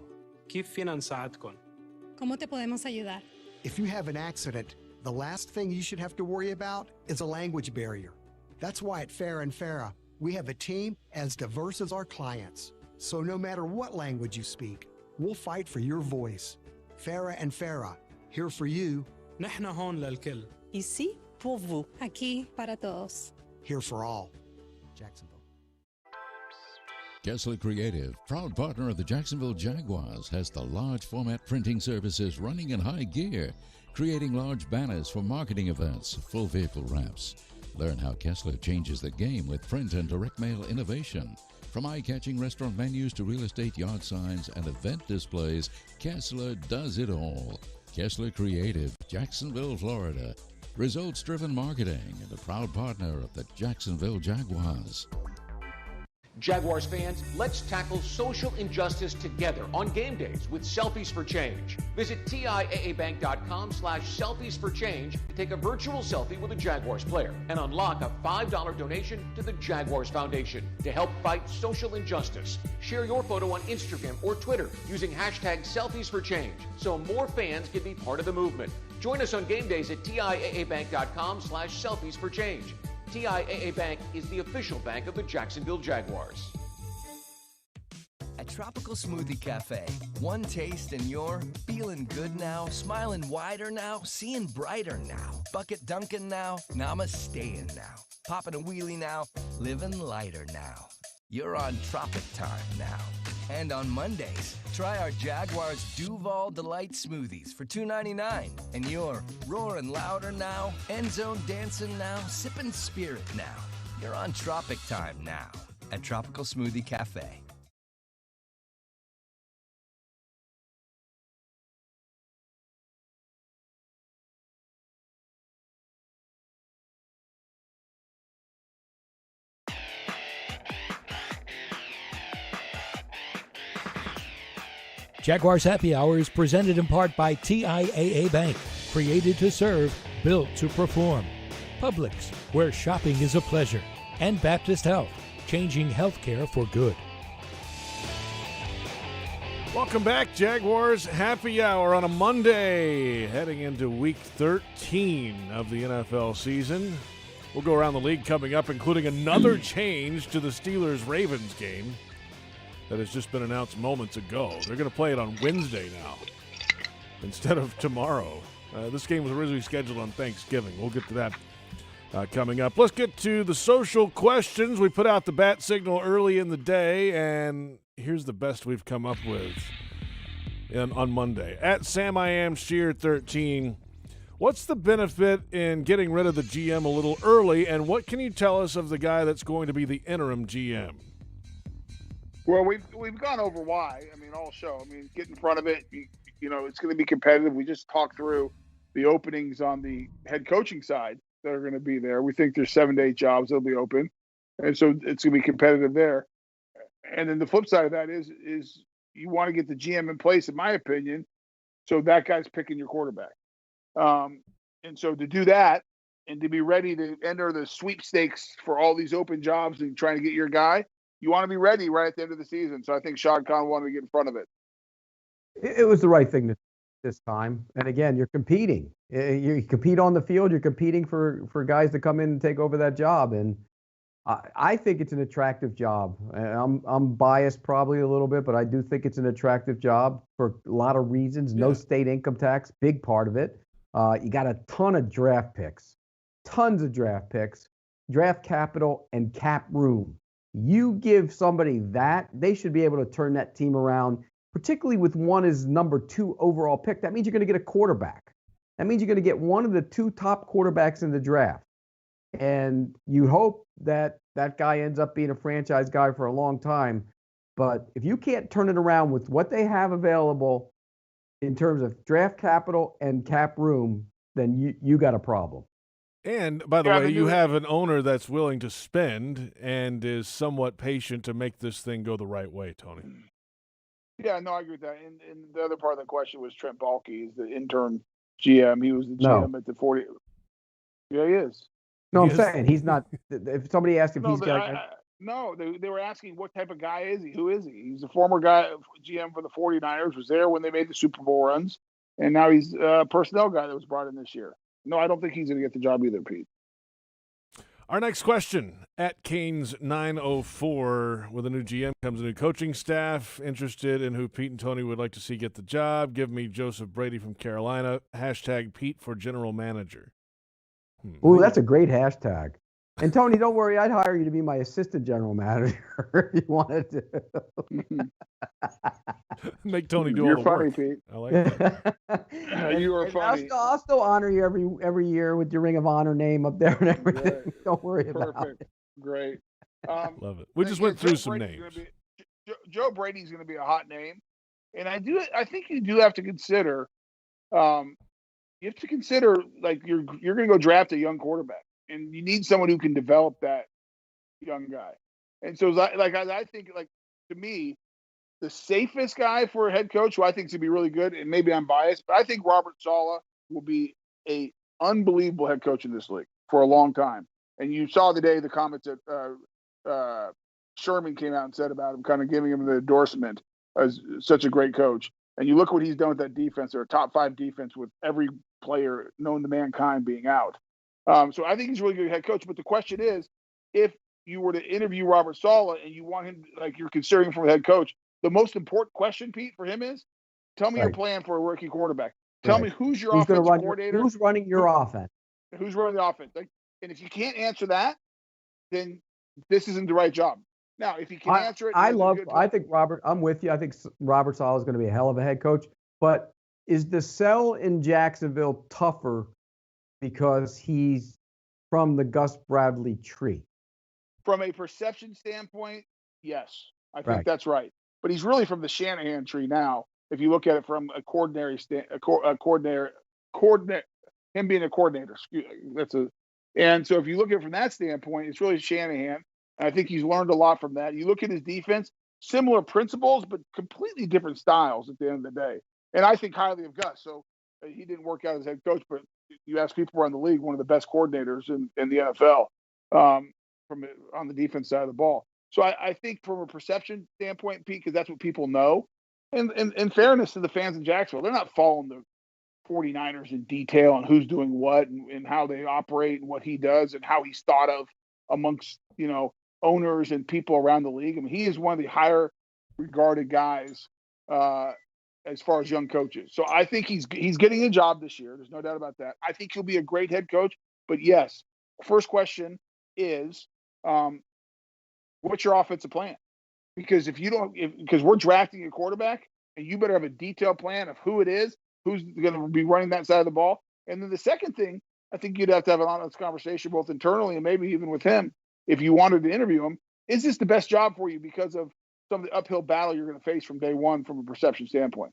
كيف فينا نساعدكم? ¿Cómo te podemos ayudar? If you have an accident, the last thing you should have to worry about is a language barrier. That's why at Farah & Farah, we have a team as diverse as our clients. So no matter what language you speak, we'll fight for your voice. Farah & Farah, here for you. نحن هون للكل. Ici pour vous. Aquí para todos. Here for all. Jacksonville. Kessler Creative, proud partner of the Jacksonville Jaguars, has the large format printing services running in high gear, creating large banners for marketing events, full vehicle wraps. Learn how Kessler changes the game with print and direct mail innovation. From eye-catching restaurant menus to real estate yard signs and event displays, Kessler does it all. Kessler Creative, Jacksonville, Florida. Results-driven marketing and a proud partner of the Jacksonville Jaguars. Jaguars fans, let's tackle social injustice together on game days with Selfies for Change. Visit TIAABank.com/selfies for change to take a virtual selfie with a Jaguars player and unlock a $5 donation to the Jaguars Foundation to help fight social injustice. Share your photo on Instagram or Twitter using hashtag Selfies for Change so more fans can be part of the movement. Join us on game days at TIAABank.com/selfies for change. TIAA Bank is the official bank of the Jacksonville Jaguars. At Tropical Smoothie Cafe, one taste and you're feeling good now, smiling wider now, seeing brighter now, bucket dunking now, namasteing now, popping a wheelie now, living lighter now. You're on Tropic Time now. And on Mondays, try our Jaguars Duval Delight Smoothies for $2.99. And you're roaring louder now, end zone dancing now, sipping spirit now. You're on Tropic Time now at Tropical Smoothie Cafe. Jaguars Happy Hour is presented in part by TIAA Bank, created to serve, built to perform. Publix, where shopping is a pleasure. And Baptist Health, changing healthcare for good. Welcome back, Jaguars Happy Hour on a Monday, heading into Week 13 of the NFL season. We'll go around the league coming up, including another change to the Steelers-Ravens game that has just been announced moments ago. They're going to play it on Wednesday now instead of tomorrow. This game was originally scheduled on Thanksgiving. We'll get to that coming up. Let's get to the social questions. We put out the bat signal early in the day, and here's the best we've come up with on Monday. At SamIamSheer13, what's the benefit in getting rid of the GM a little early, and what can you tell us of the guy that's going to be the interim GM? Well, we've gone over why. I mean, all show. I mean, get in front of it. You know, it's going to be competitive. We just talked through the openings on the head coaching side that are going to be there. We think there's 7 to 8 jobs that'll be open, and so it's going to be competitive there. And then the flip side of that is you want to get the GM in place, in my opinion, so that guy's picking your quarterback. And so to do that and to be ready to enter the sweepstakes for all these open jobs and trying to get your guy, you want to be ready right at the end of the season. So I think Shad Khan wanted to get in front of it. It was the right thing this time. And again, you're competing. You compete on the field. You're competing for guys to come in and take over that job. And I think it's an attractive job. I'm biased probably a little bit, but I do think it's an attractive job for a lot of reasons. No state income tax, big part of it. You got a ton of draft picks, tons of draft picks, draft capital, and cap room. You give somebody that, they should be able to turn that team around, particularly with one as number 2 overall pick. That means you're going to get a quarterback. That means you're going to get one of the 2 top quarterbacks in the draft. And you hope that that guy ends up being a franchise guy for a long time. But if you can't turn it around with what they have available in terms of draft capital and cap room, then you got a problem. And, by the way, you have an owner that's willing to spend and is somewhat patient to make this thing go the right way, Tony. Yeah, no, I agree with that. And the other part of the question was Trent Baalke is the intern GM. He was the GM at the 40. Yeah, he is. No, I'm saying he's not. If somebody asked if he's got. No, they were asking what type of guy is he? Who is he? He's a former guy, GM for the 49ers, was there when they made the Super Bowl runs, and now he's a personnel guy that was brought in this year. No, I don't think he's going to get the job either, Pete. Our next question, at Canes904, with a new GM comes a new coaching staff. Interested in who Pete and Tony would like to see get the job? Give me Joseph Brady from Carolina. Hashtag Pete for general manager. Ooh, that's a great hashtag. And Tony, don't worry, I'd hire you to be my assistant general manager if you wanted to. Make Tony do all the work. You're funny, Pete. I like that. You are funny. I'll still honor you every year with your Ring of Honor name up there and everything. Right. Don't worry about it. Great. Love it. We just went through some names. Joe Brady's going to be a hot name, and I think you do have to consider. You have to consider like you're going to go draft a young quarterback, and you need someone who can develop that young guy. And so, I think, like, to me, the safest guy for a head coach who I think is going to be really good, and maybe I'm biased, but I think Robert Saleh will be a unbelievable head coach in this league for a long time. And you saw today the comments that Sherman came out and said about him, kind of giving him the endorsement as such a great coach. And you look what he's done with that defense. They're a top 5 defense with every player known to mankind being out. So I think he's a really good head coach. But the question is, if you were to interview Robert Saleh and you want him, like you're considering him for a head coach, the most important question, Pete, for him is, tell me your plan for a rookie quarterback. Tell me who's your offensive coordinator. Who's running your offense? Who's running the offense? And if you can't answer that, then this isn't the right job. Now, if he can answer it, I think I'm with you. I think Robert Saleh is going to be a hell of a head coach. But is the sell in Jacksonville tougher because he's from the Gus Bradley tree? From a perception standpoint, yes, I think that's right. But he's really from the Shanahan tree now. If you look at it from a coordinator, him being a coordinator. And so if you look at it from that standpoint, it's really Shanahan. And I think he's learned a lot from that. You look at his defense, similar principles, but completely different styles at the end of the day. And I think highly of Gus. So he didn't work out as head coach, but you ask people around the league, one of the best coordinators in the NFL on the defense side of the ball. So I think from a perception standpoint, Pete, because that's what people know. And in fairness to the fans in Jacksonville, they're not following the 49ers in detail on who's doing what and how they operate and what he does and how he's thought of amongst, owners and people around the league. I mean, he is one of the higher regarded guys as far as young coaches. So I think he's getting a job this year. There's no doubt about that. I think he'll be a great head coach. But yes, first question is, what's your offensive plan? Because because we're drafting a quarterback, and you better have a detailed plan of who it is, who's going to be running that side of the ball. And then the second thing, I think you'd have to have an honest conversation both internally and maybe even with him if you wanted to interview him. Is this the best job for you because of some of the uphill battle you're going to face from day one from a perception standpoint?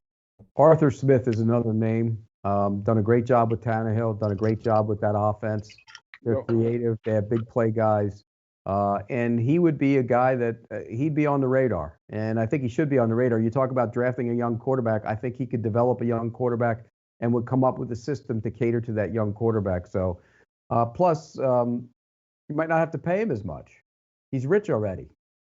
Arthur Smith is another name. Done a great job with Tannehill, done a great job with that offense. They're creative. They have big play guys. And he would be a guy that he'd be on the radar. And I think he should be on the radar. You talk about drafting a young quarterback. I think he could develop a young quarterback and would come up with a system to cater to that young quarterback. So plus, you might not have to pay him as much. He's rich already.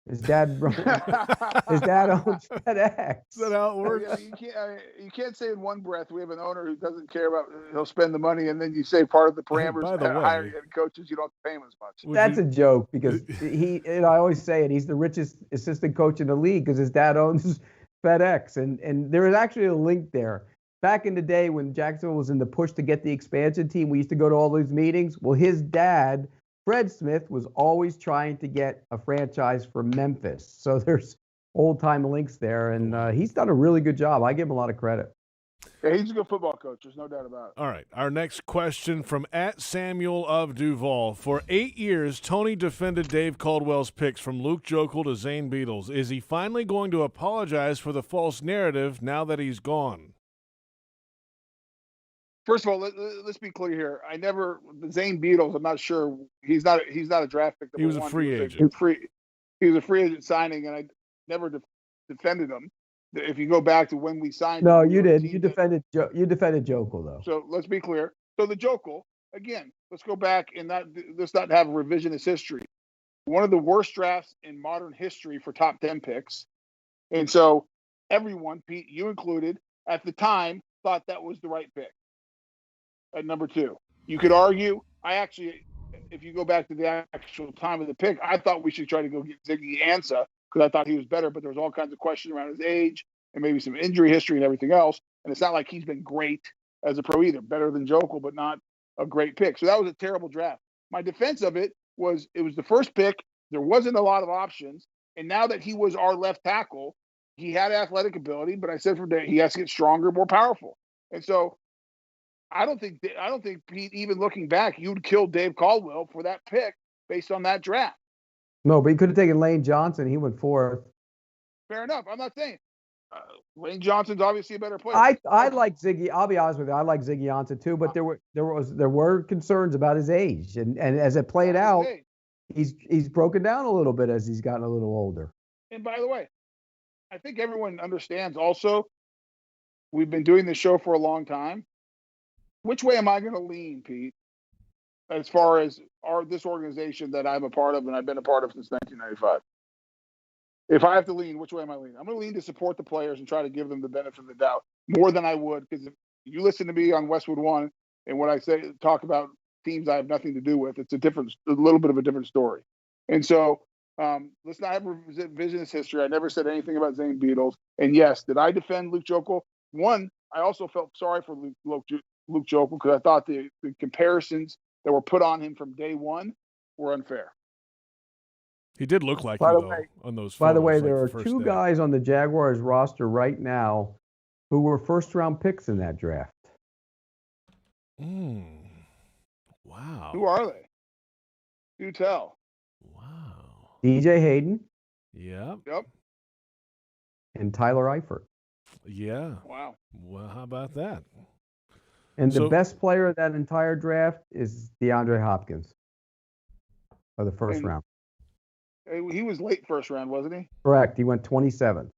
His dad owns FedEx. Is that how it works? You can't say in one breath we have an owner who doesn't care about he'll spend the money, and then you say part of the parameters hiring head coaches you don't have to pay him as much. That's a joke because and I always say it. He's the richest assistant coach in the league because his dad owns FedEx, and there is actually a link there. Back in the day when Jacksonville was in the push to get the expansion team, we used to go to all those meetings. Well, his dad, Fred Smith, was always trying to get a franchise for Memphis. So there's old-time links there, and he's done a really good job. I give him a lot of credit. Yeah, he's a good football coach. There's no doubt about it. All right, our next question from @Samuel of Duval. For 8 years, Tony defended Dave Caldwell's picks from Luke Joeckel to Zane Beadles. Is he finally going to apologize for the false narrative now that he's gone? First of all, let's be clear here. Zane Beadles, I'm not sure. He's not a draft pick. He was a free agent. He was a free agent signing, and I never defended him. If you go back to when we signed him. No, you did. You defended Joeckel, though. So let's be clear. So the Joeckel, again, let's go back and let's not have a revisionist history. One of the worst drafts in modern history for top 10 picks. And so everyone, Pete, you included, at the time, thought that was the right pick. At number 2, you could argue. If you go back to the actual time of the pick, I thought we should try to go get Ziggy Ansah because I thought he was better, but there was all kinds of questions around his age and maybe some injury history and everything else. And it's not like he's been great as a pro either. Better than Joeckel, but not a great pick. So that was a terrible draft. My defense of it was the first pick. There wasn't a lot of options. And now that he was our left tackle, he had athletic ability, but I said from day he has to get stronger, more powerful. And so I don't think Pete, even looking back, you'd kill Dave Caldwell for that pick based on that draft. No, but he could have taken Lane Johnson. He went 4th. Fair enough. I'm not saying Lane Johnson's obviously a better player. I like Ziggy. I'll be honest with you. I like Ziggy Ansah too, but there were concerns about his age, and as it played out, He's broken down a little bit as he's gotten a little older. And by the way, I think everyone understands also, we've been doing this show for a long time. Which way am I going to lean, Pete, as far as this organization that I'm a part of and I've been a part of since 1995? If I have to lean, which way am I leaning? I'm going to lean to support the players and try to give them the benefit of the doubt more than I would, because if you listen to me on Westwood One and when I talk about teams I have nothing to do with, it's a little bit of a different story. And so let's not have revisionist history. I never said anything about Zane Beadles. And yes, did I defend Luke Jokel? One, I also felt sorry for Luke Jokel because I thought the comparisons that were put on him from day one were unfair. He did look like on those photos. By the way, like there are the two day. guys on the Jaguars roster right now who were first-round picks in that draft. Wow. Who are they? Do tell. DJ Hayden. Yep. And Tyler Eifert. Yeah. Wow. Well, how about that? And the best player of that entire draft is DeAndre Hopkins of the first round. He was late first round, wasn't he? Correct. He went 27.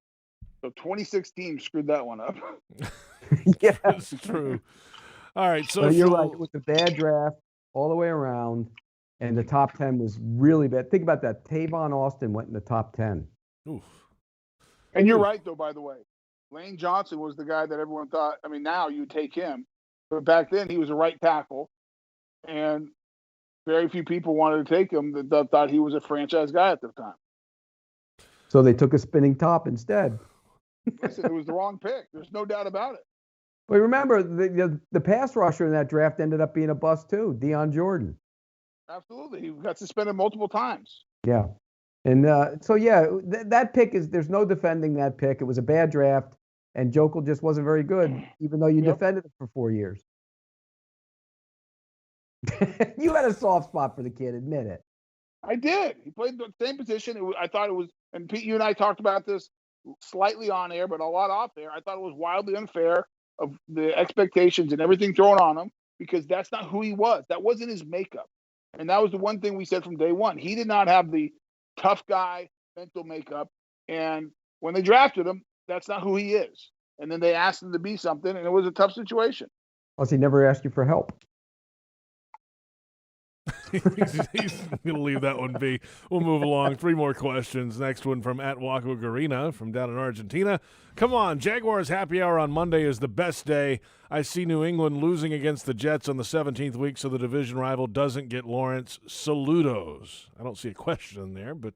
So 26 teams screwed that one up. Yeah. That's true. All right. So you're right. It was a bad draft all the way around, and the top 10 was really bad. Think about that. Tavon Austin went in the top 10. Oof. And you're right, though, by the way. Lane Johnson was the guy that everyone thought, I mean, now you take him. But back then, he was a right tackle, and very few people wanted to take him that thought he was a franchise guy at the time. So they took a spinning top instead. Listen, it was the wrong pick. There's no doubt about it. But remember, the pass rusher in that draft ended up being a bust too, Deion Jordan. Absolutely. He got suspended multiple times. Yeah. And that pick there's no defending that pick. It was a bad draft, and Jokel just wasn't very good, even though you defended it for 4 years. You had a soft spot for the kid, admit it. I did. He played the same position. I thought it was, and Pete, you and I talked about this slightly on air, but a lot off there. I thought it was wildly unfair of the expectations and everything thrown on him, because that's not who he was. That wasn't his makeup. And that was the one thing we said from day one. He did not have the tough guy mental makeup. And when they drafted him, that's not who he is. And then they asked him to be something, and it was a tough situation. Plus, he never asked you for help. He's going to leave that one be. We'll move along. 3 more questions. Next one from @Waco Garina from down in Argentina. Come on, Jaguars Happy Hour on Monday is the best day. I see New England losing against the Jets on the 17th week, so the division rival doesn't get Lawrence. Saludos. I don't see a question there, but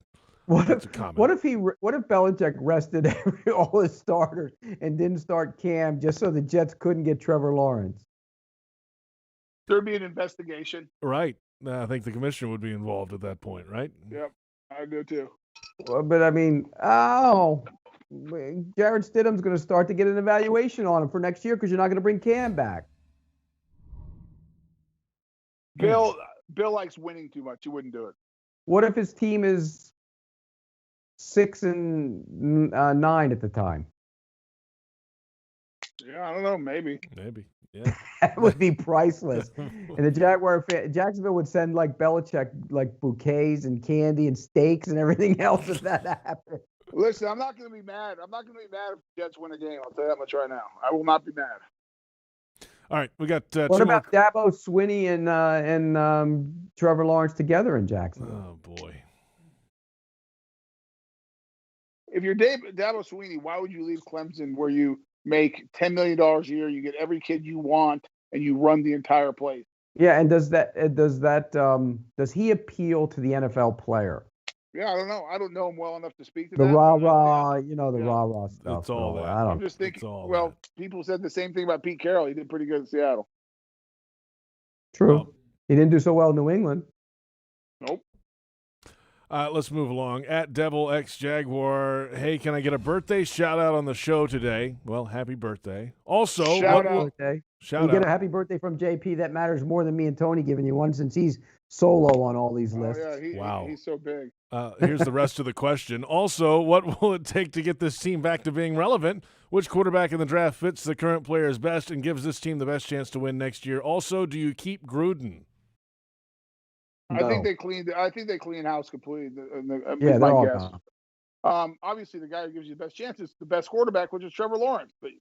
that's a comment. What if Belichick rested all his starters and didn't start Cam just so the Jets couldn't get Trevor Lawrence? There'd be an investigation. Right. I think the commissioner would be involved at that point, right? Yep, I do too. Well, but I mean, Jared Stidham's going to start to get an evaluation on him for next year because you're not going to bring Cam back. Bill likes winning too much. He wouldn't do it. What if his team is 6-9 at the time? Yeah, I don't know. Maybe. Yeah. That would be priceless. And the Jacksonville would send like Belichick like bouquets and candy and steaks and everything else if that happened. Listen, I'm not going to be mad. I'm not going to be mad if the Jets win a game. I'll tell you that much right now. I will not be mad. All right, we got what about Dabo Swinney and Trevor Lawrence together in Jacksonville? Oh boy. If you're Dabo Swinney, why would you leave Clemson where you make $10 million a year, you get every kid you want, and you run the entire place? Yeah, and does he appeal to the NFL player? Yeah, I don't know. I don't know him well enough to speak to the that. rah-rah, rah-rah stuff. It's all that. I'm just thinking, people said the same thing about Pete Carroll. He did pretty good in Seattle. True. He didn't do so well in New England. Nope. Let's move along. @DevilXJaguar. Hey, can I get a birthday shout out on the show today? Well, happy birthday. Also, Shout out. You get a happy birthday from JP. That matters more than me and Tony giving you one, since he's solo on all these lists. Yeah, he's so big. Here's the rest of the question. Also, what will it take to get this team back to being relevant? Which quarterback in the draft fits the current players best and gives this team the best chance to win next year? Also, do you keep Gruden? I think No. they cleaned. I think they cleaned house completely. Yeah, Is they're my all guess. gone. Obviously, the guy who gives you the best chance is the best quarterback, which is Trevor Lawrence. But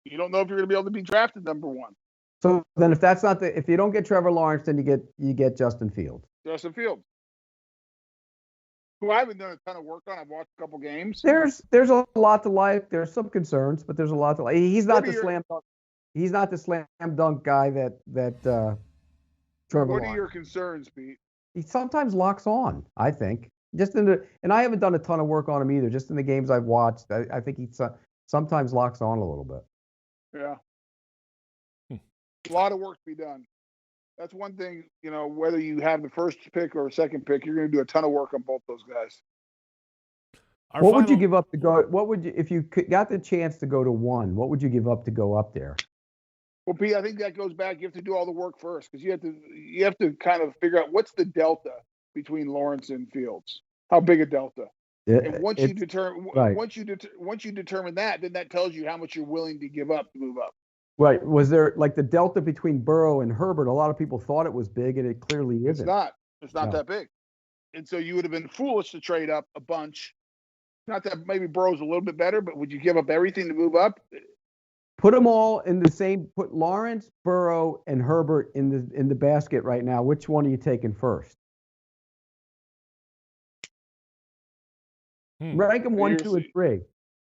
you don't know if you're going to be able to be drafted number one. So then, if you don't get Trevor Lawrence, then you get Justin Fields. Justin Fields, who I haven't done a ton of work on. I've watched a couple games. There's a lot to like. There's some concerns, but there's a lot to like. He's not the slam dunk. He's not the slam dunk guy that Trevor. What are Lawrence. your concerns, Pete? He sometimes locks on. I think and I haven't done a ton of work on him either. Just in the games I've watched, I think he sometimes locks on a little bit. Yeah. A lot of work to be done. That's one thing, whether you have the first pick or second pick, you're going to do a ton of work on both those guys. What would you give up to go? What would you, if you got the chance to go to one? What would you give up to go up there? Well, Pete, I think that goes back. You have to do all the work first because you have to kind of figure out what's the delta between Lawrence and Fields. How big a delta? And once you determine that, then that tells you how much you're willing to give up to move up. Right. Was there like the delta between Burrow and Herbert? A lot of people thought it was big, and it clearly isn't. It's not. It's not that big. And so you would have been foolish to trade up a bunch. Not that maybe Burrow's a little bit better, but would you give up everything to move up? Put them all in the same. Put Lawrence, Burrow, and Herbert in the basket right now. Which one are you taking first? Rank them 1, 2, and 3.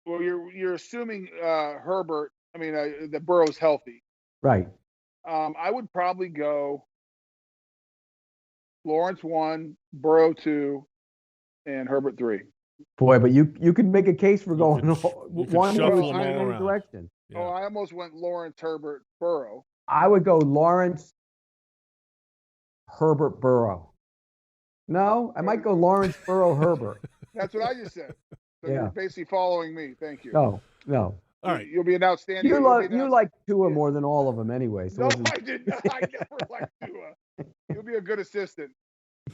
Well, you're assuming Herbert. I mean, that Burrow's healthy. Right. I would probably go Lawrence 1, Burrow 2, and Herbert 3. Boy, but you could make a case for going one direction. Yeah. Oh, I almost went Lawrence, Herbert, Burrow. I would go Lawrence, Herbert, Burrow. No, I might go Lawrence, Burrow, Herbert. That's what I just said. So you're basically following me. Thank you. No. All right. You'll be an outstanding. You like Tua more than all of them anyway. So no, I did not. I never liked Tua. You'll be a good assistant.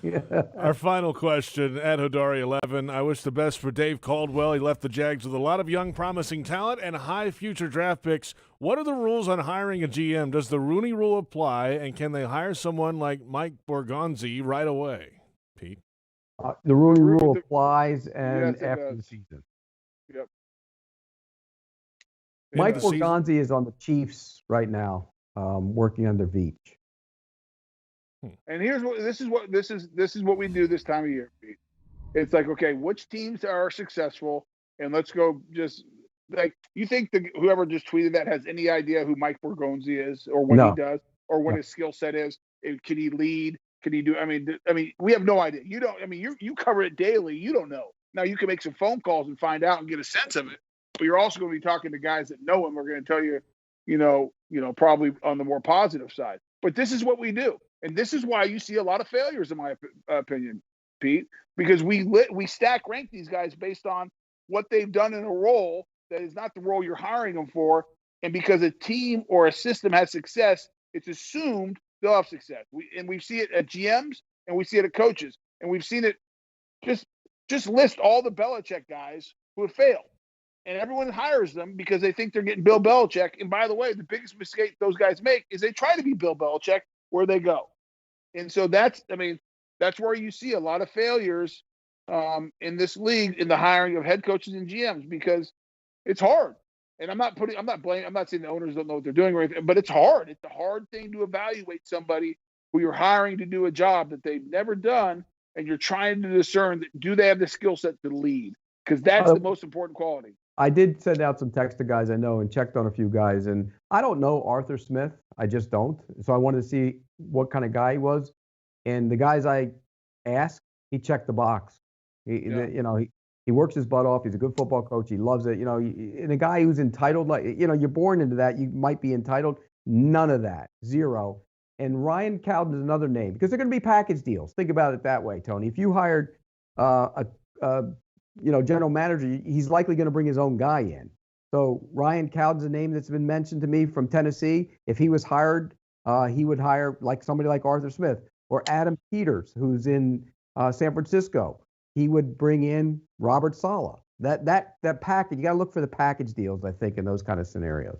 Yeah. Our final question at Hodari11. I wish the best for Dave Caldwell. He left the Jags with a lot of young, promising talent and high future draft picks. What are the rules on hiring a GM? Does the Rooney Rule apply, and can they hire someone like Mike Borgonzi right away? Pete? The Rooney Rule applies and after the season. Yep. Mike Borgonzi is on the Chiefs right now, working under Veach. And this is what we do this time of year, Pete. It's like, okay, which teams are successful, and let's go just like you think whoever just tweeted that has any idea who Mike Borgonzi is or what he does or what his skill set is? Can he lead? Can he do? I mean, we have no idea. You don't. I mean, you cover it daily. You don't know. Now you can make some phone calls and find out and get a sense of it. But you're also going to be talking to guys that know him. Are going to tell you, probably on the more positive side. But this is what we do. And this is why you see a lot of failures, in my opinion, Pete, because we stack rank these guys based on what they've done in a role that is not the role you're hiring them for. And because a team or a system has success, it's assumed they'll have success. We see it at GMs and we see it at coaches. And we've seen it just list all the Belichick guys who have failed. And everyone hires them because they think they're getting Bill Belichick. And by the way, the biggest mistake those guys make is they try to be Bill Belichick where they go. And so that's where you see a lot of failures in this league in the hiring of head coaches and GMs because it's hard. And I'm not saying the owners don't know what they're doing or anything, but it's hard. It's a hard thing to evaluate somebody who you're hiring to do a job that they've never done. And you're trying to discern, do they have the skill set to lead? Because that's the most important quality. I did send out some text to guys I know and checked on a few guys, and I don't know Arthur Smith. I just don't. So I wanted to see what kind of guy he was. And the guys I asked, he checked the box. He works his butt off. He's a good football coach. He loves it. And a guy who's entitled, you're born into that. You might be entitled. None of that. Zero. And Ryan Cowden is another name because they're going to be package deals. Think about it that way, Tony. If you hired general manager, he's likely going to bring his own guy in. So Ryan Cowden's a name that's been mentioned to me from Tennessee. If he was hired, he would hire like somebody like Arthur Smith or Adam Peters, who's in San Francisco. He would bring in Robert Saleh. That package, you got to look for the package deals, I think, in those kind of scenarios.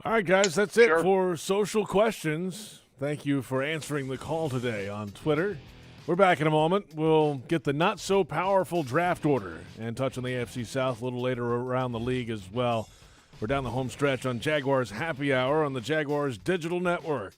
All right, guys, that's it for social questions Thank you for answering the call today on Twitter. We're back in a moment. We'll get the not-so-powerful draft order and touch on the AFC South a little later around the league as well. We're down the home stretch on Jaguars Happy Hour on the Jaguars Digital Network.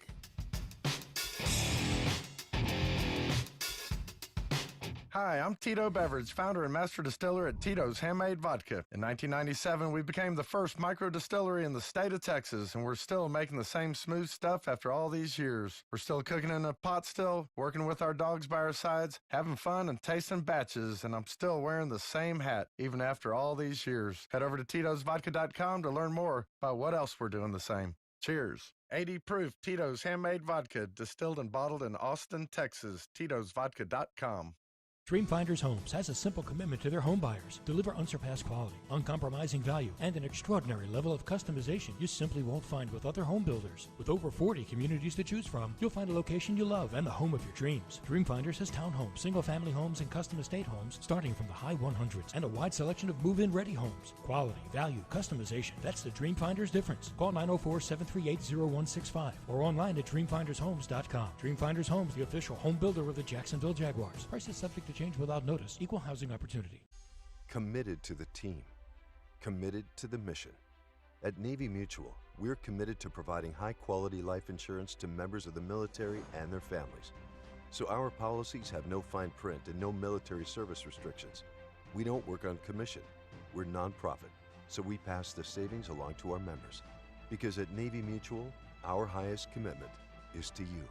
Hi, I'm Tito Beverage, founder and master distiller at Tito's Handmade Vodka. In 1997, we became the first micro distillery in the state of Texas, and we're still making the same smooth stuff after all these years. We're still cooking in a pot still, working with our dogs by our sides, having fun and tasting batches, and I'm still wearing the same hat, even after all these years. Head over to Tito'sVodka.com to learn more about what else we're doing the same. Cheers. 80 proof Tito's Handmade Vodka, distilled and bottled in Austin, Texas. Tito'sVodka.com. Dreamfinders Homes has a simple commitment to their home buyers. Deliver unsurpassed quality, uncompromising value, and an extraordinary level of customization you simply won't find with other home builders. With over 40 communities to choose from, you'll find a location you love and the home of your dreams. Dreamfinders has townhomes, single-family homes, and custom estate homes starting from the high 100s and a wide selection of move-in ready homes. Quality, value, customization. That's the Dreamfinders difference. Call 904-738-0165 or online at dreamfindershomes.com. Dreamfinders Homes, the official home builder of the Jacksonville Jaguars. Prices subject to change without notice. Equal housing opportunity. Committed to the team. Committed to the mission. At Navy Mutual, we're committed to providing high-quality life insurance to members of the military and their families. So our policies have no fine print and no military service restrictions. We don't work on commission. We're nonprofit, so we pass the savings along to our members. Because at Navy Mutual, our highest commitment is to you.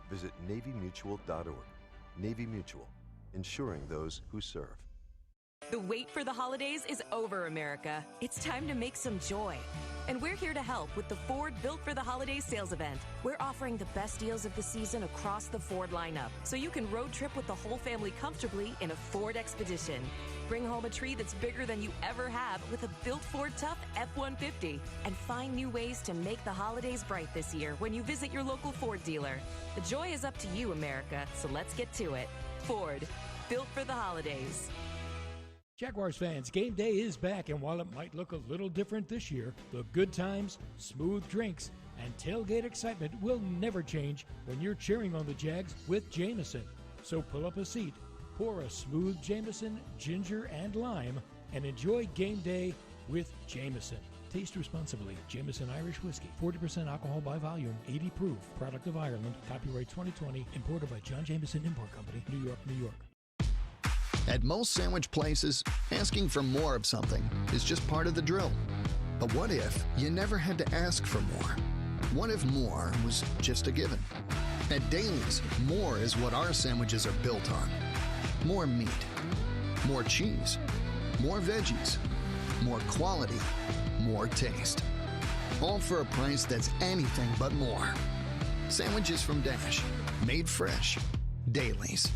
Visit NavyMutual.org. Navy Mutual. Ensuring those who serve. The wait for the holidays is over, America. It's time to make some joy. And we're here to help with the Ford Built for the Holidays sales event. We're offering the best deals of the season across the Ford lineup, so you can road trip with the whole family comfortably in a Ford Expedition. Bring home a tree that's bigger than you ever have with a built Ford Tough F-150. And find new ways to make the holidays bright this year when you visit your local Ford dealer. The joy is up to you, America, so let's get to it. Ford, built for the holidays. Jaguars fans, game day is back, and while it might look a little different this year, the good times, smooth drinks, and tailgate excitement will never change when you're cheering on the Jags with Jameson. So pull up a seat, pour a smooth Jameson, ginger, and lime, and enjoy game day with Jameson. Taste responsibly. Jameson Irish Whiskey, 40% alcohol by volume, 80 proof, product of Ireland, copyright 2020, imported by John Jameson Import Company, New York, New York. At most sandwich places, asking for more of something is just part of the drill. But what if you never had to ask for more? What if more was just a given? At Daly's, more is what our sandwiches are built on. More meat, more cheese, more veggies, more quality, more taste. All for a price that's anything but more. Sandwiches from Dash, made fresh. Daly's.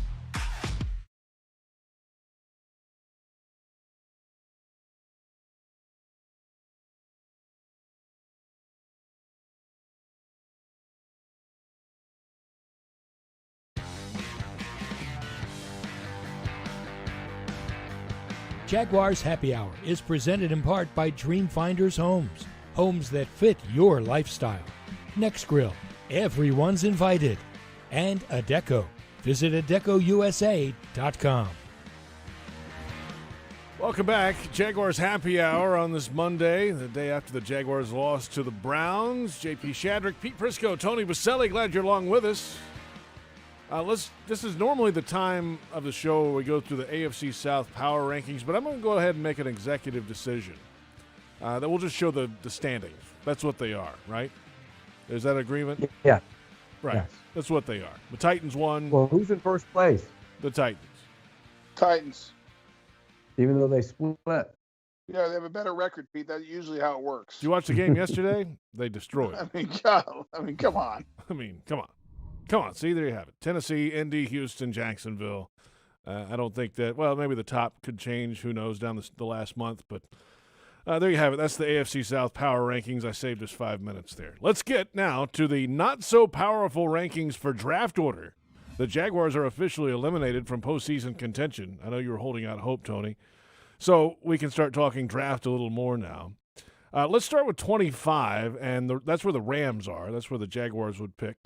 Jaguars Happy Hour is presented in part by Dreamfinders Homes. Homes that fit your lifestyle. Next Grill, everyone's invited. And Adecco. Visit AdeccoUSA.com. Welcome back. Jaguars Happy Hour on this Monday, the day after the Jaguars lost to the Browns. JP Shadrick, Pete Prisco, Tony Boselli, glad you're along with us. This is normally the time of the show where we go through the AFC South power rankings, but I'm going to go ahead and make an executive decision that we'll just show the standings. That's what they are, right? Is that agreement? Yeah. Right. Yes. That's what they are. The Titans won. Well, who's in first place? The Titans. Titans. Even though they split. Yeah, they have a better record, Pete. That's usually how it works. Did you watch the game yesterday? They destroyed. I mean, come on. Come on. See, there you have it. Tennessee, Indy, Houston, Jacksonville. I don't think that, well, maybe the top could change. Who knows down the last month. But there you have it. That's the AFC South power rankings. I saved us 5 minutes there. Let's get now to the not-so-powerful rankings for draft order. The Jaguars are officially eliminated from postseason contention. I know you were holding out hope, Tony. So we can start talking draft a little more now. Let's start with 25, and that's where the Rams are. That's where the Jaguars would pick.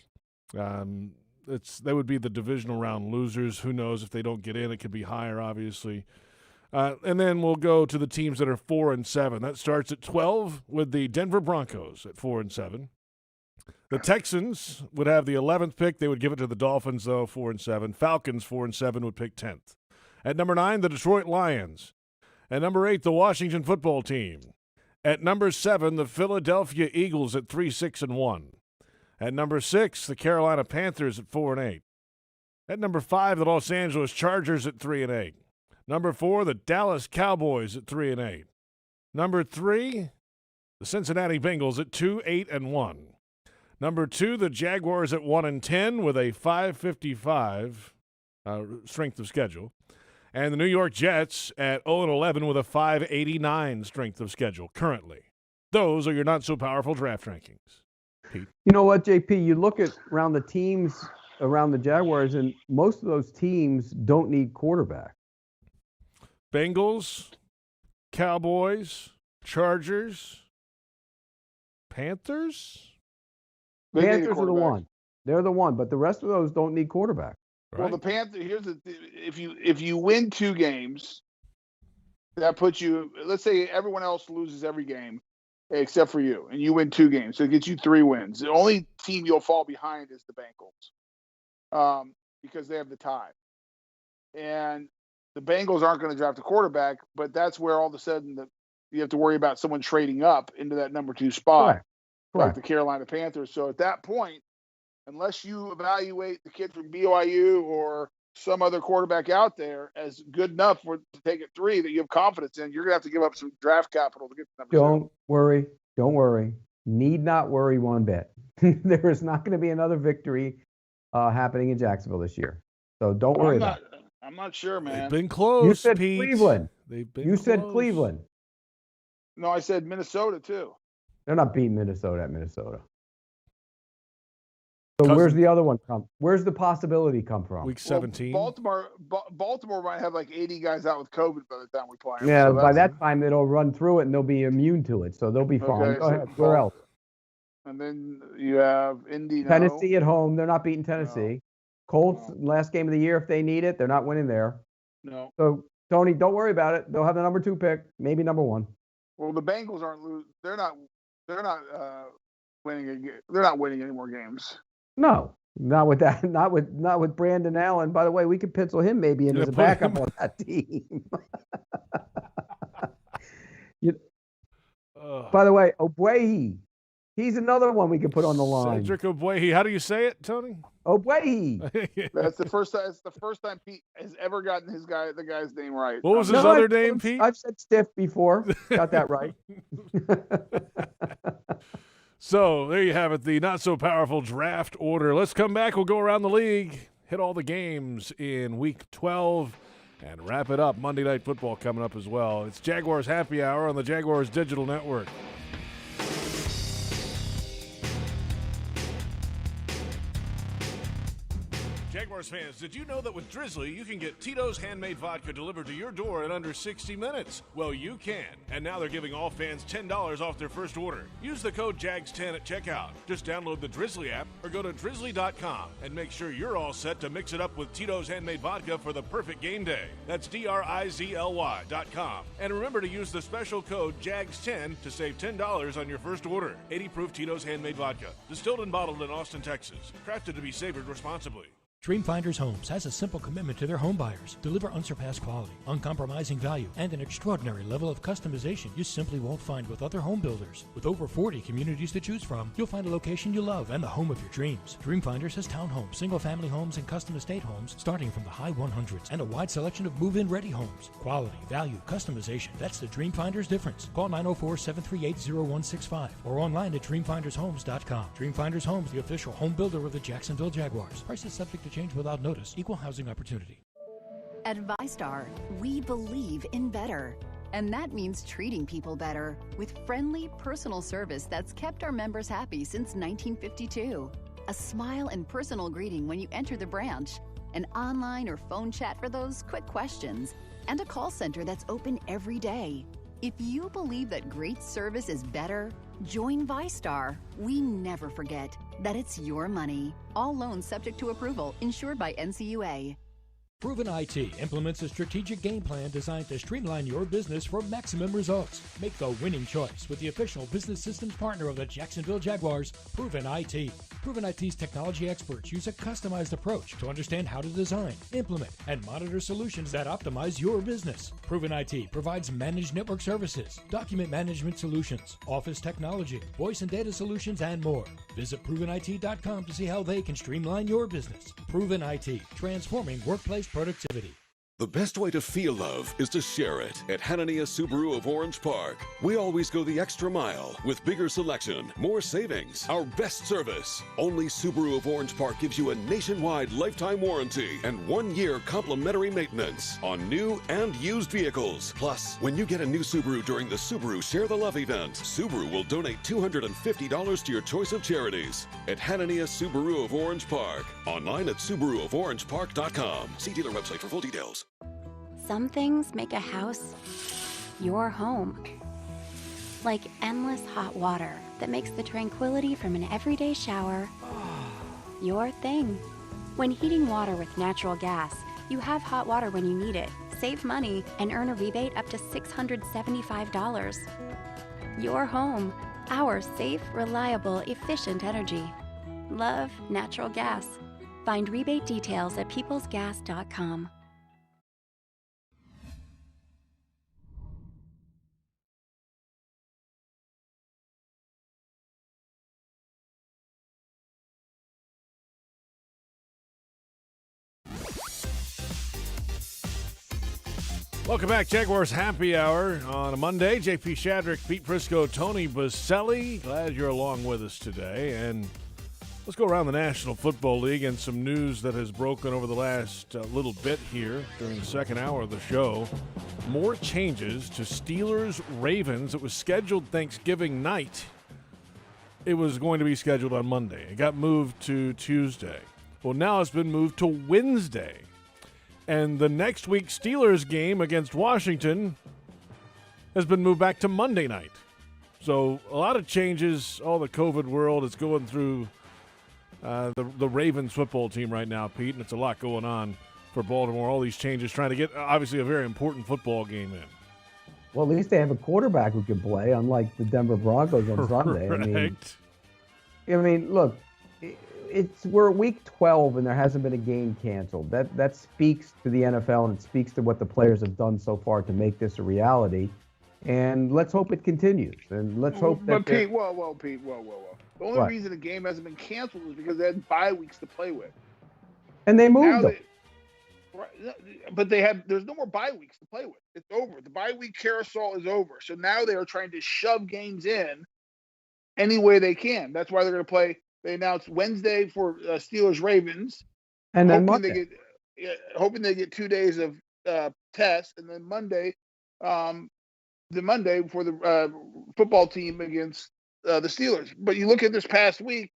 They would be the divisional round losers. Who knows if they don't get in? It could be higher, obviously. And then we'll go to the teams that are 4-7. That starts at 12 with the Denver Broncos at 4-7. The Texans would have the 11th pick. They would give it to the Dolphins, though, 4-7. Falcons, 4-7, would pick 10th. At number 9, the Detroit Lions. At number 8, the Washington Football Team. At number 7, the Philadelphia Eagles at 3-6-1. At number 6, the Carolina Panthers at 4-8. At number 5, the Los Angeles Chargers at 3-8. Number 4, the Dallas Cowboys at 3-8. Number 3, the Cincinnati Bengals at 2-8-1. Number 2, the Jaguars at 1-10 with a 555 strength of schedule. And the New York Jets at 0-11 with a 589 strength of schedule currently. Those are your not-so-powerful draft rankings. Pete? You know what, JP? You look at around the teams around the Jaguars, and most of those teams don't need quarterback. Bengals, Cowboys, Chargers, Panthers? Panthers are the one. They're the one, but the rest of those don't need quarterback. Right? Well, the Panthers. Here's the if you win 2 games, that puts you. Let's say everyone else loses every game except for you, and you win 2 games, so it gets you 3 wins. The only team you'll fall behind is the Bengals, because they have the tie, and the Bengals aren't going to draft a quarterback. But that's where all of a sudden you have to worry about someone trading up into that number 2 spot. Right. Like the Carolina Panthers. So at that point, unless you evaluate the kid from BYU or some other quarterback out there as good enough to take it 3 that you have confidence in, you're going to have to give up some draft capital to get to number 2. Don't worry. Need not worry one bit. There is not going to be another victory happening in Jacksonville this year. So don't worry about it. I'm not sure, man. They've been close, You said Pete. Cleveland. You said Cleveland. No, I said Minnesota, too. They're not beating Minnesota at Minnesota. So where's the other one come? Where's the possibility come from? Week 17. Baltimore might have like 80 guys out with COVID by the time we play them. Yeah, so by that time they'll run through it and they'll be immune to it, so they'll be fine. Okay, Go ahead. Where else? And then you have Indy. Tennessee at home. They're not beating Tennessee. Colts, last game of the year, if they need it, they're not winning there. No. So Tony, don't worry about it. They'll have the number 2 pick, maybe number 1. Well, the Bengals aren't losing. They're not winning. They're not winning any more games. No, not with that. Not with Brandon Allen. By the way, we could pencil him maybe in as a backup on that team. By the way, Ogbuehi, he's another one we could put on the line. Shadrick Ogbuehi. How do you say it, Tony? Ogbuehi. That's the first time. It's the first time Pete has ever gotten the guy's name right. What was his other name, Pete? I've said Stiff before. Got that right. So there you have it, the not-so-powerful draft order. Let's come back. We'll go around the league, hit all the games in Week 12, and wrap it up. Monday Night Football coming up as well. It's Jaguars Happy Hour on the Jaguars Digital Network. Jaguars fans, did you know that with Drizzly, you can get Tito's handmade vodka delivered to your door in under 60 minutes? Well, you can. And now they're giving all fans $10 off their first order. Use the code JAGS10 at checkout. Just download the Drizzly app or go to drizzly.com and make sure you're all set to mix it up with Tito's handmade vodka for the perfect game day. That's DRIZLY.com. And remember to use the special code JAGS10 to save $10 on your first order. 80 proof Tito's handmade vodka. Distilled and bottled in Austin, Texas. Crafted to be savored responsibly. Dreamfinders Homes has a simple commitment to their home buyers. Deliver unsurpassed quality, uncompromising value, and an extraordinary level of customization you simply won't find with other home builders. With over 40 communities to choose from, you'll find a location you love and the home of your dreams. Dreamfinders has townhomes, single-family homes, and custom estate homes starting from the high 100s and a wide selection of move-in ready homes. Quality, value, customization. That's the Dreamfinders difference. Call 904-738-0165 or online at dreamfindershomes.com. Dreamfinders Homes, the official home builder of the Jacksonville Jaguars. Prices subject to change without notice. Equal housing opportunity. At ViStar, we believe in better. And that means treating people better with friendly, personal service that's kept our members happy since 1952. A smile and personal greeting when you enter the branch, an online or phone chat for those quick questions, and a call center that's open every day. If you believe that great service is better, join ViStar. We never forget that it's your money. All loans subject to approval, insured by NCUA. Proven IT implements a strategic game plan designed to streamline your business for maximum results. Make the winning choice with the official business systems partner of the Jacksonville Jaguars, Proven IT. Proven IT's technology experts use a customized approach to understand how to design, implement, and monitor solutions that optimize your business. Proven IT provides managed network services, document management solutions, office technology, voice and data solutions, and more. Visit ProvenIT.com to see how they can streamline your business. Proven IT, transforming workplace productivity. The best way to feel love is to share it. At Hanania Subaru of Orange Park, we always go the extra mile with bigger selection, more savings, our best service. Only Subaru of Orange Park gives you a nationwide lifetime warranty and 1-year complimentary maintenance on new and used vehicles. Plus, when you get a new Subaru during the Subaru Share the Love event, Subaru will donate $250 to your choice of charities. At Hanania Subaru of Orange Park. Online at SubaruofOrangePark.com. See dealer website for full details. Some things make a house your home. Like endless hot water that makes the tranquility from an everyday shower your thing. When heating water with natural gas, you have hot water when you need it, save money, and earn a rebate up to $675. Your home. Our safe, reliable, efficient energy. Love natural gas. Find rebate details at peoplesgas.com. Welcome back, Jaguars Happy Hour on a Monday. JP Shadrick, Pete Prisco, Tony Boselli. Glad you're along with us today. And let's go around the National Football League and some news that has broken over the last little bit here during the second hour of the show. More changes to Steelers-Ravens. It was scheduled Thanksgiving night. It was going to be scheduled on Monday. It got moved to Tuesday. Well, now it's been moved to Wednesday. And the next week's Steelers game against Washington has been moved back to Monday night. So a lot of changes. All the COVID world is going through the Ravens football team right now, Pete, and it's a lot going on for Baltimore. All these changes trying to get, obviously, a very important football game in. Well, at least they have a quarterback who can play, unlike the Denver Broncos on Sunday. Right. I mean, look, we're at week 12 and there hasn't been a game canceled. That speaks to the NFL and it speaks to what the players have done so far to make this a reality. And let's hope it continues. And let's hope that. But Pete, Pete. The only reason the game hasn't been canceled is because they had bye weeks to play with. And they moved them. But there's no more bye weeks to play with. It's over. The bye week carousel is over. So now they are trying to shove games in any way they can. That's why they're going to play. They announced Wednesday for Steelers-Ravens. And then Monday. Hoping they get 2 days of tests. And then Monday, for the football team against the Steelers. But you look at this past week,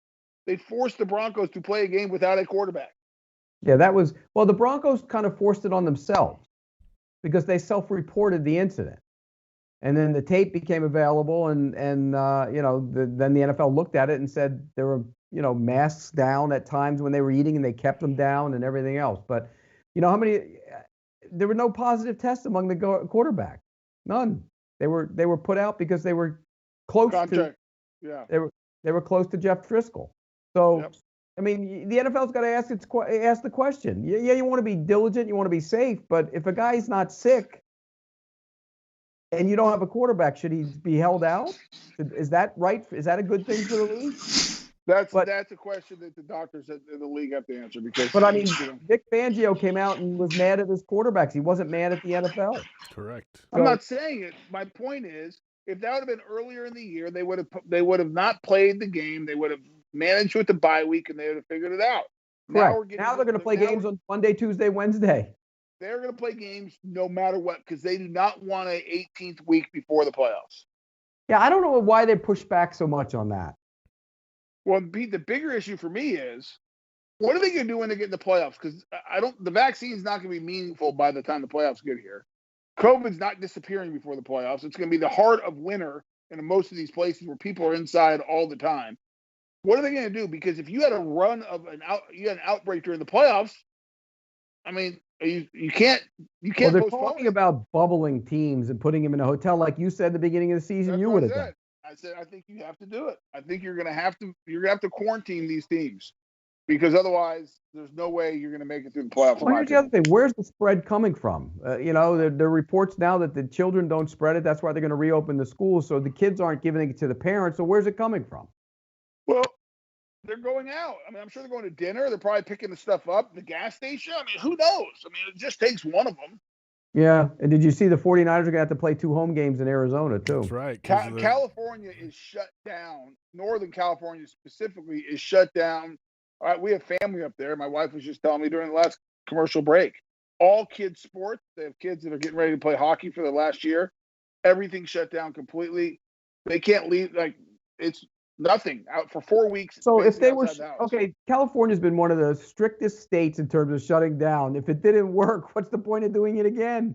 they forced the Broncos to play a game without a quarterback. Yeah, the Broncos kind of forced it on themselves because they self-reported the incident. And then the tape became available, and then the NFL looked at it and said there were, masks down at times when they were eating, and they kept them down and everything else. But there were no positive tests among the quarterbacks. None. They were put out because they were close to. Yeah. They were close to Jeff Driscoll. So. Yep. I mean, the NFL's got to ask the question. Yeah, you want to be diligent, you want to be safe, but if a guy's not sick and you don't have a quarterback, should he be held out? Is that right? Is that a good thing for the league? That's a question that the doctors in the league have to answer. But I mean, Vic Fangio came out and was mad at his quarterbacks. He wasn't mad at the NFL. Correct. I'm not saying it. My point is, if that would have been earlier in the year, they would have not played the game. They would have managed with the bye week, and they would have figured it out. Now they're going to play games on Monday, Tuesday, Wednesday. They're going to play games no matter what because they do not want an 18th week before the playoffs. Yeah, I don't know why they push back so much on that. Well, the bigger issue for me is, what are they going to do when they get in the playoffs? Because the vaccine's not going to be meaningful by the time the playoffs get here. COVID's not disappearing before the playoffs. It's going to be the heart of winter in most of these places where people are inside all the time. What are they going to do? Because if you had a run of an outbreak during the playoffs, I mean, you can't Well, they're postpone talking it. about bubbling teams and putting them in a hotel, like you said at the beginning of the season. That's You what would I have said. done. I said I think you have to do it. I think you're going to have to quarantine these teams, because otherwise there's no way you're going to make it through the playoffs. Well, here's the other thing. Where's the spread coming from? There are reports now that the children don't spread it. That's why they're going to reopen the schools, so the kids aren't giving it to the parents. So where's it coming from? Well, they're going out. I mean, I'm sure they're going to dinner. They're probably picking the stuff up at the gas station. I mean, who knows? I mean, it just takes one of them. Yeah, and did you see the 49ers are going to have to play 2 home games in Arizona, too? That's right. California is shut down. Northern California specifically is shut down. All right, we have family up there. My wife was just telling me during the last commercial break. All kids sports. They have kids that are getting ready to play hockey for the last year. Everything shut down completely. They can't leave. Like, it's nothing out for 4 weeks. So if they were outside the house. okay, California's been one of the strictest states in terms of shutting down. If it didn't work, what's the point of doing it again?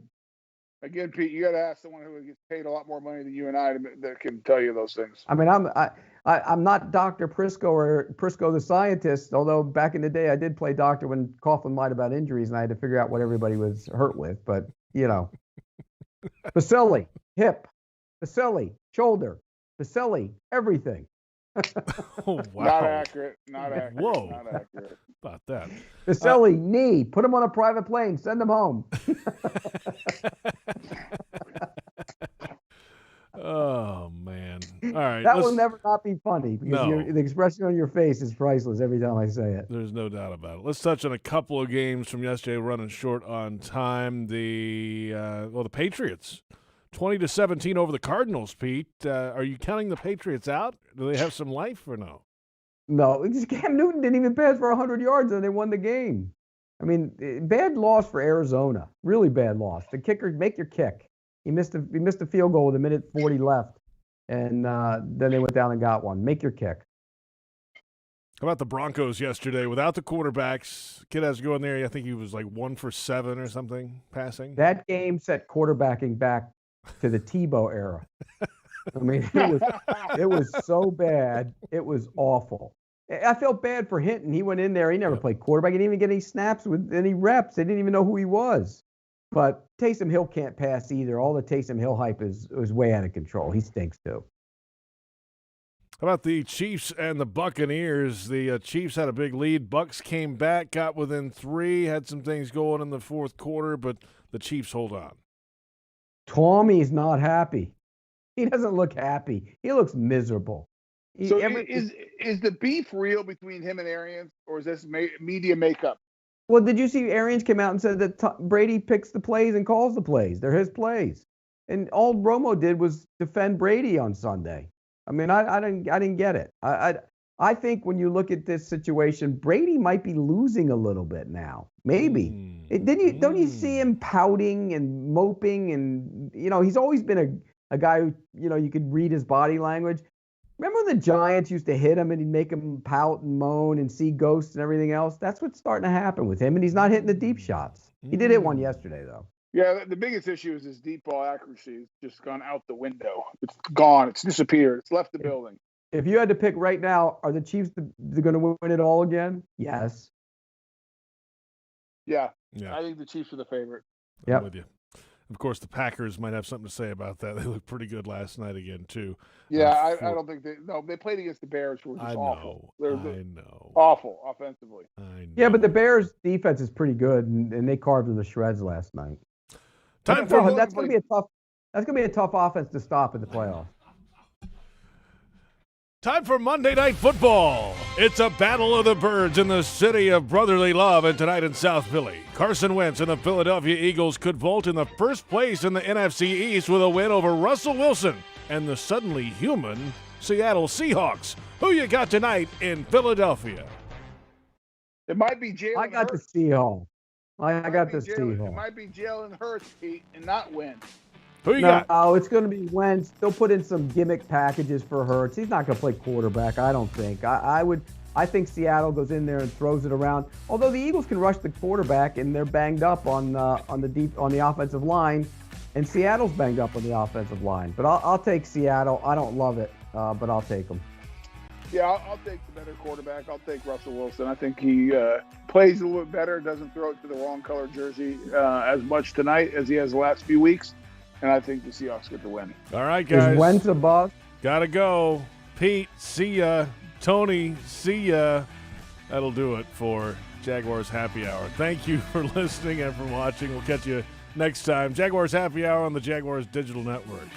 Again, Pete, you got to ask someone who gets paid a lot more money than you and I that can tell you those things. I mean, I'm not Dr. Prisco or Prisco the scientist, although back in the day I did play doctor when Coughlin lied about injuries and I had to figure out what everybody was hurt with. But, Boselli, hip, Boselli, shoulder, Boselli, everything. Oh, wow. Not accurate. Whoa. Not accurate. About that. Boselli, knee, put him on a private plane, send him home. Oh, man. All right. That will never not be funny because No. the expression on your face is priceless every time I say it. There's no doubt about it. Let's touch on a couple of games from yesterday, running short on time. The Patriots, 20-17 over the Cardinals, Pete. Are you counting the Patriots out? Do they have some life or no? No, Cam Newton didn't even pass for 100 yards and they won the game. I mean, bad loss for Arizona. Really bad loss. The kicker, make your kick. He missed a field goal with 1:40 left, and then they went down and got one. Make your kick. How about the Broncos yesterday without the quarterbacks? Kid has to go in there. I think he was like 1 for 7 or something passing. That game set quarterbacking back to the Tebow era. I mean, it was so bad. It was awful. I felt bad for Hinton. He went in there. He never played quarterback. He didn't even get any snaps with any reps. They didn't even know who he was. But Taysom Hill can't pass either. All the Taysom Hill hype is way out of control. He stinks too. How about the Chiefs and the Buccaneers? The Chiefs had a big lead. Bucs came back, got within 3, had some things going in the fourth quarter, but the Chiefs hold on. Tommy's not happy. He doesn't look happy. He looks miserable. Is the beef real between him and Arians, or is this media makeup? Well, did you see Arians came out and said that Brady picks the plays and calls the plays? They're his plays. And all Romo did was defend Brady on Sunday. I mean, I didn't get it. I think when you look at this situation, Brady might be losing a little bit now. Maybe. Don't you see him pouting and moping? And, he's always been a guy who, you could read his body language. Remember when the Giants used to hit him and he'd make him pout and moan and see ghosts and everything else? That's what's starting to happen with him, and he's not hitting the deep shots. He did hit one yesterday, though. Yeah, the biggest issue is his deep ball accuracy. It's just gone out the window. It's gone. It's disappeared. It's left the building. If you had to pick right now, are the Chiefs going to win it all again? Yes. Yeah. I think the Chiefs are the favorite. Yeah. I'm with you. Of course, the Packers might have something to say about that. They looked pretty good last night again, too. Yeah, I don't think they played against the Bears, who were just awful. I know. Awful offensively. I know. Yeah, but the Bears' defense is pretty good, and they carved them to shreds last night. That's going to be a tough offense to stop in the playoffs. Time for Monday Night Football. It's a battle of the birds in the city of brotherly love, and tonight in South Philly, Carson Wentz and the Philadelphia Eagles could vault in the first place in the NFC East with a win over Russell Wilson and the suddenly human Seattle Seahawks. Who you got tonight in Philadelphia? It might be Jalen Hurts. I got the Seahawks. I got the Seahawks. It might be Jalen Hurts, Pete, and not Wentz. Who you got? No, it's going to be Wentz. They'll put in some gimmick packages for Hurts. He's not going to play quarterback, I don't think. I think Seattle goes in there and throws it around. Although the Eagles can rush the quarterback and they're banged up on the offensive line. And Seattle's banged up on the offensive line. But I'll take Seattle. I don't love it, but I'll take them. Yeah, I'll take the better quarterback. I'll take Russell Wilson. I think he plays a little bit better, doesn't throw it to the wrong color jersey as much tonight as he has the last few weeks. And I think the Seahawks get the win. All right, guys. Is Wentz a bust? Gotta go. Pete, see ya. Tony, see ya. That'll do it for Jaguars Happy Hour. Thank you for listening and for watching. We'll catch you next time. Jaguars Happy Hour on the Jaguars Digital Network.